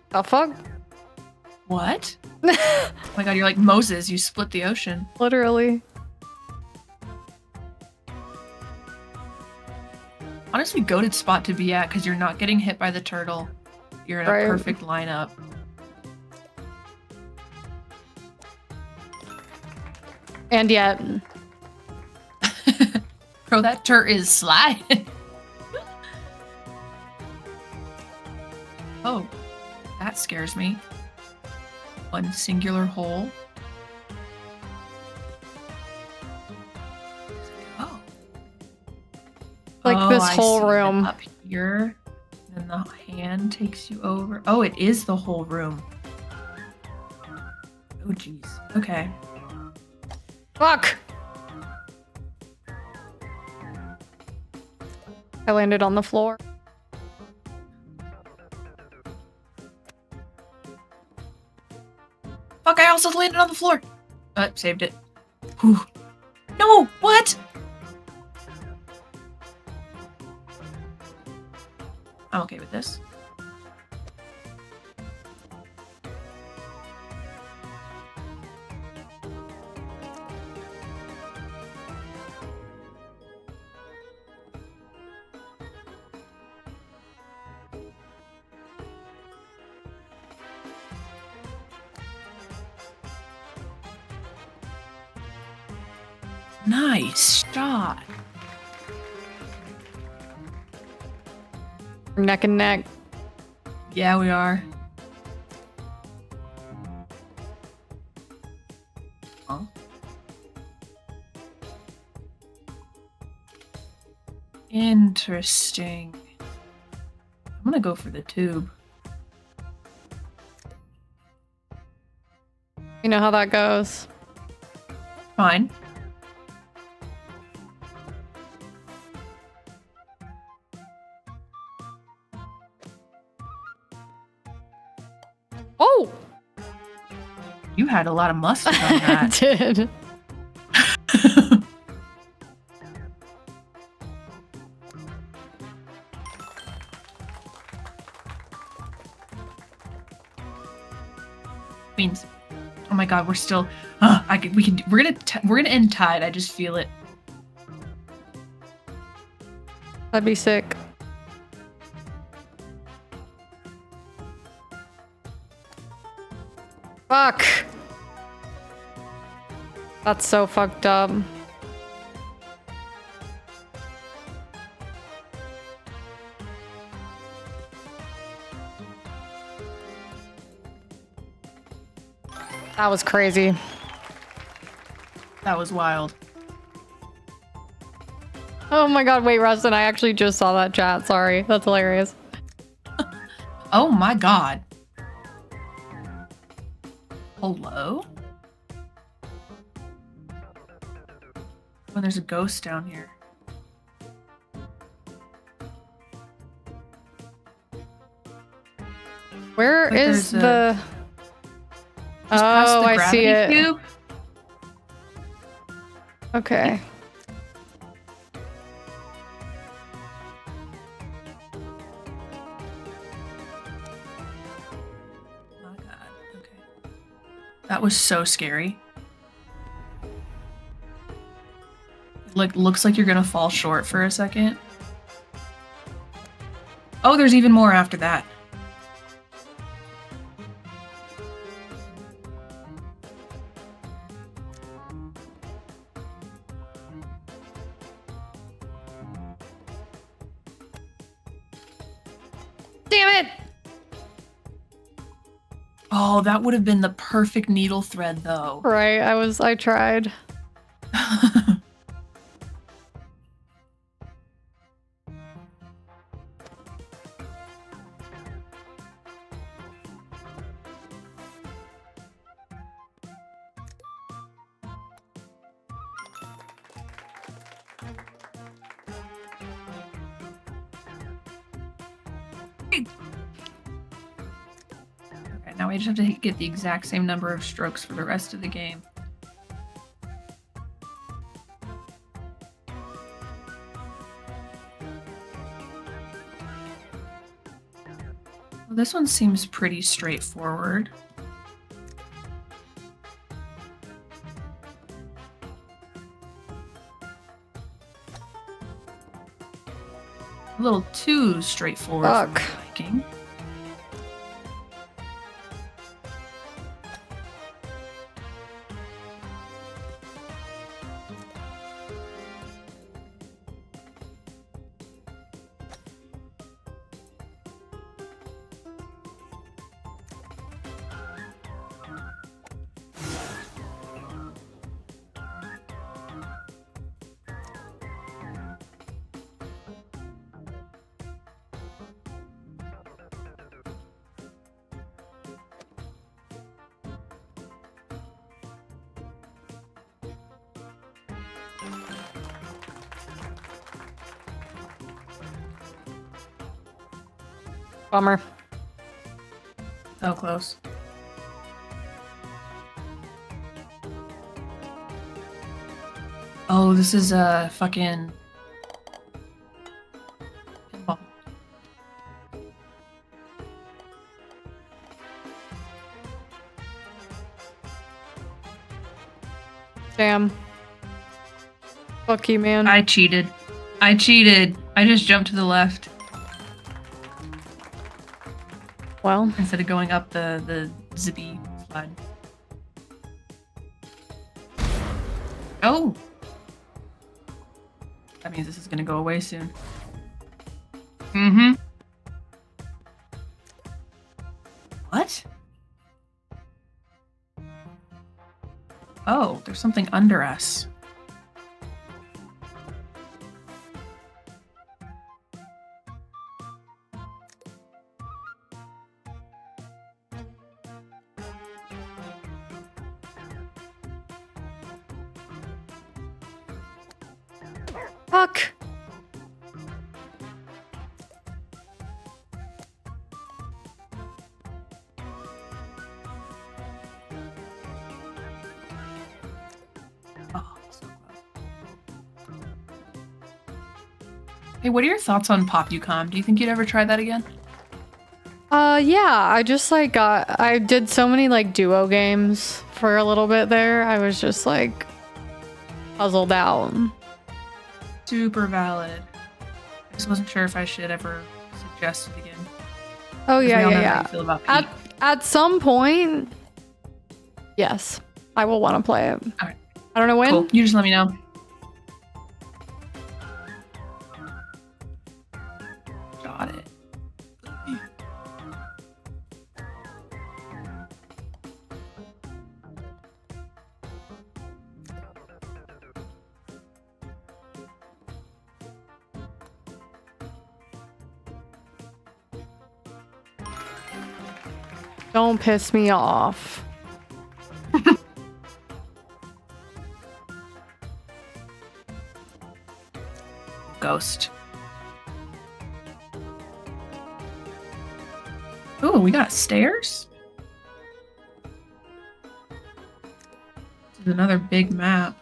The fuck? What? Oh my god, you're like Moses. You split the ocean. Literally. Honestly, goated spot to be at because you're not getting hit by the turtle. You're in a Right. perfect lineup. And yet, Bro, that turret is sliding. Oh, that scares me. One singular hole. Oh. like this I whole see them room. up here. And the hand takes you over. Oh, it is the whole room. Oh, jeez. Okay. Fuck! I landed on the floor. Fuck, I also landed on the floor. Saved it. Whew. No, what? I'm okay with this. Nice shot. Neck and neck. Yeah, we are. Huh? Interesting. I'm gonna go for the tube. You know how that goes. Fine. Oh! You had a lot of mustard on that. I did. Queens. Oh my god, we're still. We're gonna end tied. I just feel it. That'd be sick. Fuck. That's so fucked up. That was crazy. That was wild. Oh my god, wait, Rustin, I actually just saw that chat. Sorry. That's hilarious. Oh my god. Hello? Oh, there's a ghost down here. Where Like is there's the... Just past Oh, the I see gravity it. cube. Okay. Oh god. Okay. That was so scary. Like, looks like you're gonna fall short for a second. Oh, there's even more after that. Damn it! Oh, that would have been the perfect needle thread, though. Right, I tried. Okay, now we just have to get the exact same number of strokes for the rest of the game. Well, this one seems pretty straightforward. A little too straightforward for my liking. Bummer. So close. Oh, this is a fucking pinball. Damn. Fuck you, man. I cheated. I cheated. I just jumped to the left. Well, instead of going up the zippy slide. Oh! That means this is gonna go away soon. Mm-hmm. What? Oh, there's something under us. Fuck. Hey, what are your thoughts on PopUcom? Do you think you'd ever try that again? Yeah, I just like I did so many like duo games for a little bit there. I was just like puzzled out. Super valid. I just wasn't sure if I should ever suggest it again. Oh yeah, we all know yeah, how yeah. you feel about Pete. At some point, yes, I will want to play it. All right. I don't know when. Cool. You just let me know. Got it. Don't piss me off. Ghost. Ooh, we got stairs? This is another big map.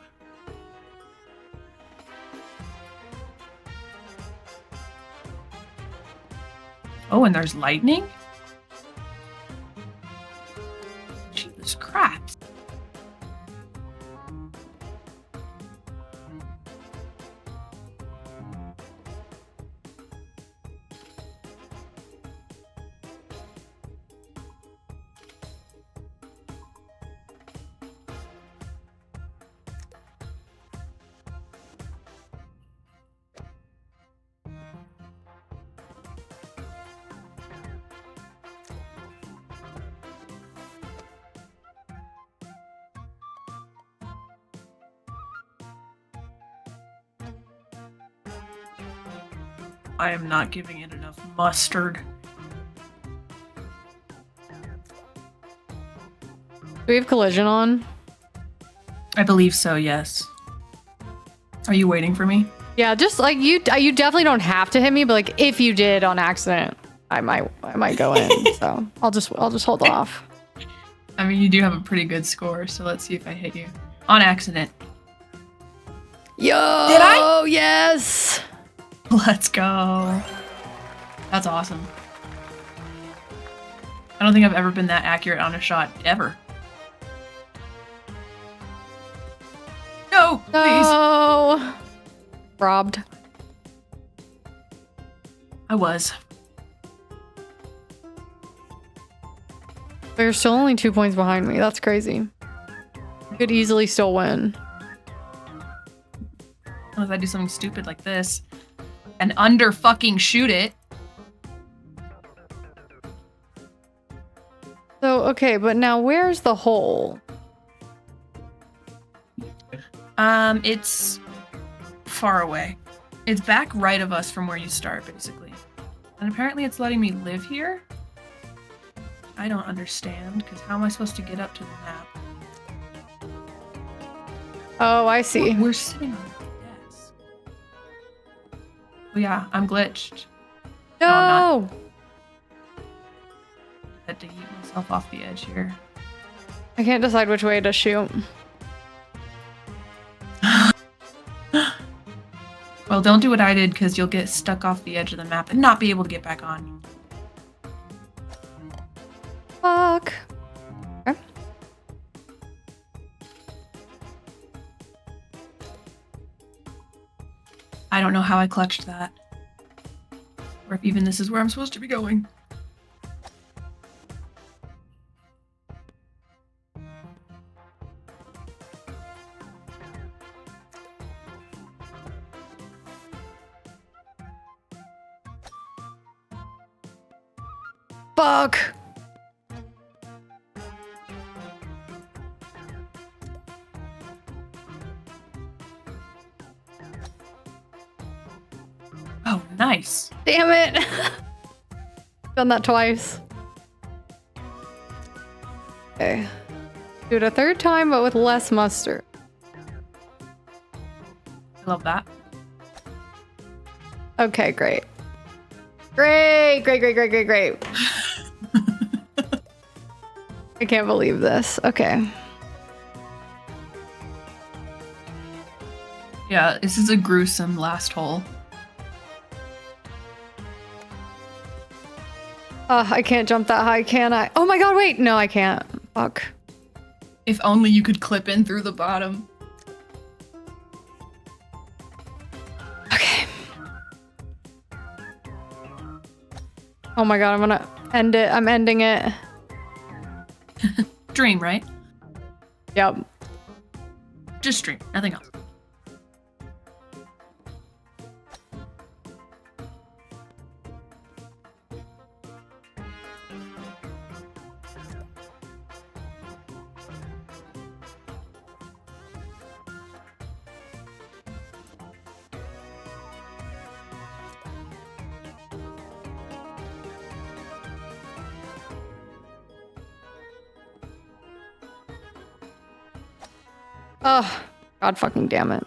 Oh, and there's lightning? Jesus Christ. I am not giving it enough mustard. Do we have collision on? I believe so, yes. Are you waiting for me? Yeah, just like you definitely don't have to hit me, but like if you did on accident, I might go in. So I'll just hold off. I mean, you do have a pretty good score, so let's see if I hit you. On accident. Yo! Did I? Oh, yes! Let's go. That's awesome. I don't think I've ever been that accurate on a shot, ever. No, please. No! Robbed. I was. They're still only 2 points behind me. That's crazy. I could easily still win. Unless I do something stupid like this. And under fucking shoot it. So, okay, but now where's the hole? It's far away. It's back right of us from where you start, basically. And apparently it's letting me live here? I don't understand, because how am I supposed to get up to the map? Oh, I see. We're sitting on the desk. Oh yeah, I'm glitched. No! I'm not. I had to eat myself off the edge here. I can't decide which way to shoot. Well, don't do what I did because you'll get stuck off the edge of the map and not be able to get back on. Fuck. Okay. I don't know how I clutched that. Or if even this is where I'm supposed to be going. Fuck. Oh, nice. Damn it. Done that twice. Okay. Do it a third time, but with less mustard. I love that. Okay, great. Great. I can't believe this. Okay. Yeah, this is a gruesome last hole. I can't jump that high, can I? Oh my god, wait. No, I can't. Fuck. If only you could clip in through the bottom. Okay. Oh my god, I'm gonna end it. I'm ending it. Dream, right? Yep. Just dream, nothing else. Oh, god fucking damn it.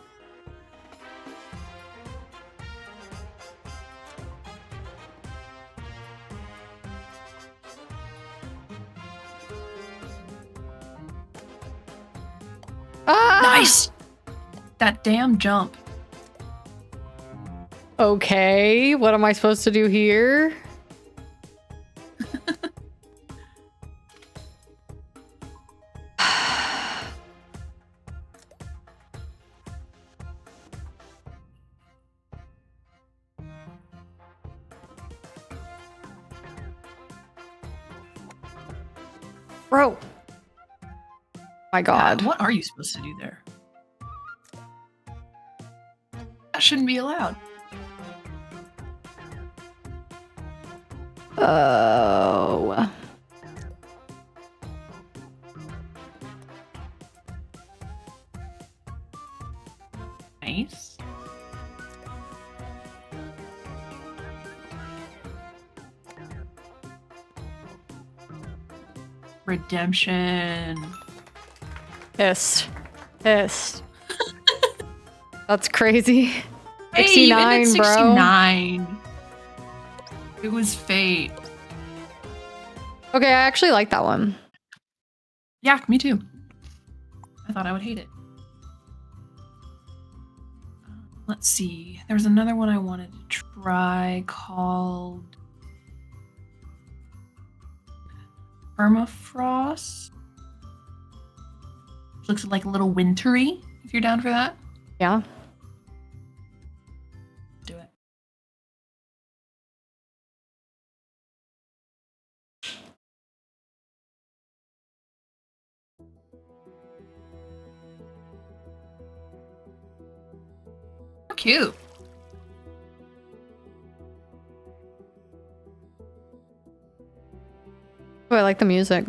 Ah! Nice! That damn jump. Okay, what am I supposed to do here? Bro. My god. What are you supposed to do there? That shouldn't be allowed. Oh. Nice. Redemption. Pissed. That's crazy. Hey, 69, even at bro. 69. It was fate. Okay, I actually like that one. Yeah, me too. I thought I would hate it. Let's see. There's another one I wanted to try called Permafrost. Looks like a little wintry, if you're down for that. Yeah. Do it. How cute. Oh, I like the music.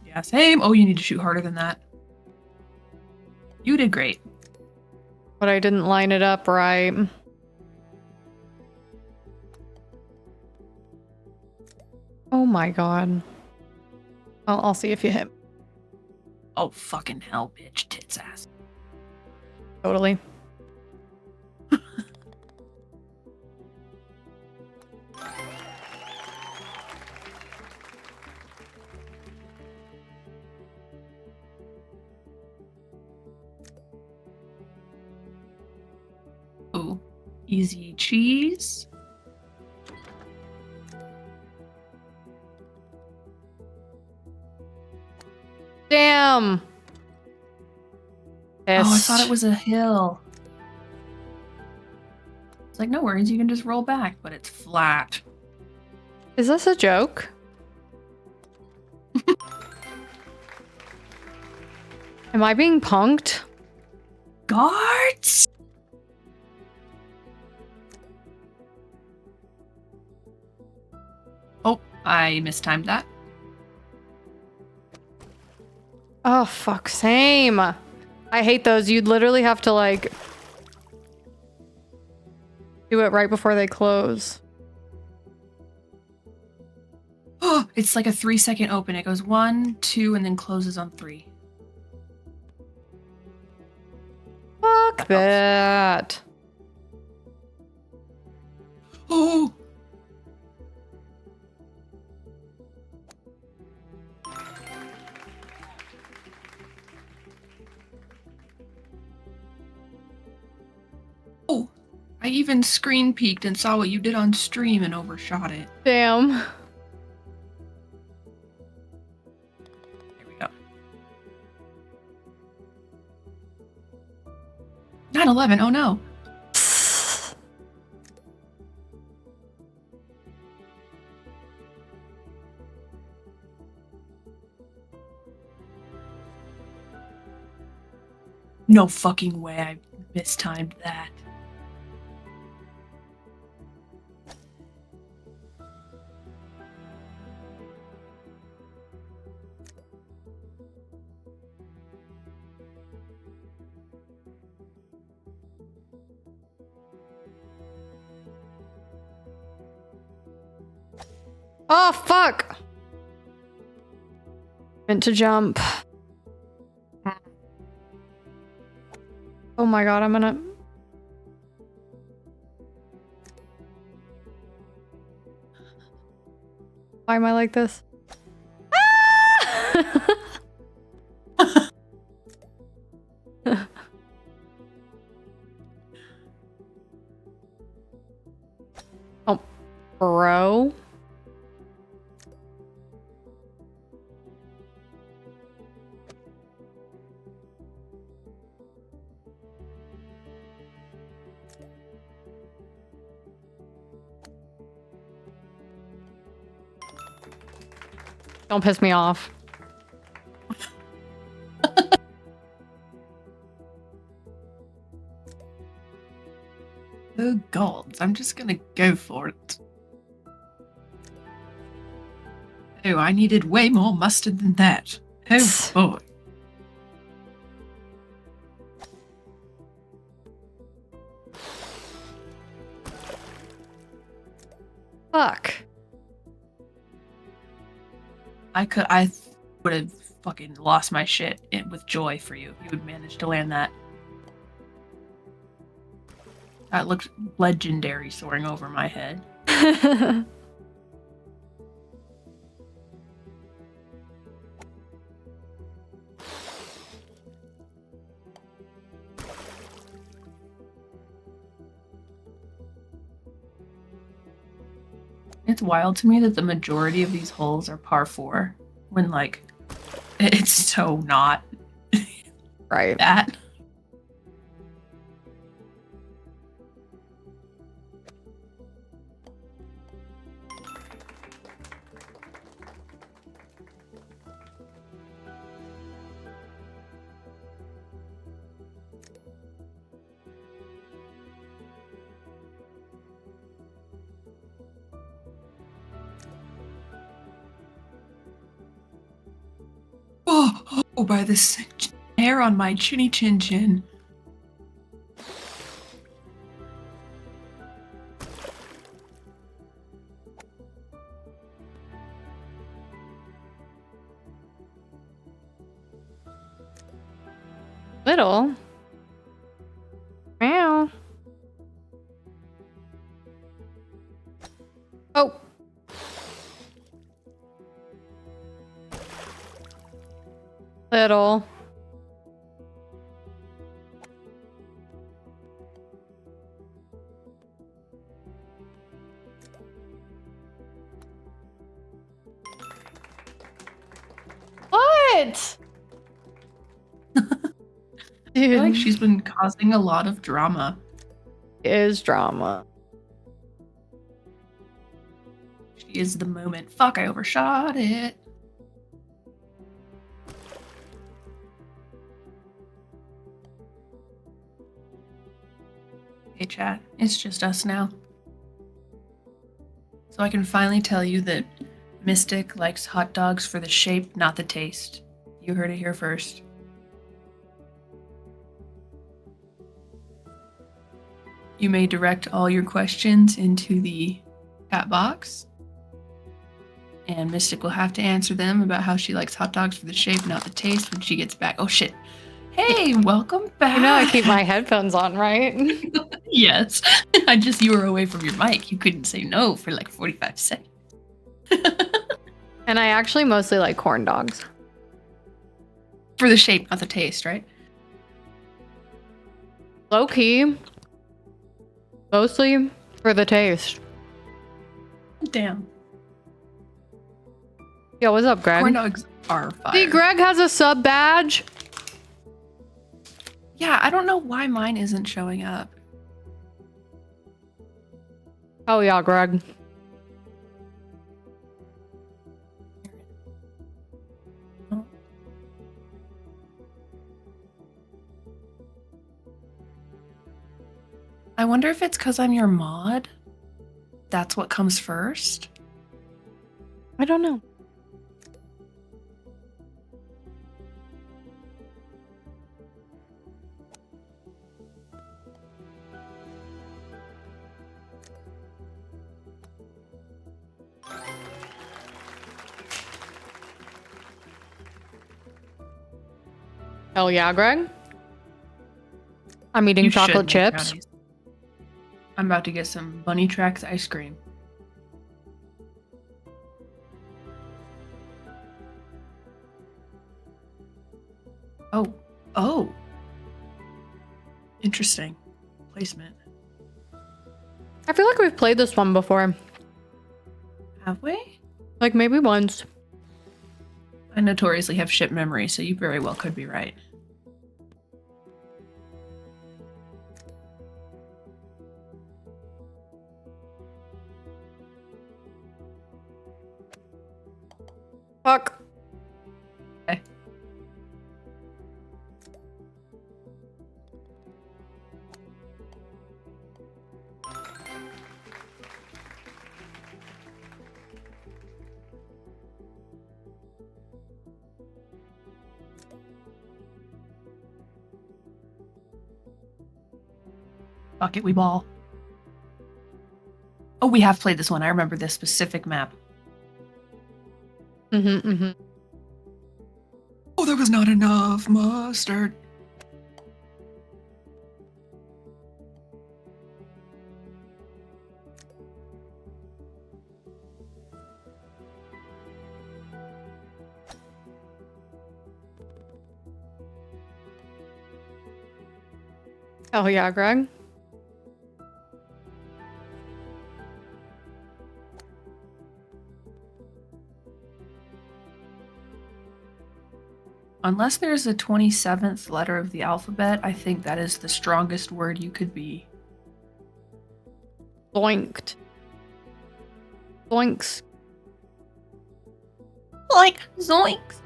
Yeah, same. Oh, you need to shoot harder than that. You did great. But I didn't line it up right. Oh my god. I'll see if you hit. Oh, fucking hell, bitch. Tits ass. Totally. Ooh, easy cheese. Damn. Oh, I thought it was a hill. It's like, no worries, you can just roll back, but it's flat. Is this a joke? Am I being punked? Guards! Oh, I mistimed that. Oh, fuck. Same. I hate those. You'd literally have to, like, do it right before they close. Oh, it's like a 3-second open. It goes 1, 2, and then closes on 3. Fuck that. Oh! Oh, I even screen peeked and saw what you did on stream and overshot it. Damn. There we go. 9/11, oh no. No fucking way I mistimed that. Oh, fuck. Meant to jump. Oh my god, I'm gonna... Why am I like this? Oh, bro. Don't piss me off. Oh god, I'm just gonna go for it. Oh, I needed way more mustard than that. Oh boy. Fuck. I would have fucking lost my shit with joy for you if you would manage to land that. That looked legendary soaring over my head. It's wild to me that the majority of these holes are par 4 when, like, it's so not right. That. Oh, by this hair on my chinny chin chin. Little. Little. What? I feel like she's been causing a lot of drama. Is drama. She is the moment. Fuck, I overshot it. Hey chat, it's just us now. So I can finally tell you that Mystic likes hot dogs for the shape, not the taste. You heard it here first. You may direct all your questions into the chat box, and Mystic will have to answer them about how she likes hot dogs for the shape, not the taste, when she gets back. Oh shit. Hey, welcome back. You know I keep my headphones on, right? Yes. You were away from your mic. You couldn't say no for like 45 seconds. And I actually mostly like corn dogs. For the shape, not the taste, right? Low key. Mostly for the taste. Damn. Yo, what's up, Greg? Corn dogs are fire. See, Greg has a sub badge. Yeah, I don't know why mine isn't showing up. Oh yeah, Greg. I wonder if it's because I'm your mod. That's what comes first. I don't know. Hell yeah, Greg. I'm eating You chocolate should make chips. brownies. I'm about to get some Bunny Tracks ice cream. Oh. Interesting placement. I feel like we've played this one before. Have we? Like maybe once. I notoriously have shit memory, so you very well could be right. Fuck. Okay. Fuck it, we ball. Oh, we have played this one. I remember this specific map. Oh, there was not enough mustard. Oh yeah, Greg. Unless there's a 27th letter of the alphabet, I think that is the strongest word you could be. Boinked. Boinks. Like, zoinks.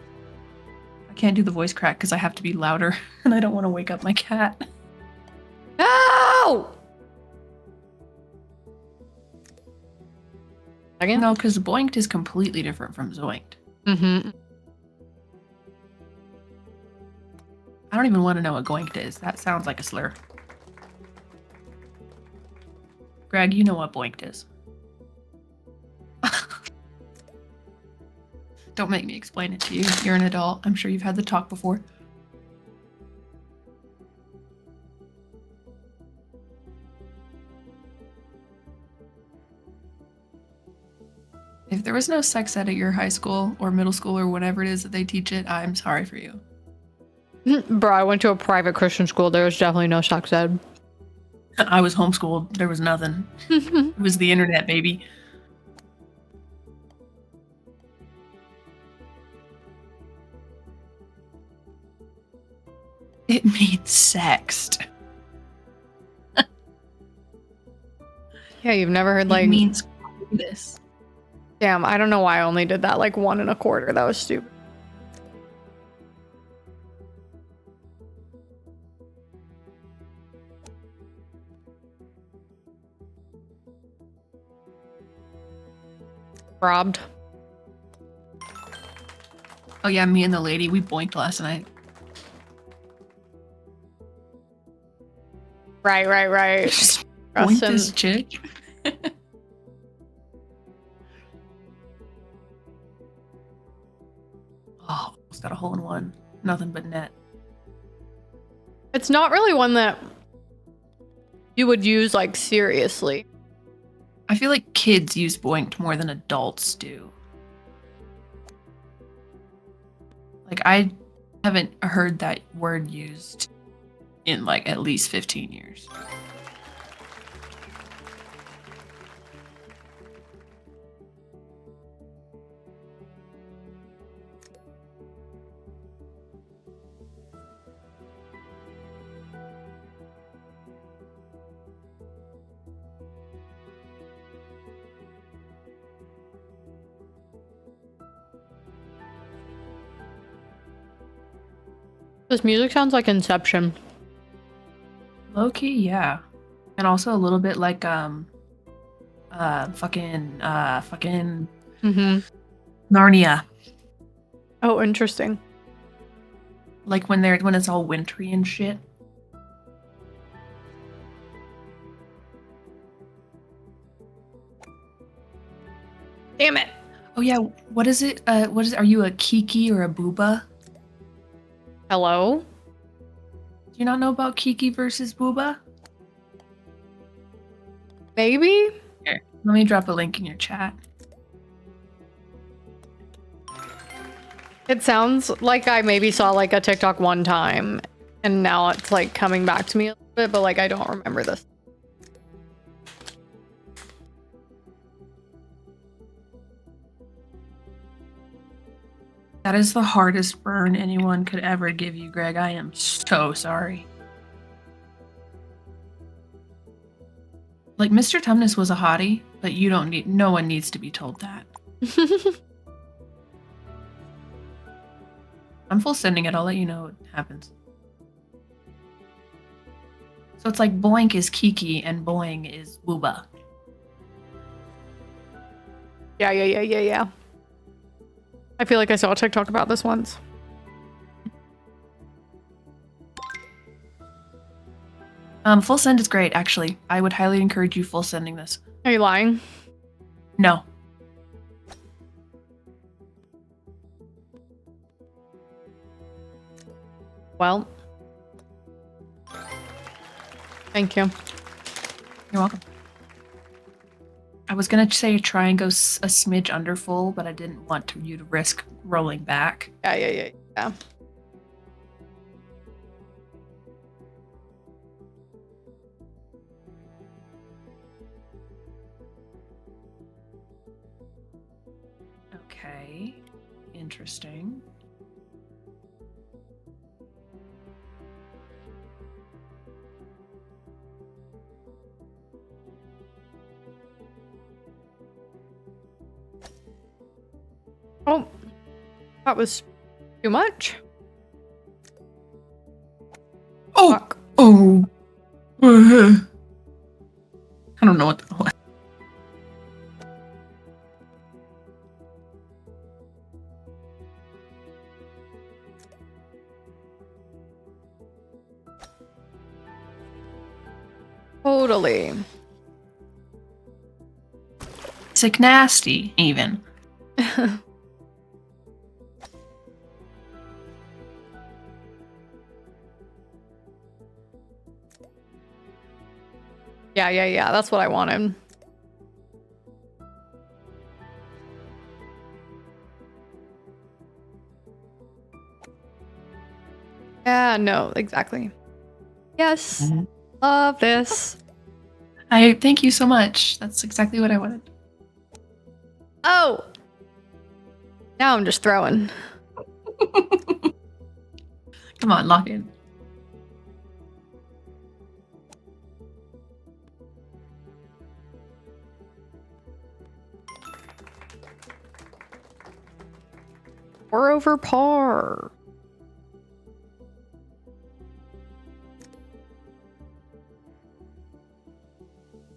I can't do the voice crack because I have to be louder, and I don't want to wake up my cat. No! Again? No, because boinked is completely different from zoinked. I don't even want to know what goinked is. That sounds like a slur. Greg, you know what boinked is. Don't make me explain it to you. You're an adult. I'm sure you've had the talk before. If there was no sex ed at your high school or middle school or whatever it is that they teach it, I'm sorry for you. Bro, I went to a private Christian school. There was definitely no sex ed. I was homeschooled. There was nothing. It was the internet, baby. It means sexed. Yeah, you've never heard like. It means this. Damn, I don't know why I only did that like 1 1/4. That was stupid. Robbed. Oh yeah, me and the lady, we boinked last night. Right. Just Russ boinked and- this chick. Oh, almost got a hole in one. Nothing but net. It's not really one that you would use like seriously. I feel like kids use boinked more than adults do. Like, I haven't heard that word used in like at least 15 years. This music sounds like Inception. Low key, yeah. And also a little bit like fucking Narnia. Oh, interesting. Like when it's all wintry and shit. Damn it. Oh yeah, what is it? Are you a Kiki or a Booba? Hello? Do you not know about Kiki versus Booba? Maybe? Here, let me drop a link in your chat. It sounds like I maybe saw like a TikTok one time and now it's like coming back to me a little bit, but like I don't remember this. That is the hardest burn anyone could ever give you, Greg. I am so sorry. Like, Mr. Tumnus was a hottie, but no one needs to be told that. I'm full sending it. I'll let you know what happens. So it's like Boink is Kiki and Boing is Booba. Yeah. I feel like I saw a TikTok about this once. Full send is great, actually. I would highly encourage you full sending this. Are you lying? No. Well. Thank you. You're welcome. I was gonna say try and go a smidge under full, but I didn't want you to risk rolling back. Yeah. Okay. Interesting. Oh, that was too much. Oh, Fuck. oh. I don't know what that was. Totally. Sick nasty, even. Yeah. That's what I wanted. Yeah, no, exactly. Yes. Love this. I thank you so much. That's exactly what I wanted. Oh. Now I'm just throwing. Come on, lock in. We're over par.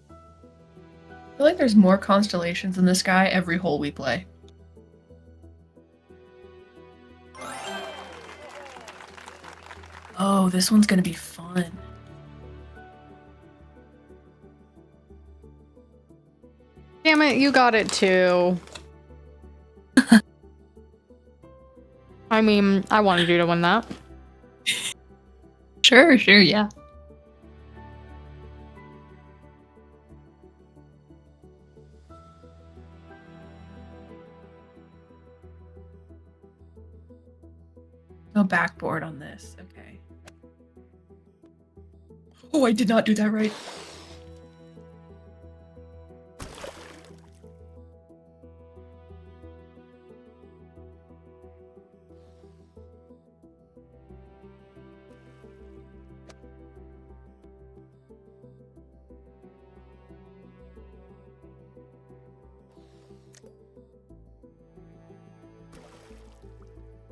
I feel like there's more constellations in the sky every hole we play. Oh, this one's gonna be fun. Damn it, you got it too. I mean, I wanted you to win that. Sure, yeah. No backboard on this. Okay. Oh, I did not do that right.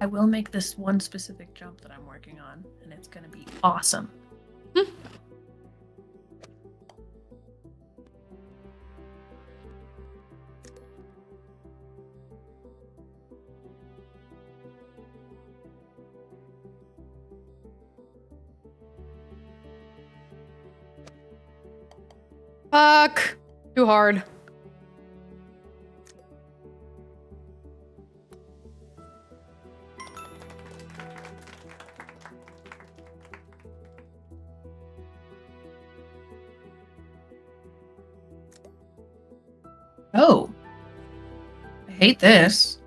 I will make this one specific jump that I'm working on, and it's gonna be awesome. Fuck. Too hard. Oh. I hate this.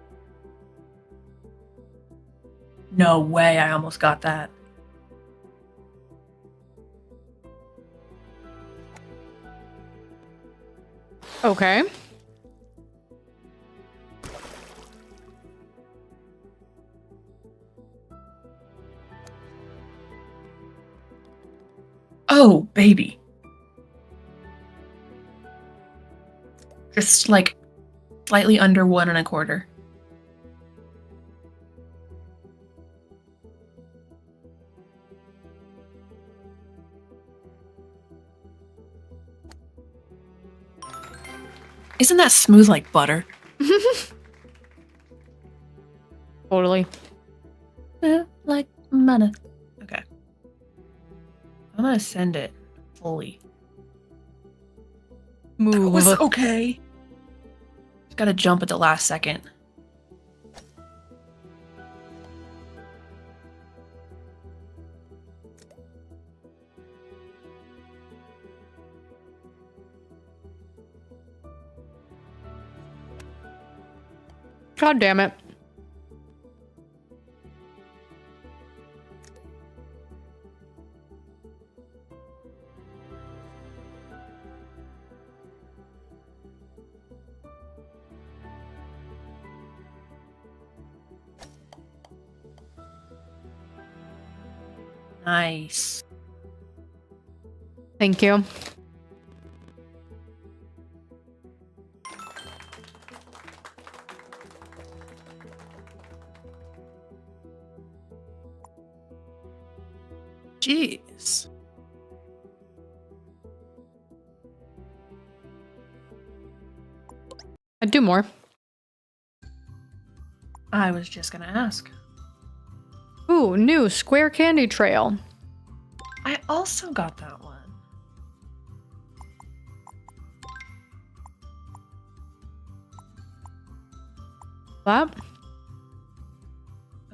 No way, I almost got that. Okay. Oh, baby. Just like slightly under 1 1/4. Isn't that smooth like butter? Totally. Yeah, like manna. Okay. I'm gonna send it fully. Move. That was okay. Just gotta jump at the last second. God damn it. Nice. Thank you. Jeez. I'd do more. I was just gonna ask. Ooh, new square candy trail. I also got that one. That?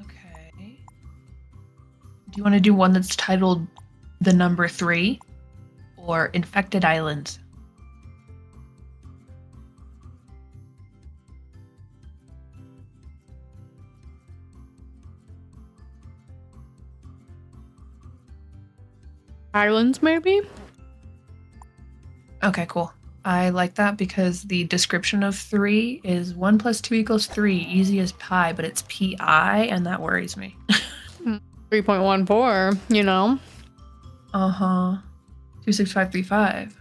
Okay. Do you want to do one that's titled The Number 3 or Infected Islands? Islands, maybe? Okay, cool. I like that because the description of 3 is 1 + 2 = 3, easy as pie, but it's PI, and that worries me. 3.14, you know? Uh-huh. 26535.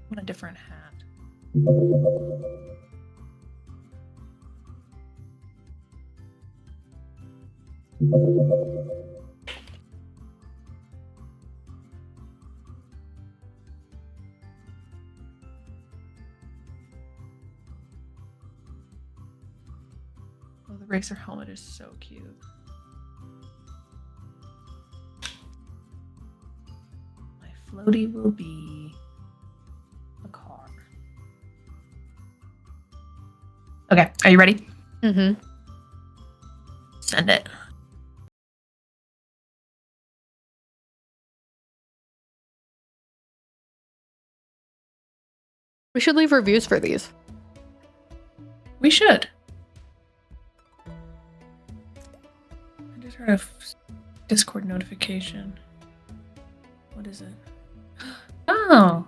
What a different hat. Oh, the racer helmet is so cute. My floaty will be a car. Okay, are you ready? Mm-hmm. Send it. We should leave reviews for these. We should. I just heard a Discord notification. What is it? Oh.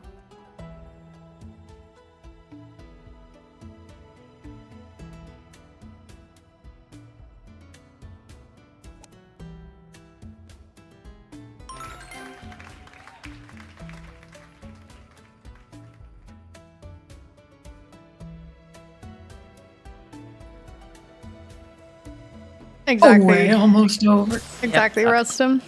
Exactly. Oh, we're almost over. Exactly, Yep. Rustum.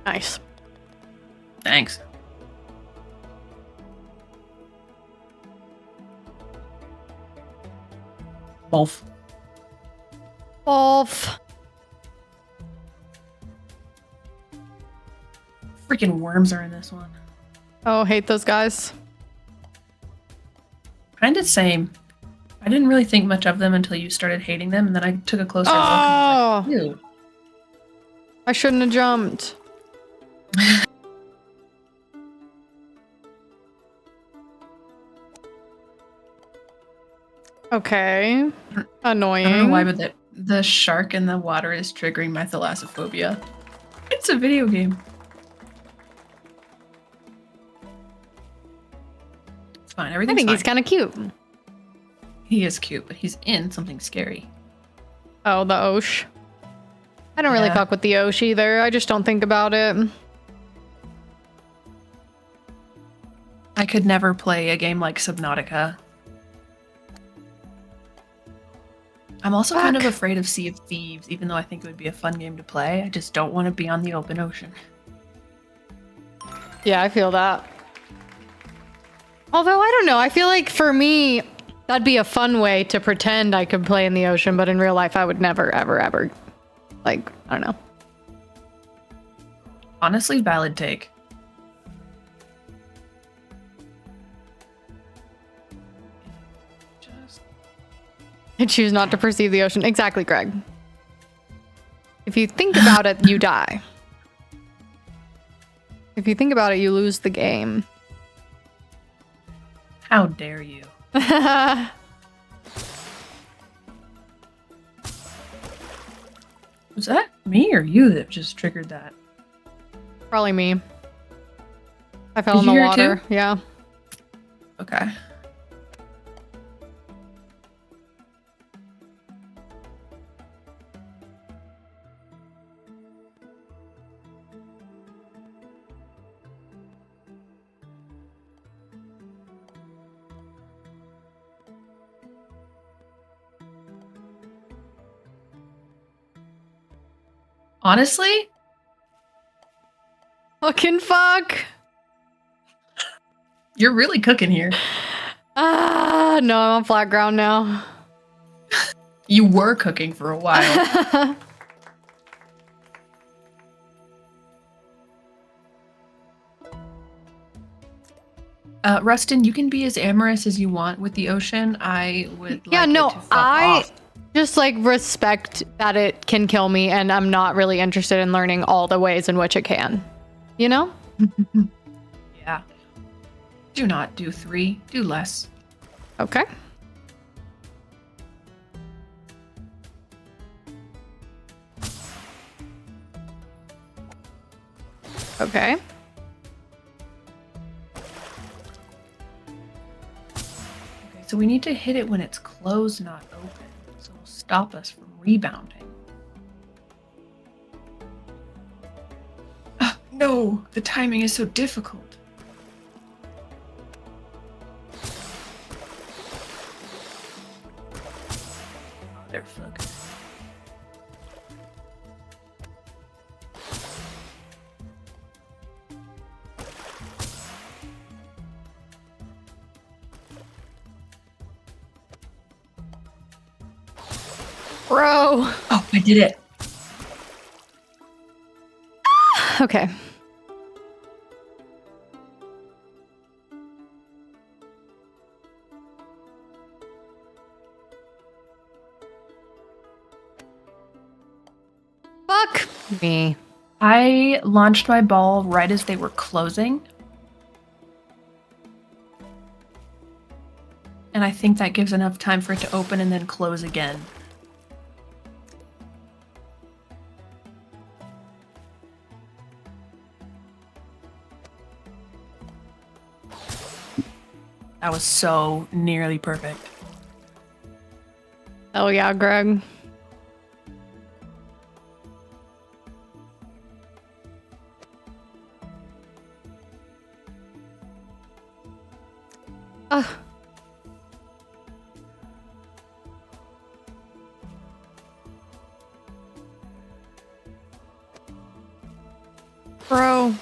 Nice. Thanks. Wolf. Wolf. Freaking worms are in this one. Oh, hate those guys. Kind of same. I didn't really think much of them until you started hating them, and then I took a closer look. And I was like, ew. I shouldn't have jumped. Okay. Annoying. I don't know why, but the shark in the water is triggering my thalassophobia. It's a video game. It's fine. I Everything's think fine. he's kind of cute. He is cute, but he's in something scary. Oh, the Osh. I don't really Yeah. fuck with the Osh either. I just don't think about it. I could never play a game like Subnautica. I'm also kind of afraid of Sea of Thieves, even though I think it would be a fun game to play. I just don't want to be on the open ocean. Yeah, I feel that. Although, I don't know. I feel like for me, that'd be a fun way to pretend I could play in the ocean, but in real life, I would never, ever, ever. Like, I don't know. Honestly, valid take. I choose not to perceive the ocean. Exactly, Greg. If you think about it, you die. If you think about it, you lose the game. How dare you? Was that me or you that just triggered that? Probably me. I fell Did in you the hear it water. too? Yeah. Okay. Honestly? Fucking fuck. You're really cooking here. Ah, no, I'm on flat ground now. You were cooking for a while. Rustin, you can be as amorous as you want with the ocean. I would like Yeah, no, it to fuck off. Just like respect that it can kill me, and I'm not really interested in learning all the ways in which it can. You know? Yeah. Do not do 3. Do less. Okay. Okay. Okay, so we need to hit it when it's closed, not open. So it'll stop us from rebounding. Ah, no! The timing is so difficult. Motherfucker. Bro. Oh, I did it. Okay. Fuck me. I launched my ball right as they were closing. And I think that gives enough time for it to open and then close again. That was so nearly perfect. Oh yeah, Greg. Ugh. Bro.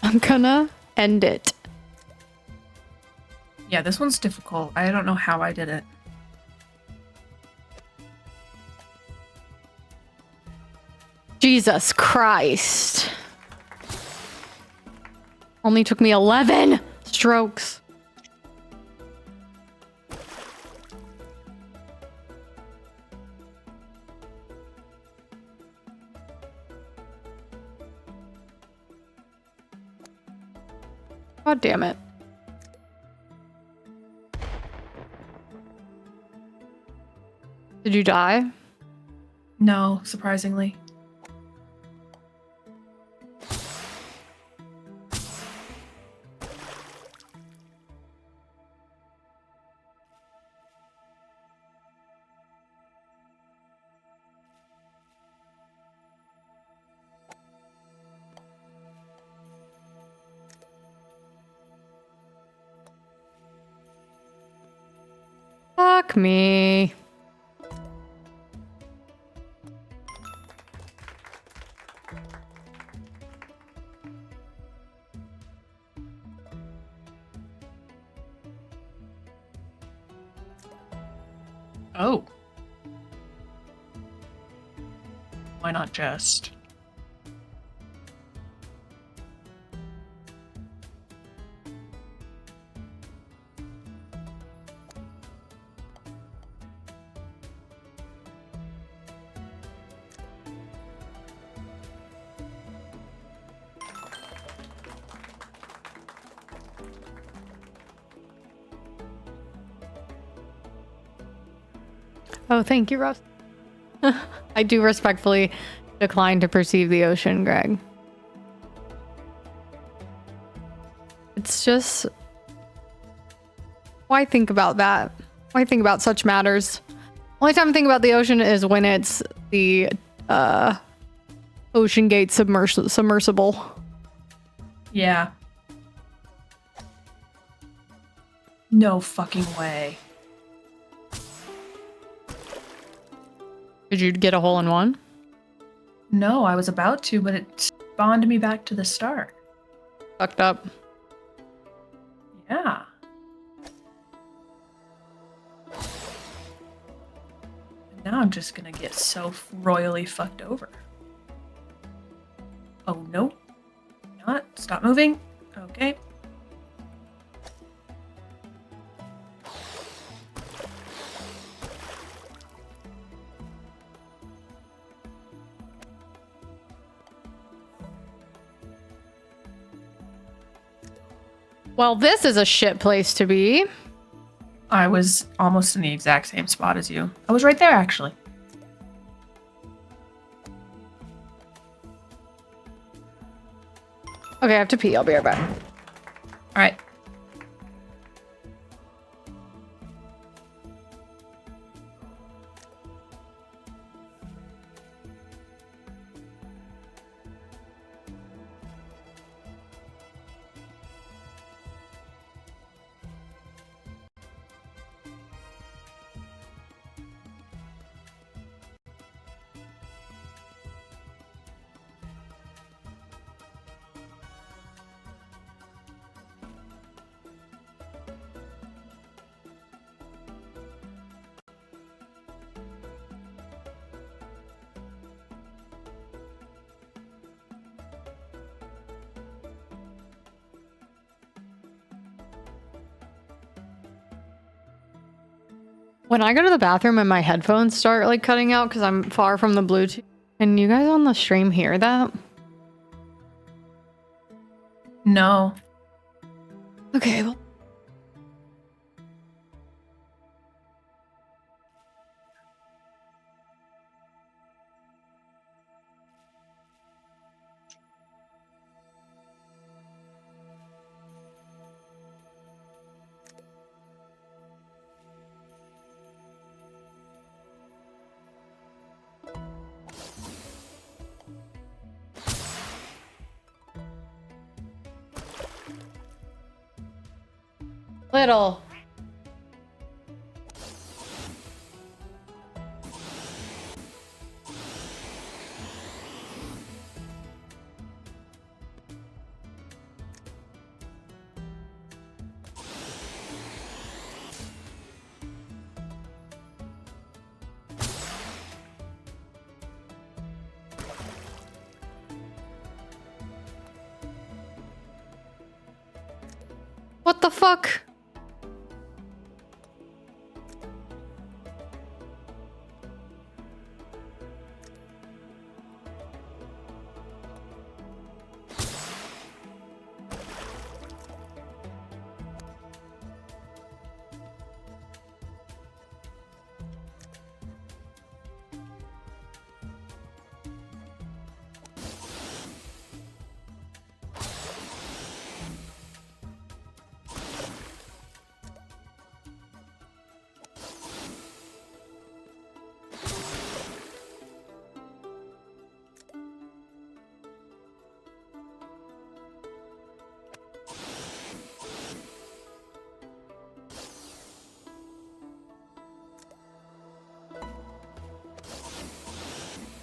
I'm gonna end it. Yeah, this one's difficult. I don't know how I did it. Jesus Christ. Only took me 11 strokes. God damn it. Did you die? No, surprisingly. Fuck me. Oh. Why not just? Oh, thank you, Ross. I do respectfully decline to perceive the ocean, Greg. It's just... Why think about that? Why think about such matters? Only time I think about the ocean is when it's the Ocean Gate submersible. Yeah. No fucking way. Did you get a hole in one? No, I was about to, but it spawned me back to the start. Fucked up. Yeah. And now I'm just gonna get so royally fucked over. Oh no. Stop moving. Okay. Well, this is a shit place to be. I was almost in the exact same spot as you. I was right there, actually. Okay, I have to pee. I'll be right back. All right. When I go to the bathroom and my headphones start like cutting out because I'm far from the Bluetooth, can you guys on the stream hear that? No. Okay, well. Little. What the fuck?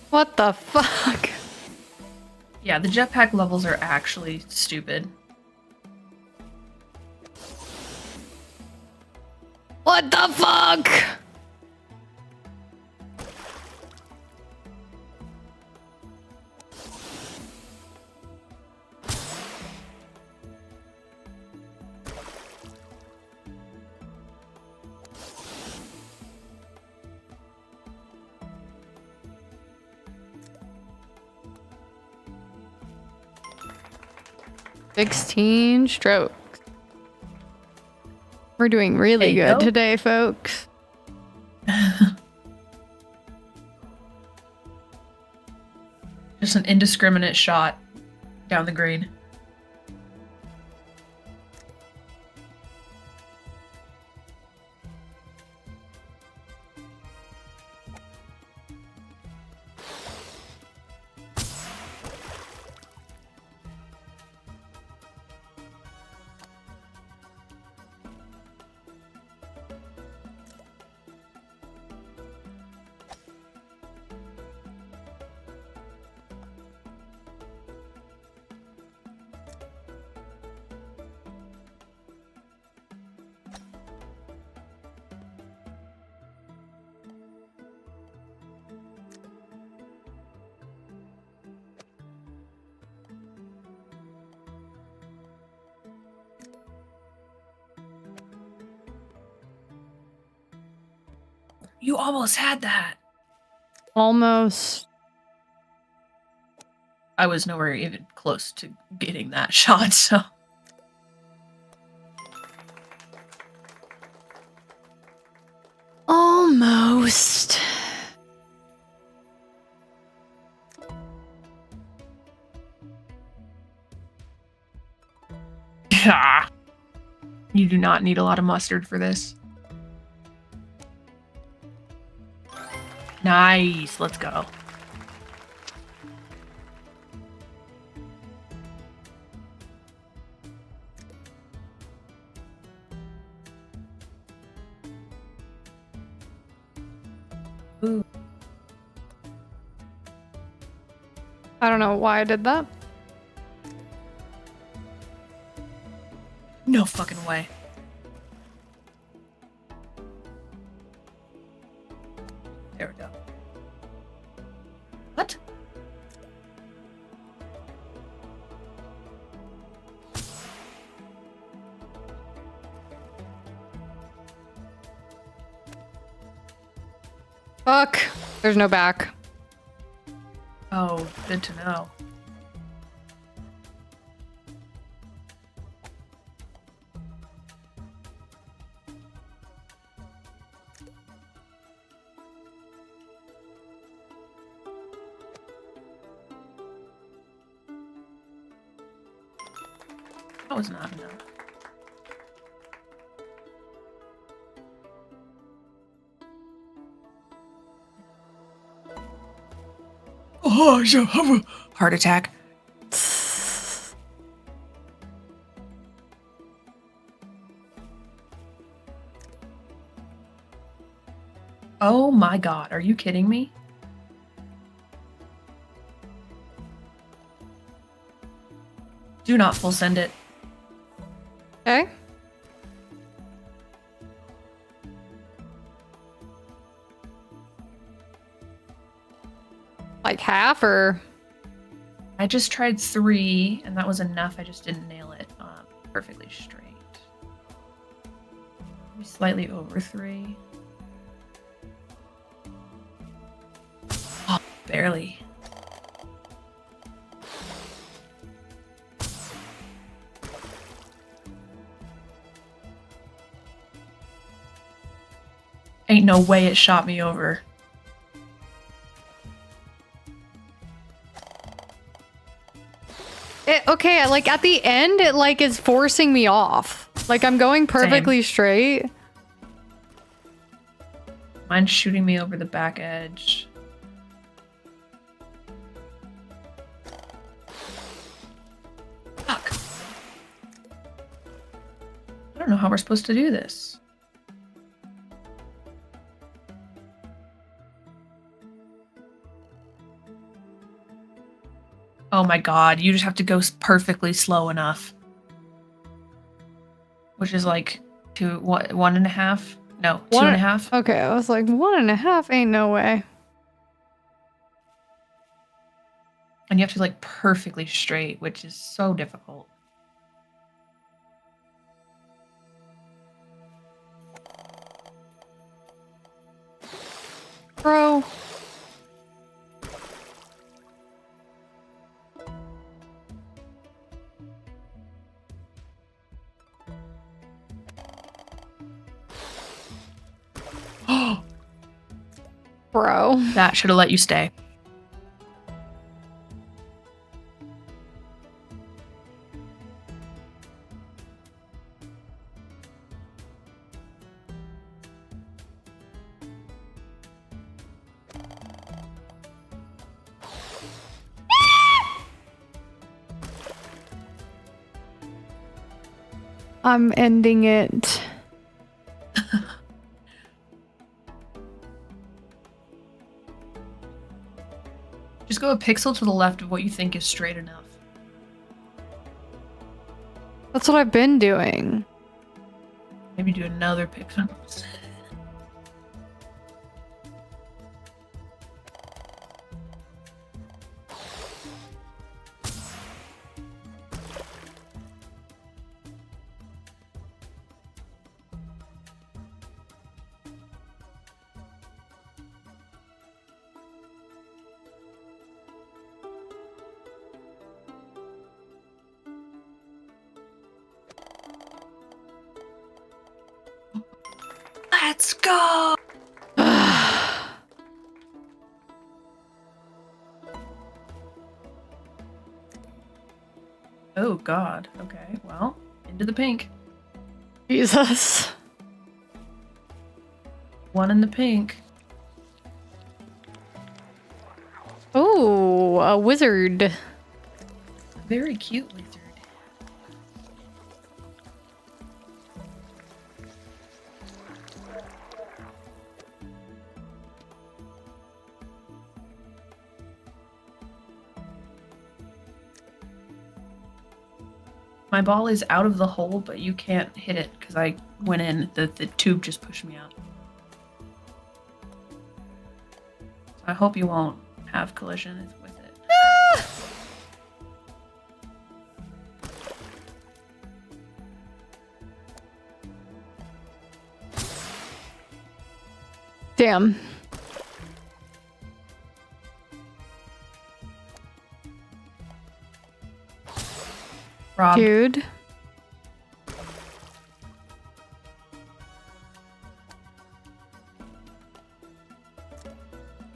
What the fuck? Yeah, the jetpack levels are actually stupid. What the fuck? $16 strokes. We're doing really There you good go. today, folks. Just an indiscriminate shot down the green. You almost had that. Almost. I was nowhere even close to getting that shot, so. Almost. Yeah. You do not need a lot of mustard for this. Nice. Let's go. Ooh. I don't know why I did that. No fucking way. There we go. What? Fuck. There's no back. Oh, good to know. That was not enough. Oh, heart attack. Oh my god, are you kidding me? Do not full send it. Okay. Like half or? I just tried 3 and that was enough. I just didn't nail it perfectly straight. Maybe slightly over 3. Oh, barely. Ain't no way it shot me over. Okay, like at the end, it like is forcing me off. Like I'm going perfectly straight. Mine's shooting me over the back edge. Fuck. I don't know how we're supposed to do this. Oh my god, you just have to go perfectly slow enough. Which is like 1.5? No, 2.5. Okay, I was like 1.5 ain't no way. And you have to like perfectly straight, which is so difficult. Bro. Bro. That should have let you stay. I'm ending it. Just go a pixel to the left of what you think is straight enough. That's what I've been doing. Maybe do another pixel. Let's go. Oh God. Okay. Well, into the pink. Jesus. One in the pink. Oh, a wizard. Very cute wizard. My ball is out of the hole, but you can't hit it because I went in. The tube just pushed me out. So I hope you won't have collision with it. Damn. Rob. Dude.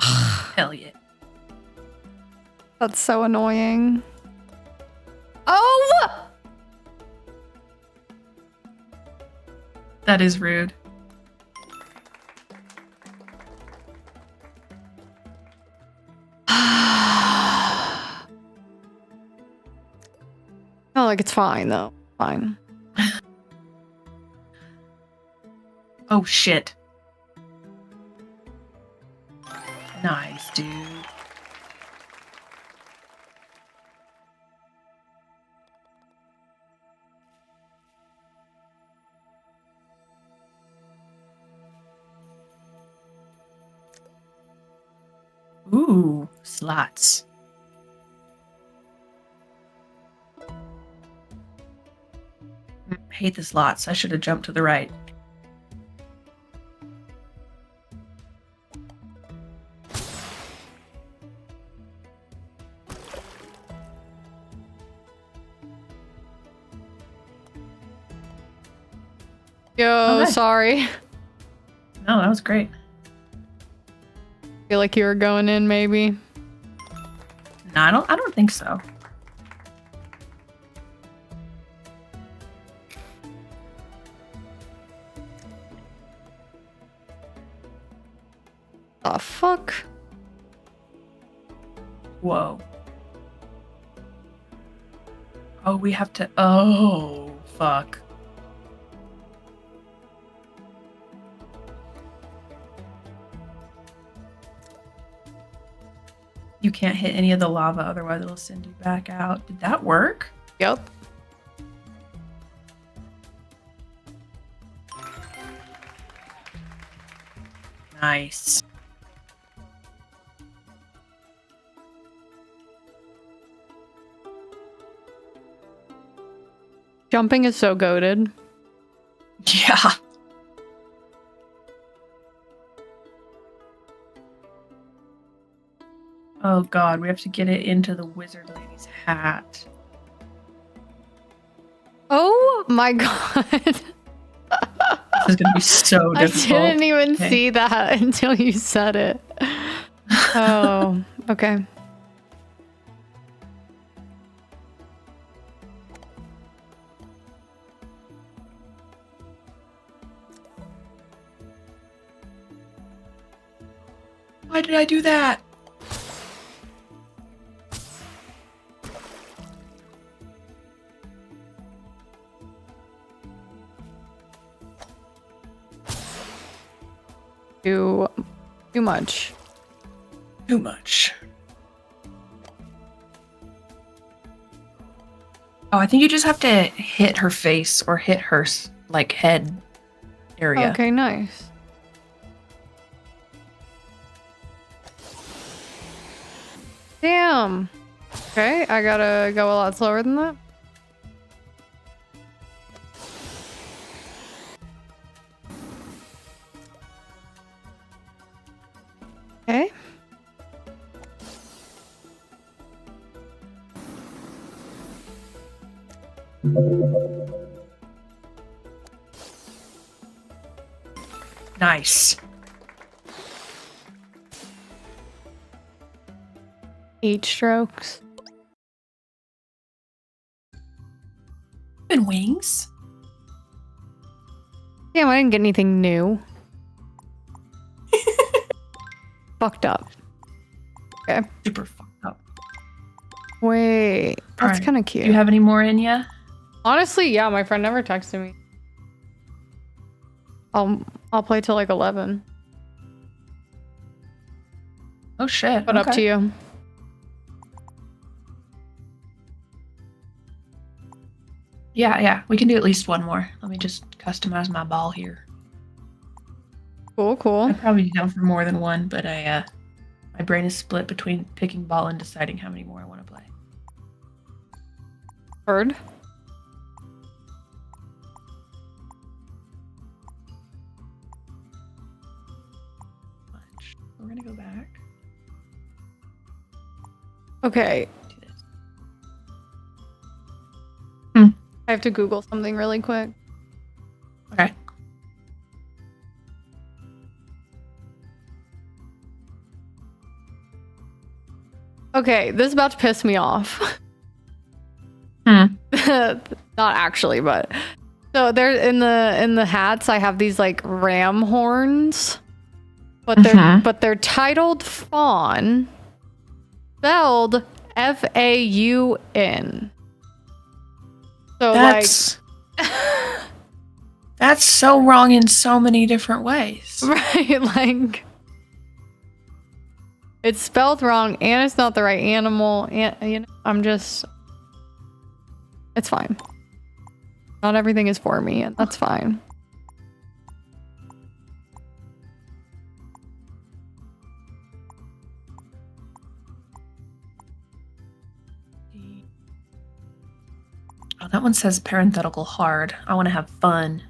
Hell yeah. That's so annoying. Oh! That is rude. Oh, like it's fine though. Fine. Oh shit. Nice, dude. Ooh, slots. Hate the slots. I should have jumped to the right. Yo, Okay. sorry. No, that was great. Feel like you were going in, maybe. No, I don't think so. The fuck? Whoa. Oh, we have to. Oh, fuck. You can't hit any of the lava, otherwise it'll send you back out. Did that work? Yep. Nice. Jumping is so goated. Yeah. Oh god, we have to get it into the wizard lady's hat. Oh my god. This is gonna be so difficult. I didn't even Okay. see that until you said it. Oh, okay. Why did I do that? Too much. Too much. Oh, I think you just have to hit her face or hit her like head area. Okay, nice. Damn. Okay, I gotta go a lot slower than that. Okay. Nice. 8 strokes. And wings. Damn, I didn't get anything new. Fucked up. Okay. Super fucked up. Wait, that's Alright. kind of cute. Do you have any more in ya? Honestly, yeah, my friend never texted me. I'll play till like 11. Oh shit. But up to you. Yeah, we can do at least one more. Let me just customize my ball here. Cool. I'd probably be down for more than one, but my brain is split between picking ball and deciding how many more I want to play. Heard. We're gonna go back. Okay. Hmm. I have to Google something really quick. Okay. Okay, this is about to piss me off. Not actually, but so they're in the hats. I have these like ram horns, but they're titled fawn, spelled Faun. So That's that's so wrong in so many different ways. right, like it's spelled wrong and it's not the right animal. And you know, it's fine. Not everything is for me, and that's fine. Oh, that one says parenthetical hard. I want to have fun.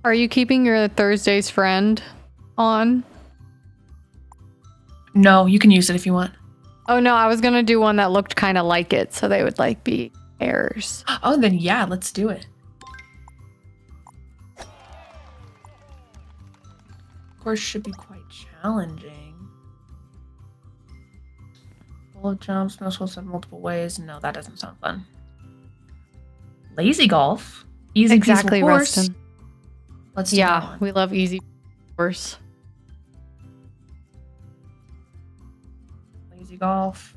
Are you keeping your Thursday's friend on? No, you can use it if you want. Oh no, I was gonna do one that looked kind of like it, so they would like be pairs. Oh, then yeah, let's do it. Of course, should be quite challenging. Bullet jumps, most schools have multiple ways. No, that doesn't sound fun. Lazy golf, easy Exactly, peaceful course. Rustin. Let's do that Yeah, one. we love easy course. Lazy golf.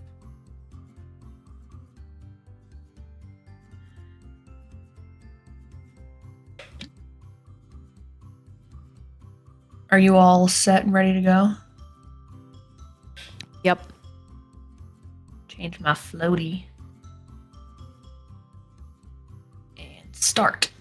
Are you all set and ready to go? Yep. Change my floaty. And start.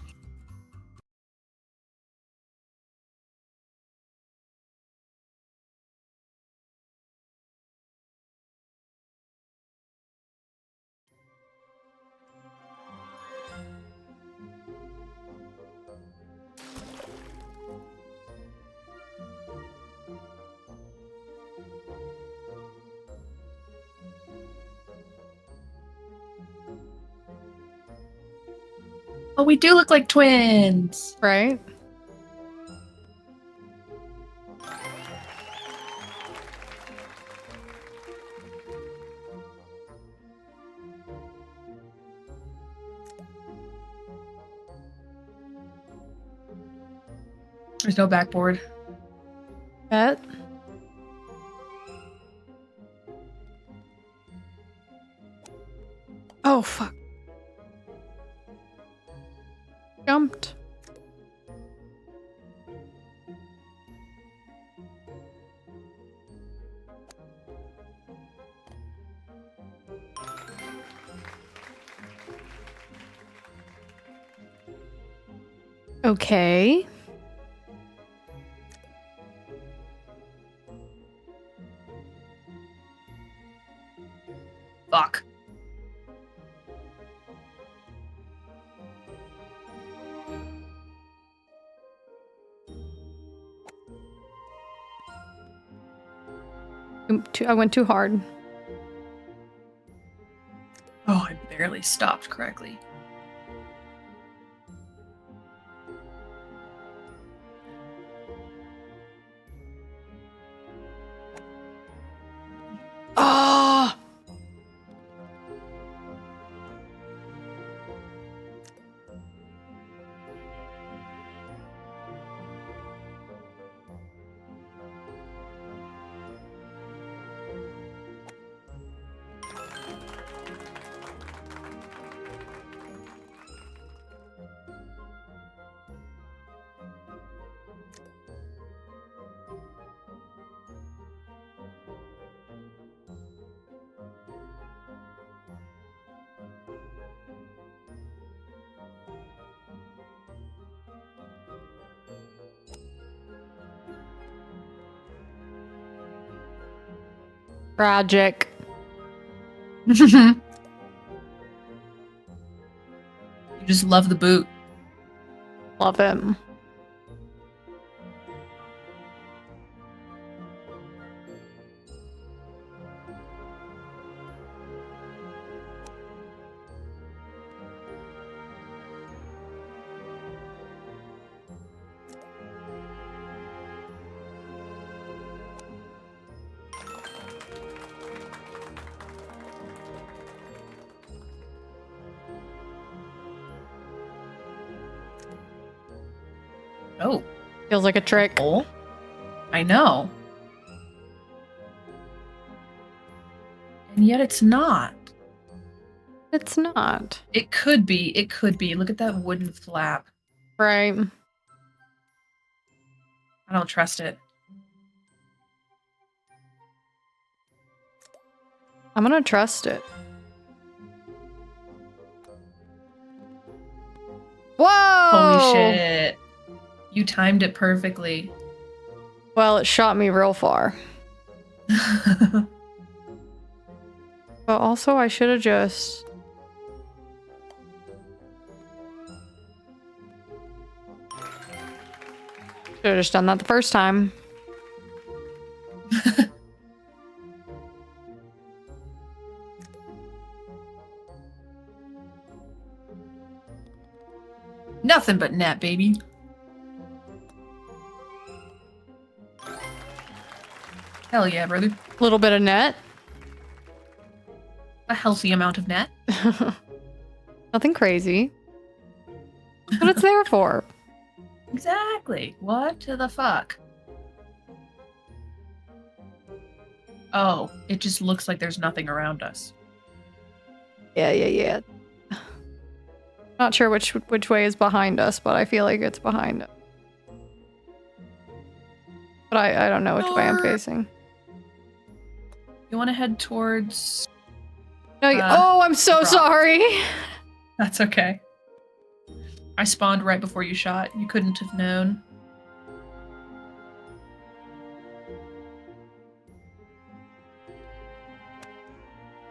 Oh, we do look like twins. Right? There's no backboard. Bet. Oh fuck. Jumped. Okay. Fuck. I went too hard. Oh, I barely stopped correctly. Tragic. You just love the boot. Love him. Oh. Feels like a trick. I know. And yet it's not. It's not. It could be. It could be. Look at that wooden flap. Right. I don't trust it. I'm gonna trust it. Whoa! Holy shit. You timed it perfectly. Well, it shot me real far. But also, I should have just... Should have just done that the first time. Nothing but net, baby. Hell yeah, brother. A little bit of net. A healthy amount of net. Nothing crazy. What it's there for. Exactly. What the fuck? Oh, it just looks like there's nothing around us. Yeah. Not sure which way is behind us, but I feel like it's behind us. But I don't know which way I'm facing. You want to head towards... No, oh, I'm so sorry. That's okay. I spawned right before you shot. You couldn't have known.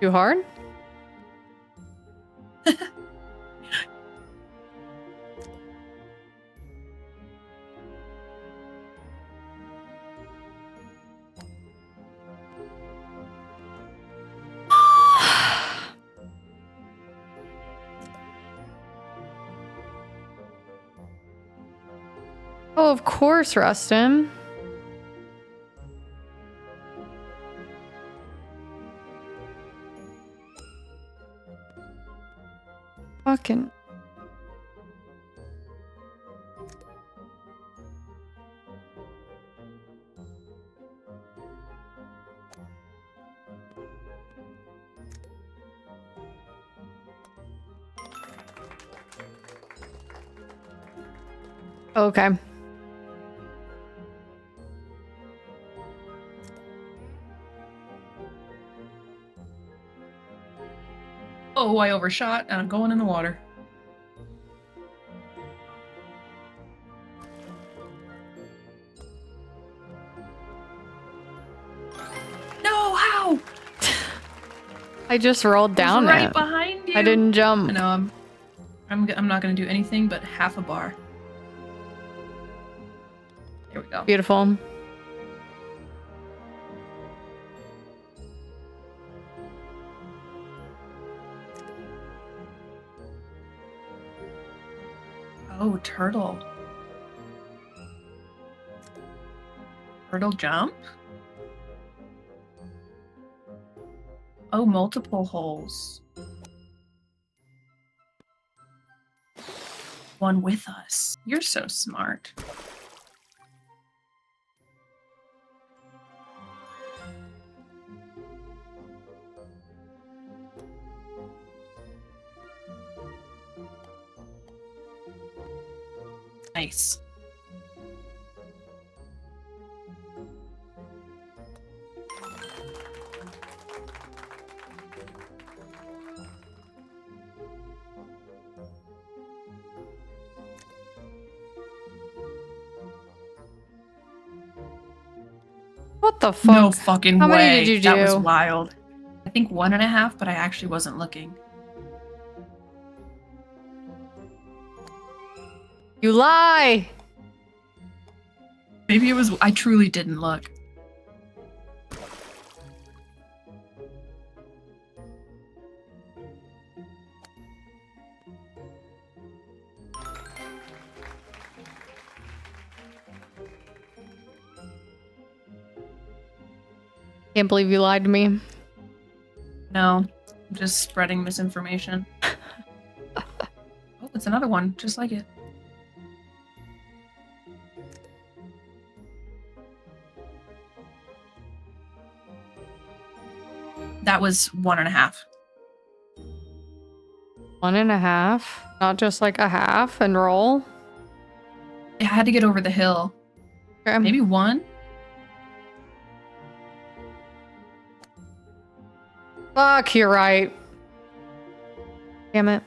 Too hard? Oh, of course, Rustin. Fucking. Okay. Oh, I overshot and I'm going in the water. No, how? I just rolled down right it. behind you. I didn't jump. I know. I'm not going to do anything but half a bar. There we go. Beautiful. Oh, turtle. Turtle jump? Oh, multiple holes. One with us. You're so smart. Nice. What What the fuck? No fucking How way. many did you do? That was wild. I think 1.5, but I actually wasn't looking. You lie. Maybe it was. I truly didn't look. Can't believe you lied to me. No, I'm just spreading misinformation. Oh, it's another one, just like it. That was 1.5. 1.5? Not just like a half and roll? I had to get over the hill. Okay. Maybe 1? Fuck, you're right. Damn it.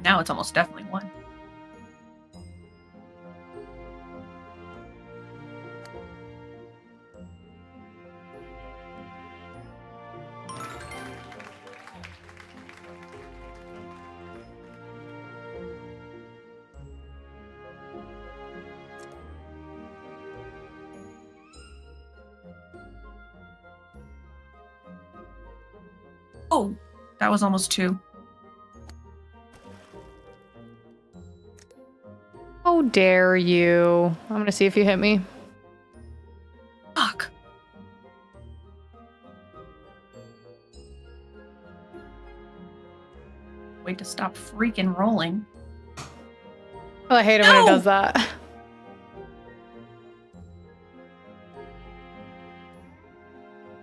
Now it's almost definitely 1. Oh, that was almost 2. How dare you? I'm gonna see if you hit me. Fuck. Wait to stop freaking rolling. Oh, I hate it when it does that.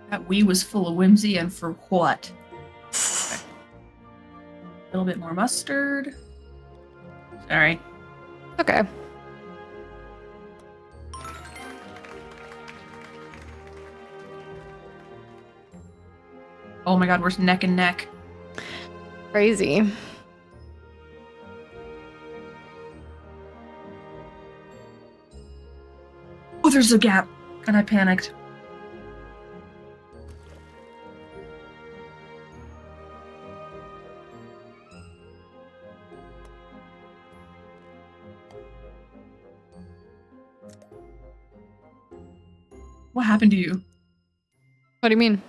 That Wii was full of whimsy, and for what? Okay. A little bit more mustard. Sorry. Okay. Oh my god, we're neck and neck. Crazy. Oh, there's a gap. And I panicked. What happened to you? What do you mean?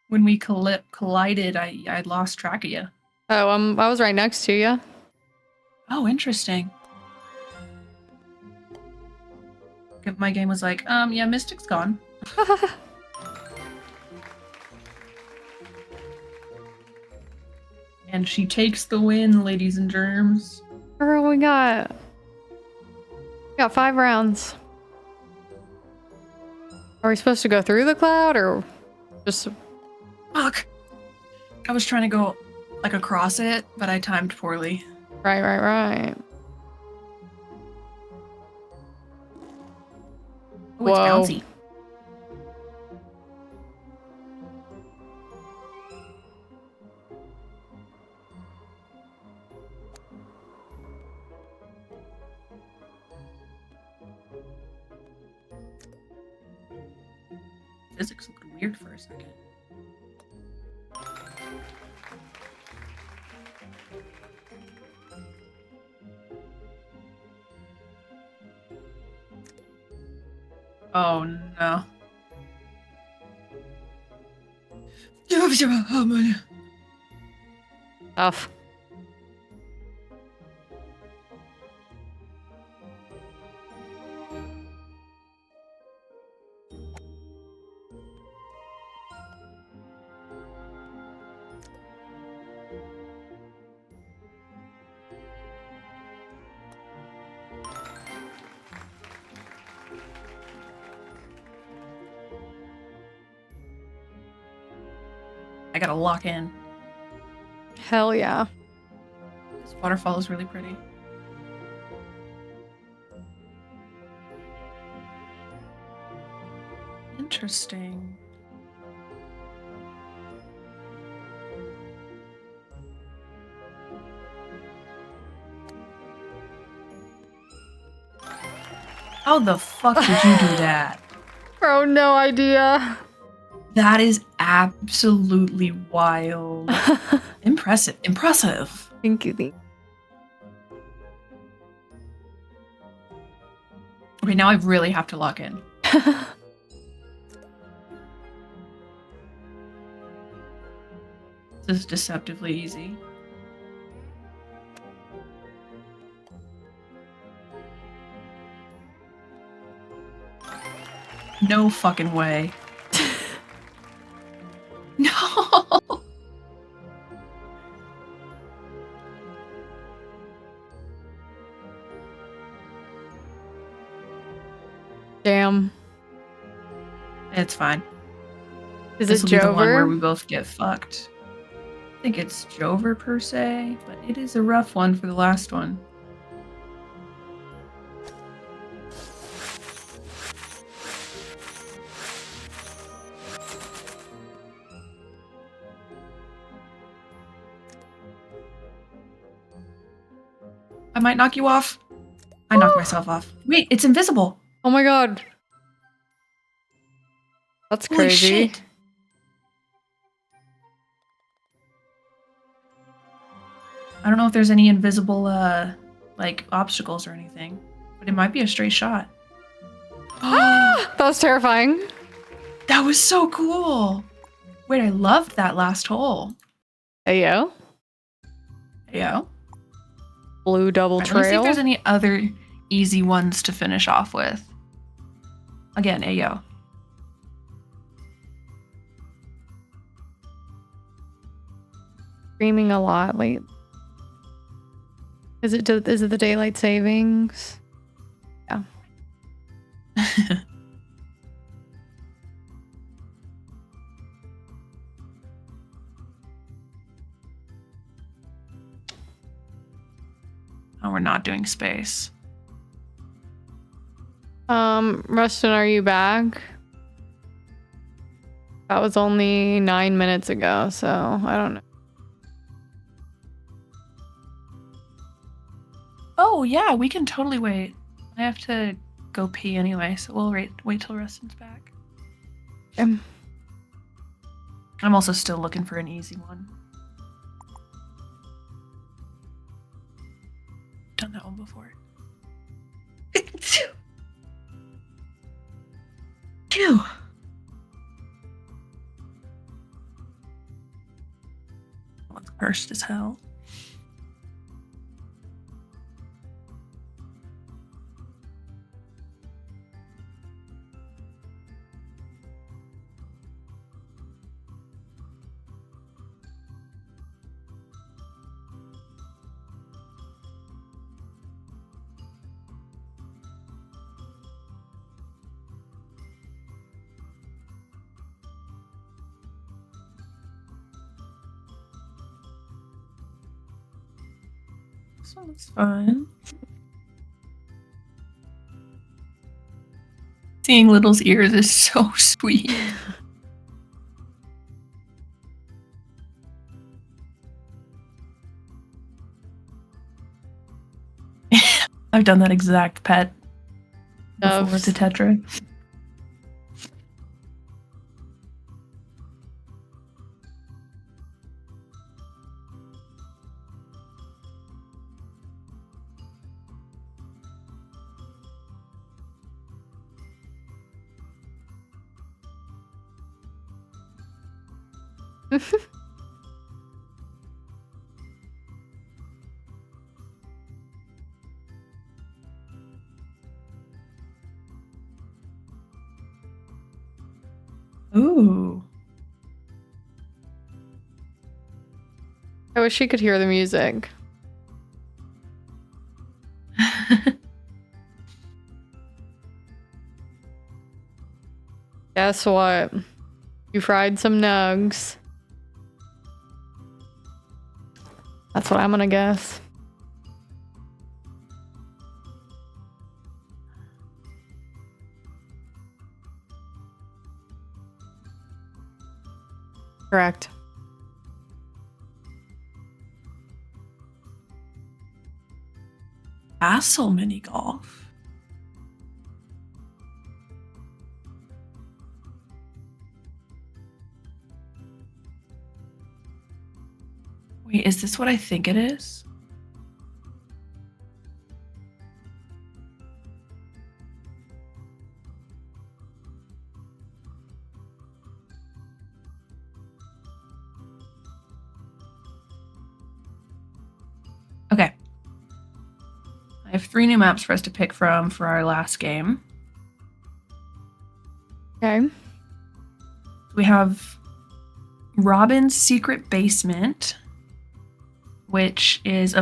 When we collided, I lost track of you. Oh, I was right next to you. Oh, interesting. My game was like, yeah, Mystic's gone. And she takes the win, ladies and germs. Girl, we got 5 rounds. Are we supposed to go through the cloud or just... Fuck. I was trying to go like across it, but I timed poorly. Right. Oh, it's bouncy. Physics looked weird for a second. Oh no. Tough. I gotta lock in. Hell yeah. This waterfall is really pretty. Interesting. How the fuck did you do that? Bro, no idea. That is absolutely wild. Impressive. Impressive. Thank you. Okay, now I really have to lock in. This is deceptively easy. No fucking way. No! Damn. It's fine. Is This it will be the one where Jover? we both get fucked. I think it's Jover per se, but it is a rough one for the last one. I might knock you off. I knocked myself off. Wait, it's invisible. Oh my god. That's Holy crazy. shit. I don't know if there's any invisible, like, obstacles or anything, but it might be a straight shot. That was terrifying. That was so cool. Wait, I loved that last hole. Ayo. Ayo. Blue double Let me see if trail. there's any other easy ones to finish off with. Again, ayo. Screaming a lot late. Is it the daylight savings? Yeah. Oh, we're not doing space. Rustin, are you back? That was only 9 minutes ago, so I don't know. Oh, yeah, we can totally wait. I have to go pee anyway, so we'll wait till Rustin's back. I'm also still looking for an easy one. Done that one before. Phew. One's cursed as hell. This one's fun. Seeing Little's ears is so sweet. I've done that exact pet before to Tetra. Ooh. I wish she could hear the music. Guess what? You fried some nugs. That's what I'm gonna guess. Correct. Castle mini golf. Wait, is this what I think it is? Okay. I have 3 new maps for us to pick from for our last game. Okay. We have Robin's Secret Basement, which is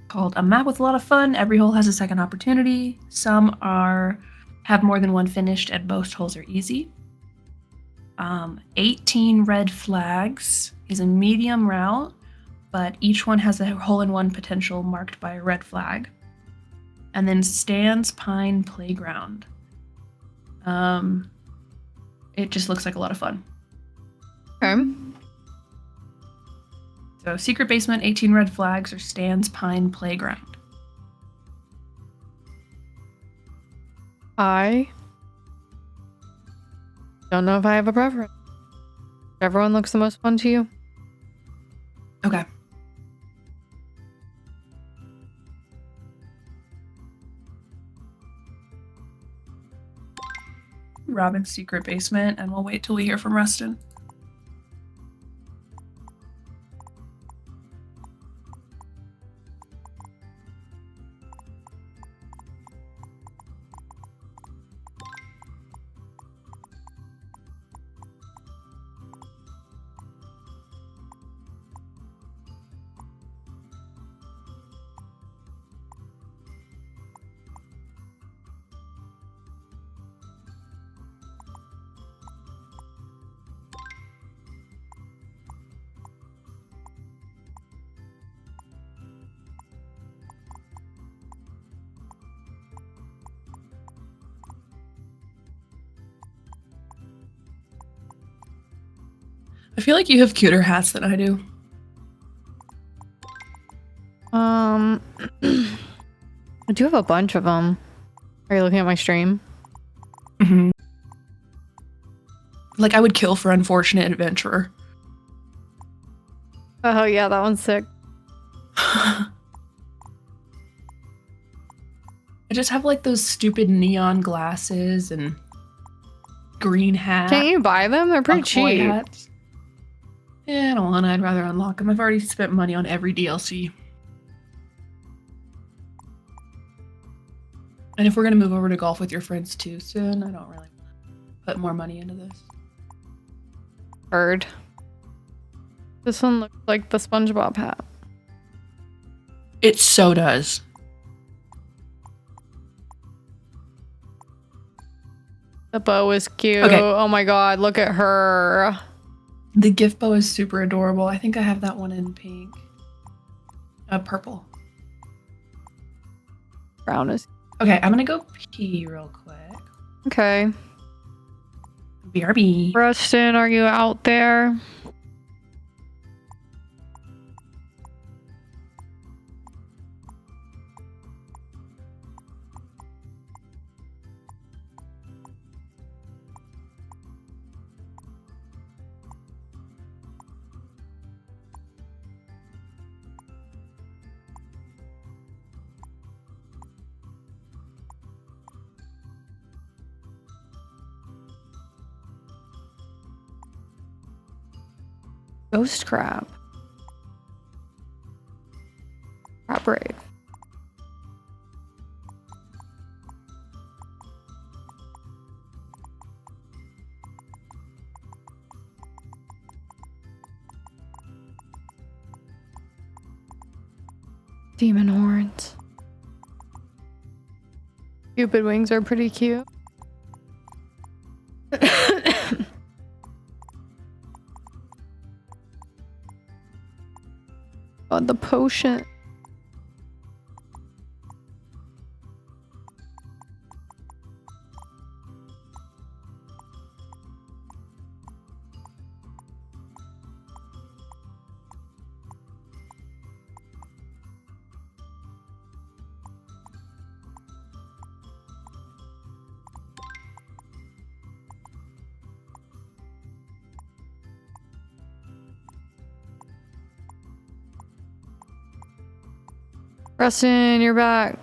called a map with a lot of fun. Every hole has a second opportunity. Some have more than one finished, and most holes are easy. 18 Red Flags is a medium route, but each one has a hole-in-one potential marked by a red flag. And then Stan's Pine Playground. It just looks like a lot of fun. Okay. So Secret Basement, 18 Red Flags, or Stan's Pine Playground. I don't know if I have a preference. Everyone looks the most fun to you. Okay. Robin's Secret Basement, and we'll wait till we hear from Rustin. I feel like you have cuter hats than I do. I do have a bunch of them. Are you looking at my stream? Mm-hmm. Like, I would kill for Unfortunate Adventurer. Oh yeah, that one's sick. I just have like those stupid neon glasses and green hat. Can't you buy them? They're pretty fuckboy cheap. hats. Yeah, I don't want to. I'd rather unlock them. I've already spent money on every DLC. And if we're going to move over to golf with your friends too soon, I don't really want to put more money into this. Bird. This one looks like the SpongeBob hat. It so does. The bow is cute. Okay. Oh my god, look at her. The gift bow is super adorable. I think I have that one in pink. Purple. Brown is. Okay, I'm gonna go pee real quick. Okay. BRB. Rustin, are you out there? Ghost crab. Crab raid. Demon horns. Cupid wings are pretty cute. God, the potion. Preston, you're back.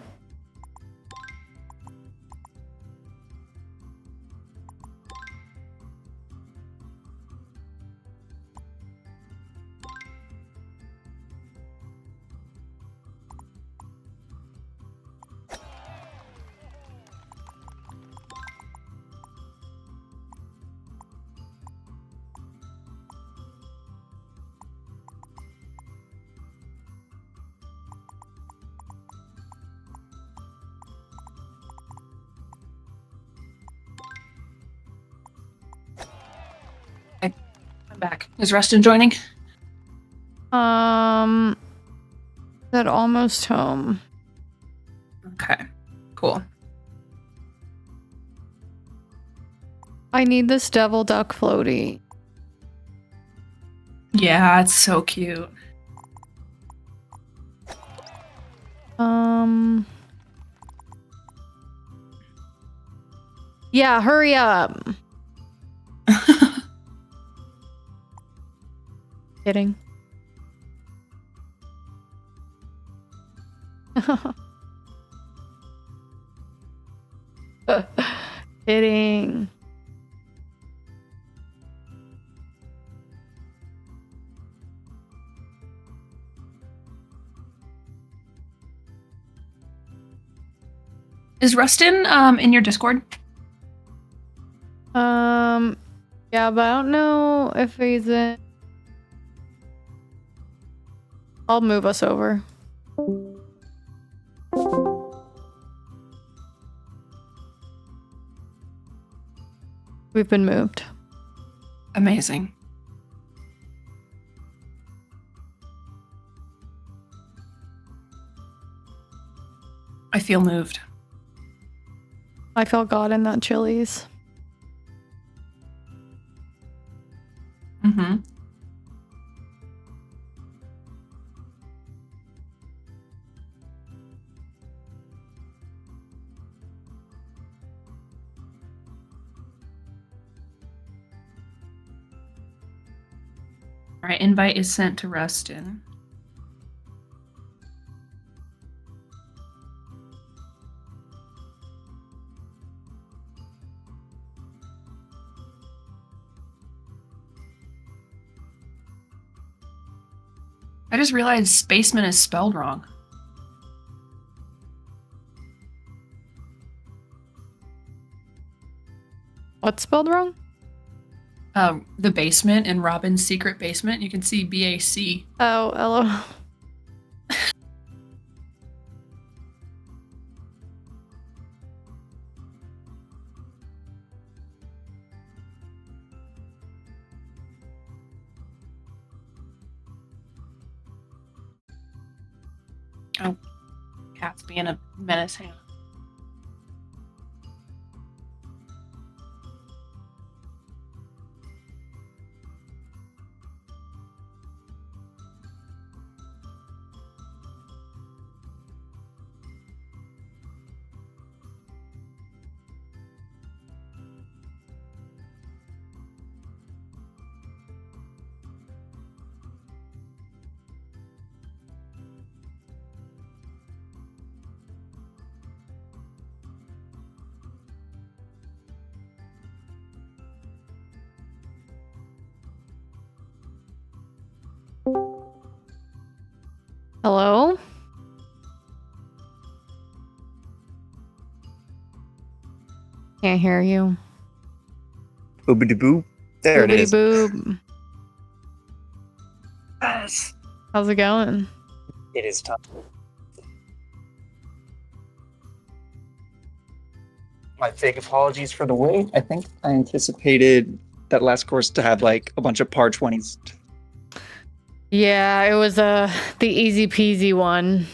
I'm back. Is Rustin joining? That almost home. Okay, cool. I need this devil duck floaty. Yeah, it's so cute. Yeah, hurry up. Kidding. Kidding. Is Rustin in your Discord? Yeah, but I don't know if he's in. I'll move us over. We've been moved. Amazing. I feel moved. I felt God in that Chili's. Mm-hmm. All right, invite is sent to Rustin. I just realized Spaceman is spelled wrong. What's spelled wrong? The basement in Robin's secret basement. You can see BAC. Oh, hello. Oh, cat's being a menace. Hang on. Hello? Can't hear you. Boobity boop. There it is. Boob. Yes. How's it going? It is tough. My fake apologies for the wait. I think I anticipated that last course to have like a bunch of par 20s. Yeah, it was the easy peasy one.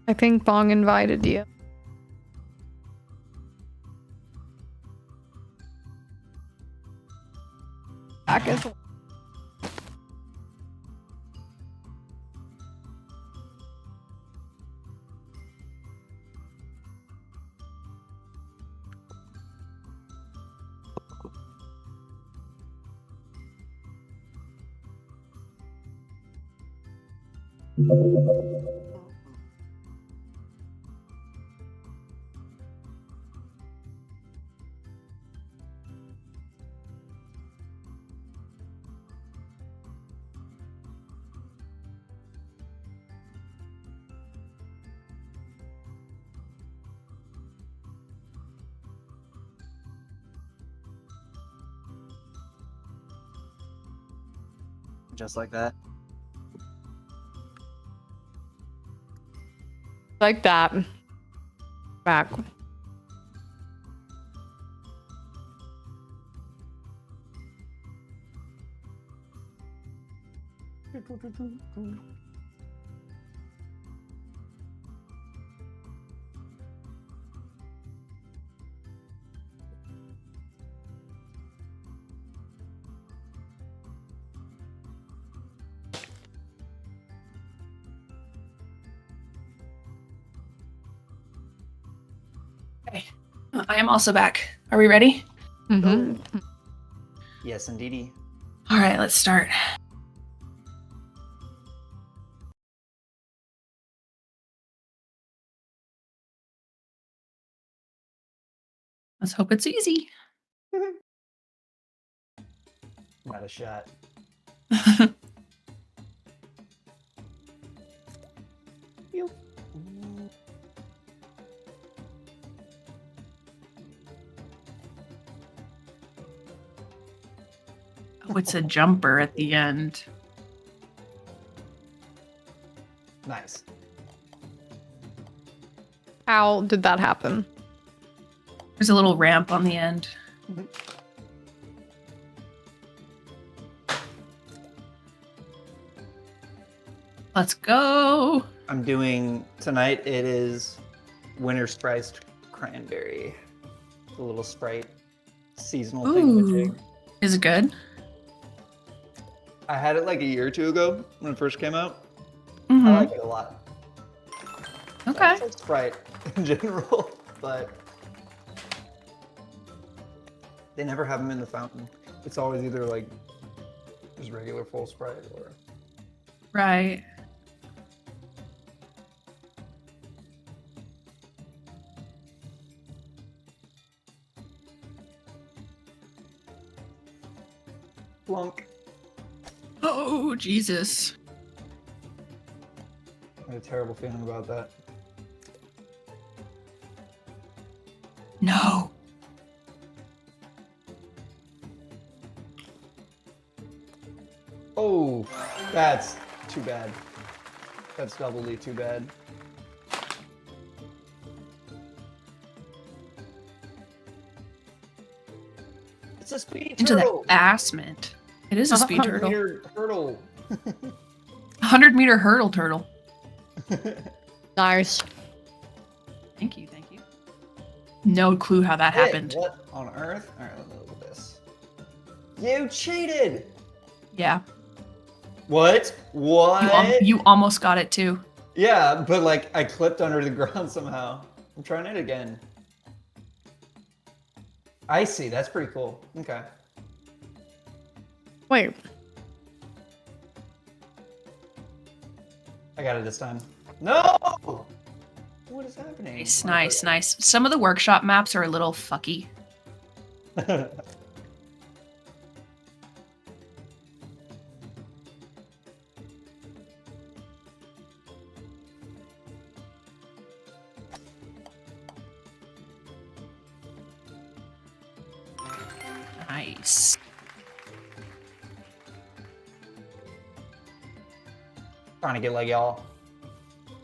I think Bong invited you. Back as well. Just like that. Like that. Back. Okay. I am also back. Are we ready? Mm-hmm. Yes, indeedy. All right, let's start. Let's hope it's easy. Not a shot. Oh, it's a jumper at the end. Nice. How did that happen? There's a little ramp on the end. Let's go. I'm doing tonight. It is winter spiced cranberry. A little Sprite seasonal thing. Is it good? I had it like a year or two ago when it first came out. Mhm. I like it a lot. Okay. I like Sprite in general, but they never have them in the fountain. It's always either like just regular full Sprite or. Right. Flunk. Oh, Jesus. I have a terrible feeling about that. No. Oh, that's too bad. That's doubly too bad. It's a speed Into the turtle. assment. It is a speed turtle. 100-meter hurdle. 100-meter hurdle turtle. Nice. Thank you, thank you. No clue how that Hey, happened. What on earth? All right, let me look at this. You cheated. Yeah. What? What? You almost got it too. Yeah, but like I clipped under the ground somehow. I'm trying it again. I see. That's pretty cool. Okay. Wait. I got it this time. No! What is happening? Nice, nice, nice. Some of the workshop maps are a little fucky. Nice. Trying to get like y'all.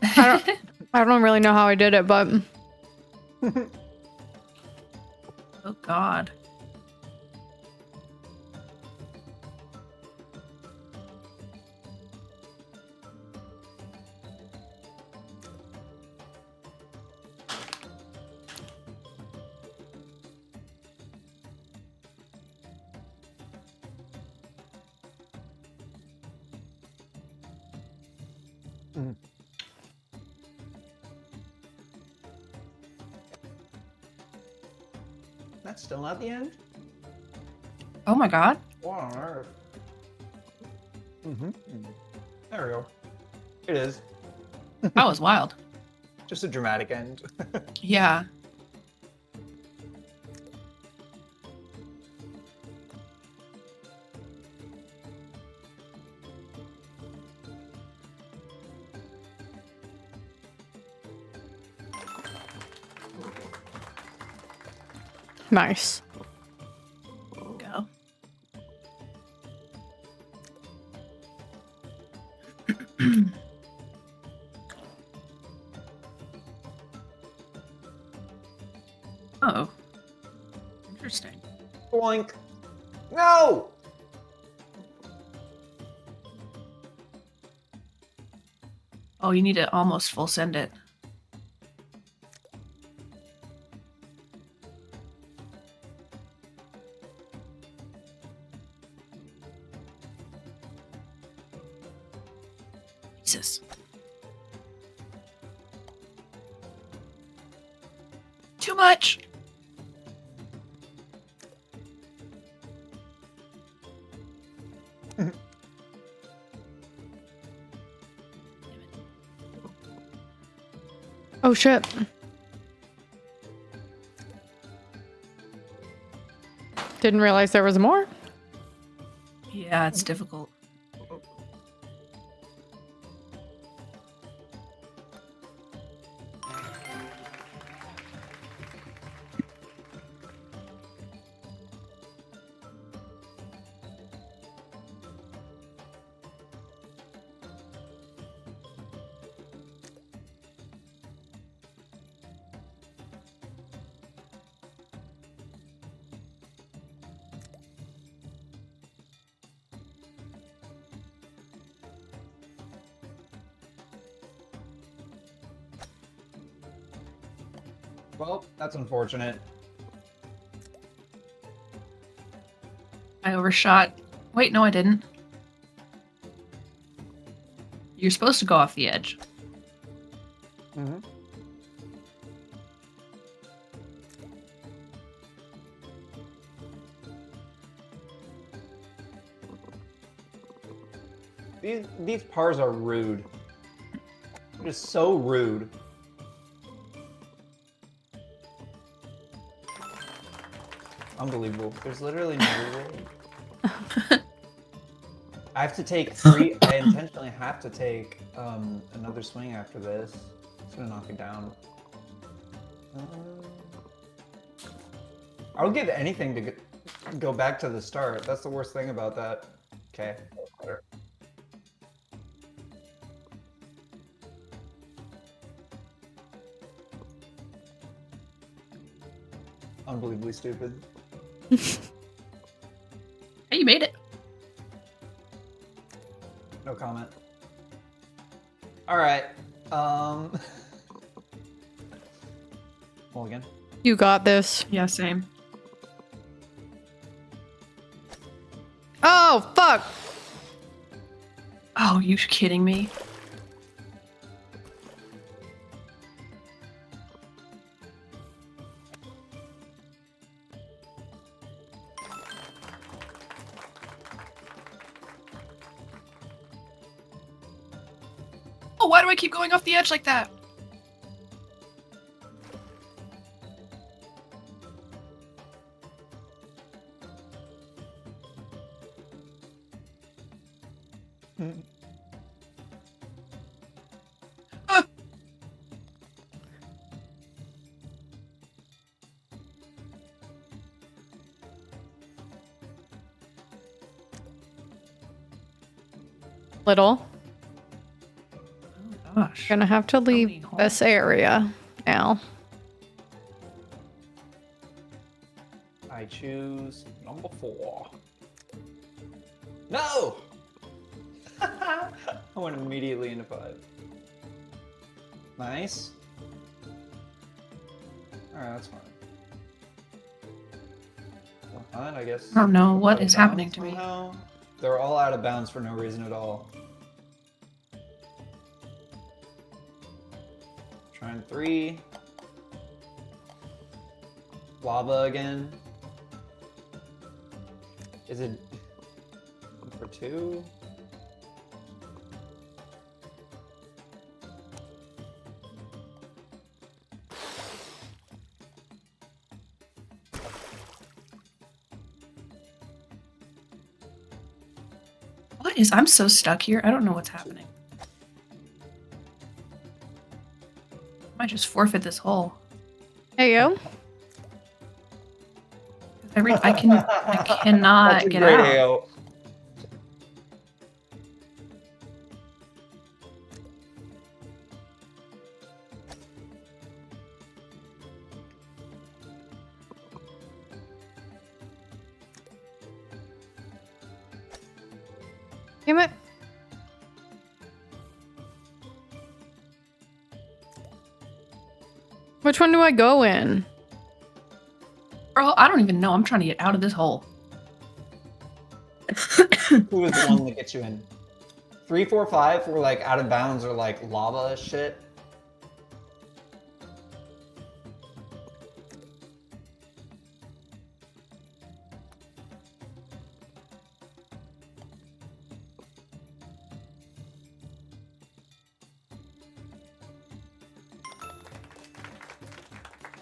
I don't really know how I did it, but Oh God. That's still not the end? Oh my God. What on earth? There we go. It is. That was wild. Just a dramatic end. Yeah. Nice. Go. Oh. Interesting. Boink. No! Oh, you need to almost full send it. Jesus. Too much. Oh shit. Didn't realize there was more. Yeah, it's difficult. Well, that's unfortunate. I overshot. Wait, no, I didn't. You're supposed to go off the edge. Mm-hmm. These pars are rude. Just so rude. Unbelievable. There's literally no way. I have to take three. I intentionally have to take another swing after this. It's gonna knock it down. I would give anything to go back to the start. That's the worst thing about that. Okay. Better. Unbelievably stupid. Hey, you made it. No comment. All right. Mulligan. You got this. Yeah, same. Oh, fuck. Oh, you kidding me? Oh, why do I keep going off the edge like that? Little. Gosh. Gonna have to leave this area now. I choose number 4. No! I went immediately into 5. Nice. Alright, that's fine. Well, fine, I guess. I don't know what Out of is happening bounds to me. somehow. They're all out of bounds for no reason at all. Trying 3. Lava again. Is it for 2? I'm so stuck here. I don't know what's happening. I might just forfeit this hole. There you go. I cannot get out. Damn it. Which one do I go in? Girl, I don't even know. I'm trying to get out of this hole. Who is the one that gets you in? 3, 4, 5 were like out of bounds or like lava shit.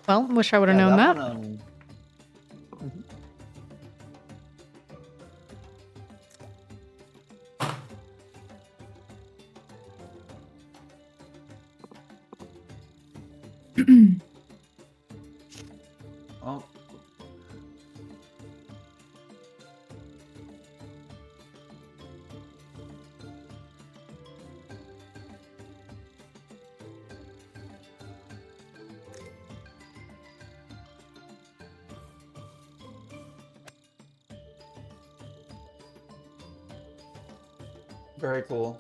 Well, wish I would have known that. Oh. Very cool.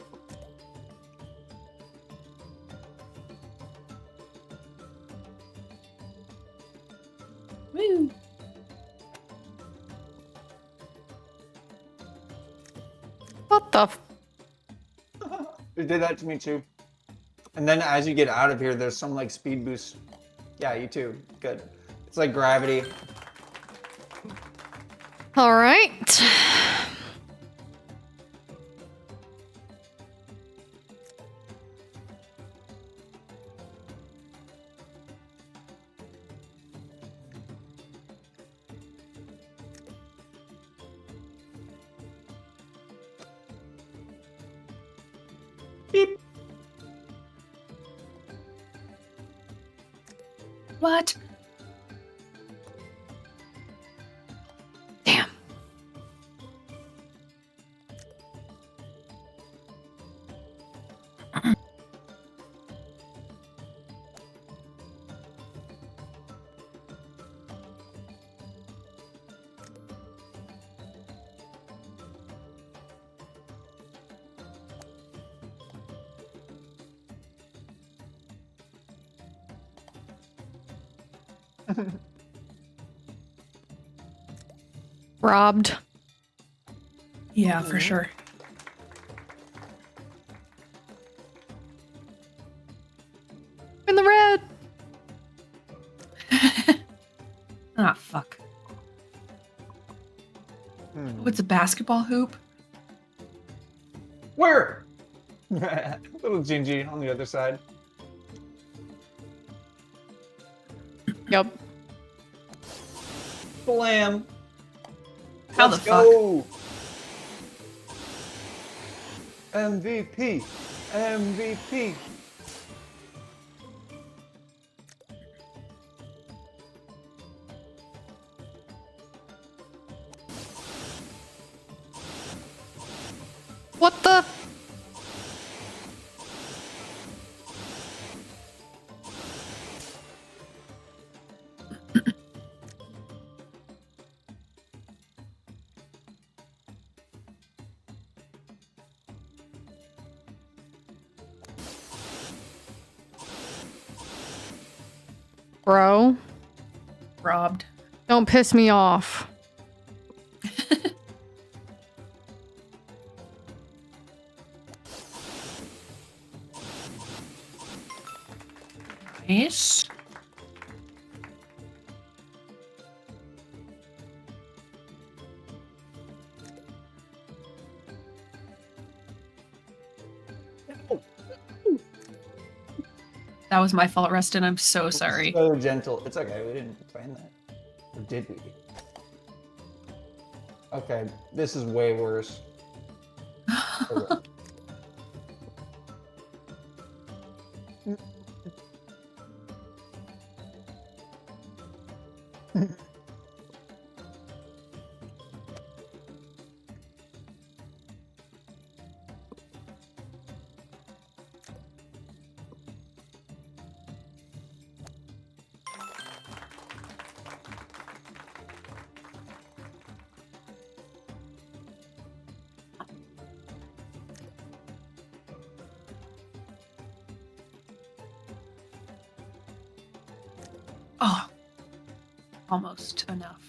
Woo. What the f- It did that to me too. And then as you get out of here, there's some like speed boost. Yeah, you too. Good. It's like gravity. All right. Beep. What? Damn. Robbed. Yeah, for sure. In the red. Ah, fuck. Oh, it's a basketball hoop? Where? Little Gingy on the other side. Yep. Blam. How Let's the fuck? go. MVP. MVP. What the? Bro. Robbed. Don't piss me off. Nice. That was my fault, Rustin. I'm so sorry. So gentle. It's okay. We didn't plan that. Or did we? Okay. This is way worse. Oh, almost enough.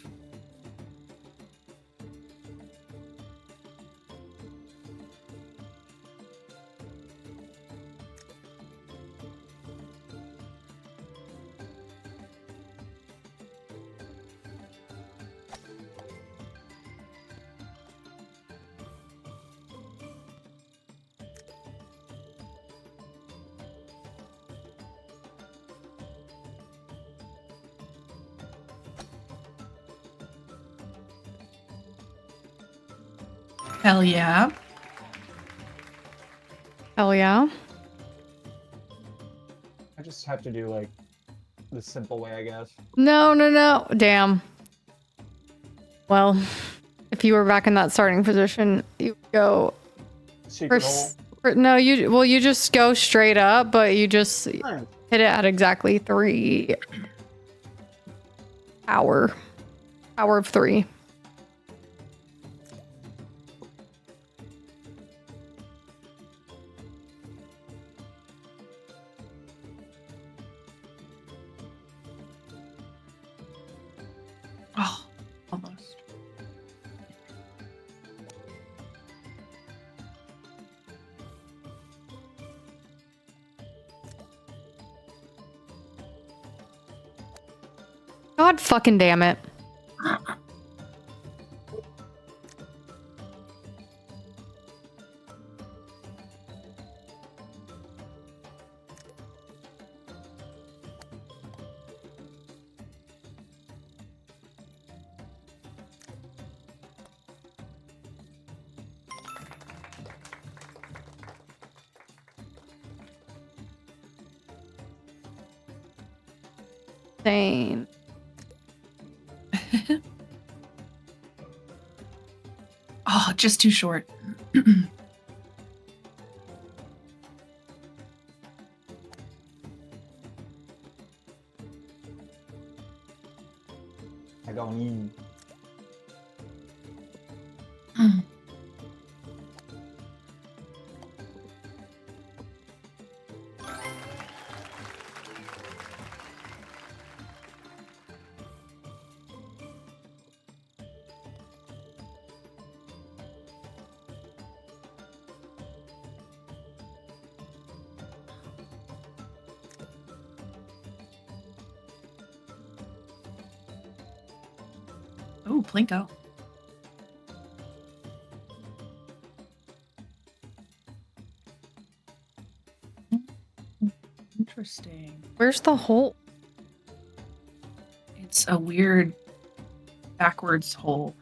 Hell yeah. Hell yeah. I just have to do like the simple way, I guess. No, no, no. Damn. Well, if you were back in that starting position, you go. Secret hole. No, you just go straight up, but you just hit it at exactly 3 hour of 3. Oh, almost. God fucking damn it. Insane. Oh, just too short. I go in. Ooh, Plinko. Interesting. Where's the hole? It's a weird backwards hole.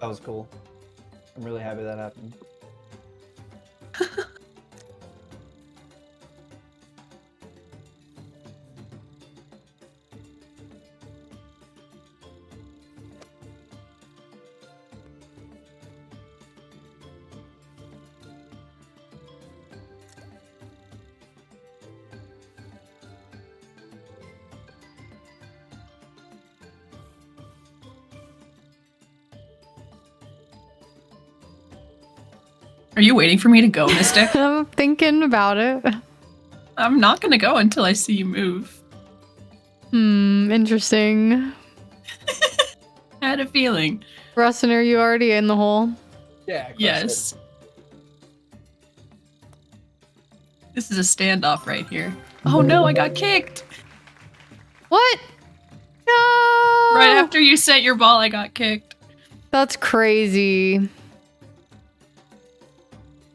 That was cool. I'm really happy that happened. Are you waiting for me to go, Mystic? I'm thinking about it. I'm not gonna go until I see you move. Interesting. I had a feeling. Rustin, are you already in the hole? Yeah. Yes. This is a standoff right here. Oh no, I got kicked. What? No! Right after you sent your ball, I got kicked. That's crazy.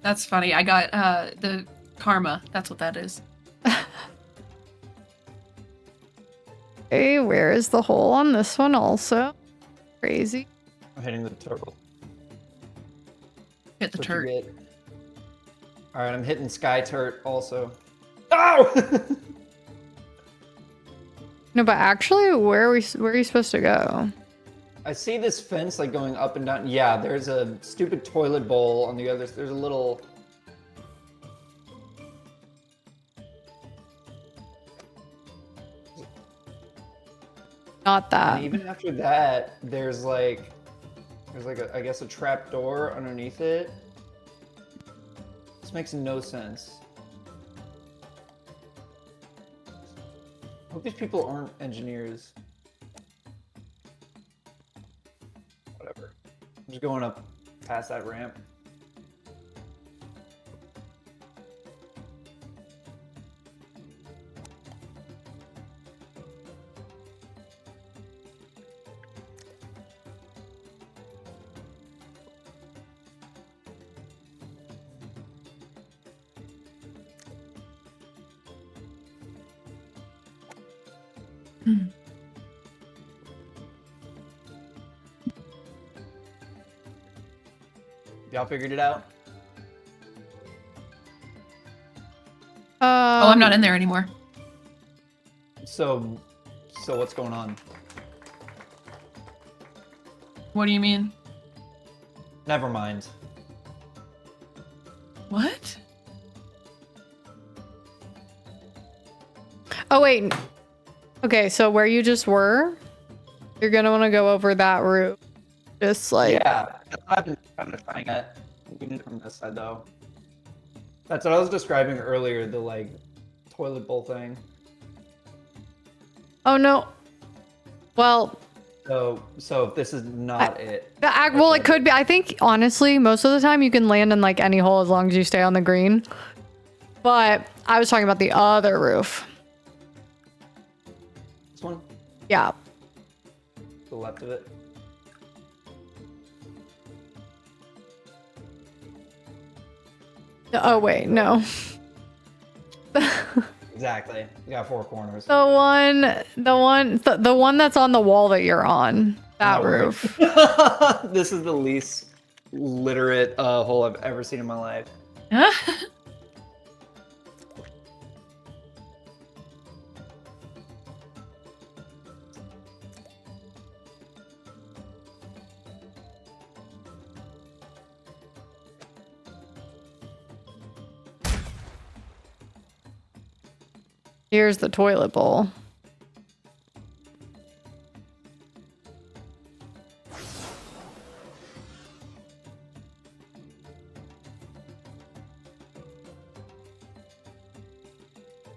That's funny. I got the karma. That's what that is. Hey, where is the hole on this one also? Crazy. I'm hitting the turtle. Hit the That's what you turret. get. All right, I'm hitting Sky Turret also. Ow! No, but actually, where are you supposed to go? I see this fence like going up and down. Yeah, there's a stupid toilet bowl on the other. There's a little. Not that. And even after that, there's like I guess a trap door underneath it. This makes no sense. I hope these people aren't engineers. Whatever. I'm just going up past that ramp. Y'all figured it out? Oh, I'm not in there anymore. So what's going on? What do you mean? Never mind. What? Oh wait. Okay, so where you just were, you're gonna want to go over that route. Just like Yeah, that's what I've been trying to find it. We need it from this side though. That's what I was describing earlier, the like toilet bowl thing. Oh no. Well, So if this is not it. well, it could be. I think honestly, most of the time you can land in like any hole as long as you stay on the green. But I was talking about the other roof. This one? Yeah. The left of it. Oh wait, no. Exactly. You got four corners. The one that's on the wall that you're on. That roof. This is the least literate hole I've ever seen in my life. Here's the toilet bowl.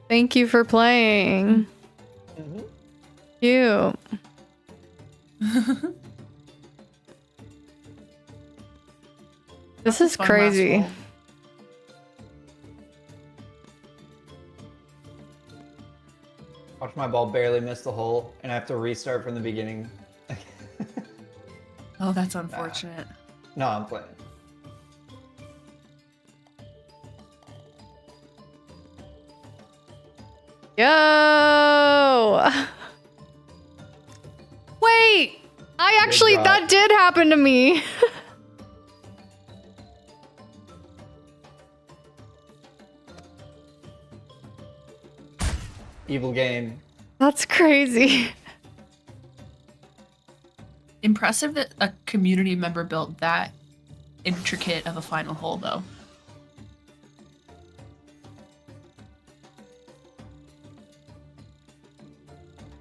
Thank you for playing. Cute. This is crazy. Watch my ball barely miss the hole, and I have to restart from the beginning. Oh, that's unfortunate. No, I'm playing. Yo! Wait! I actually, job. that did happen to me. Evil game. That's crazy. Impressive that a community member built that intricate of a final hole, though.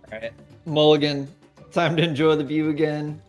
Alright. Mulligan. Time to enjoy the view again.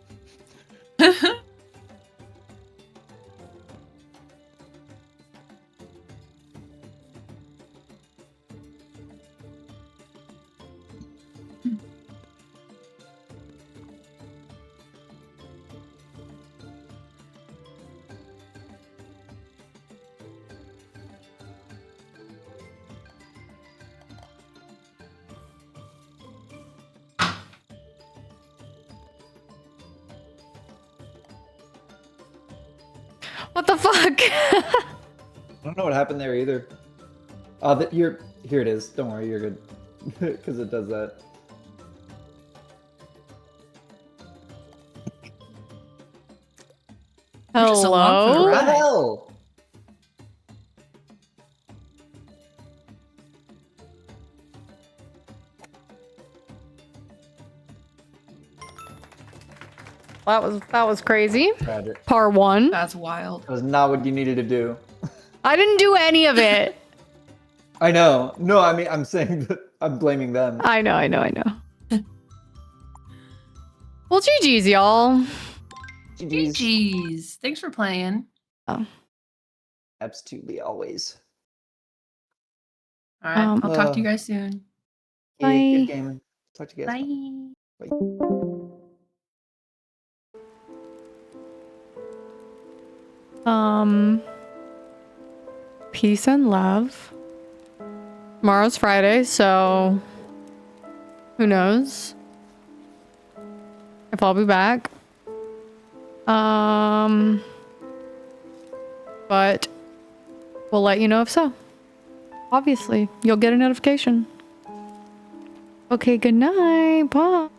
What the fuck? I don't know what happened there either. Here it is. Don't worry, you're good. Because it does that. You're just along for the Hello? ride. Hell. That was crazy. Tragic. Par 1. That's wild. That was not what you needed to do. I didn't do any of it. I know. No, I mean, I'm saying that I'm blaming them. I know. Well, GG's, y'all. GG's. Thanks for playing. Oh. Absolutely, always. All right. I'll talk to you guys soon. Hey, Bye. good game. Talk to you guys. Bye. Peace and love. Tomorrow's Friday, so who knows if I'll be back. But we'll let you know if so. Obviously, you'll get a notification. Okay, good night. Bye.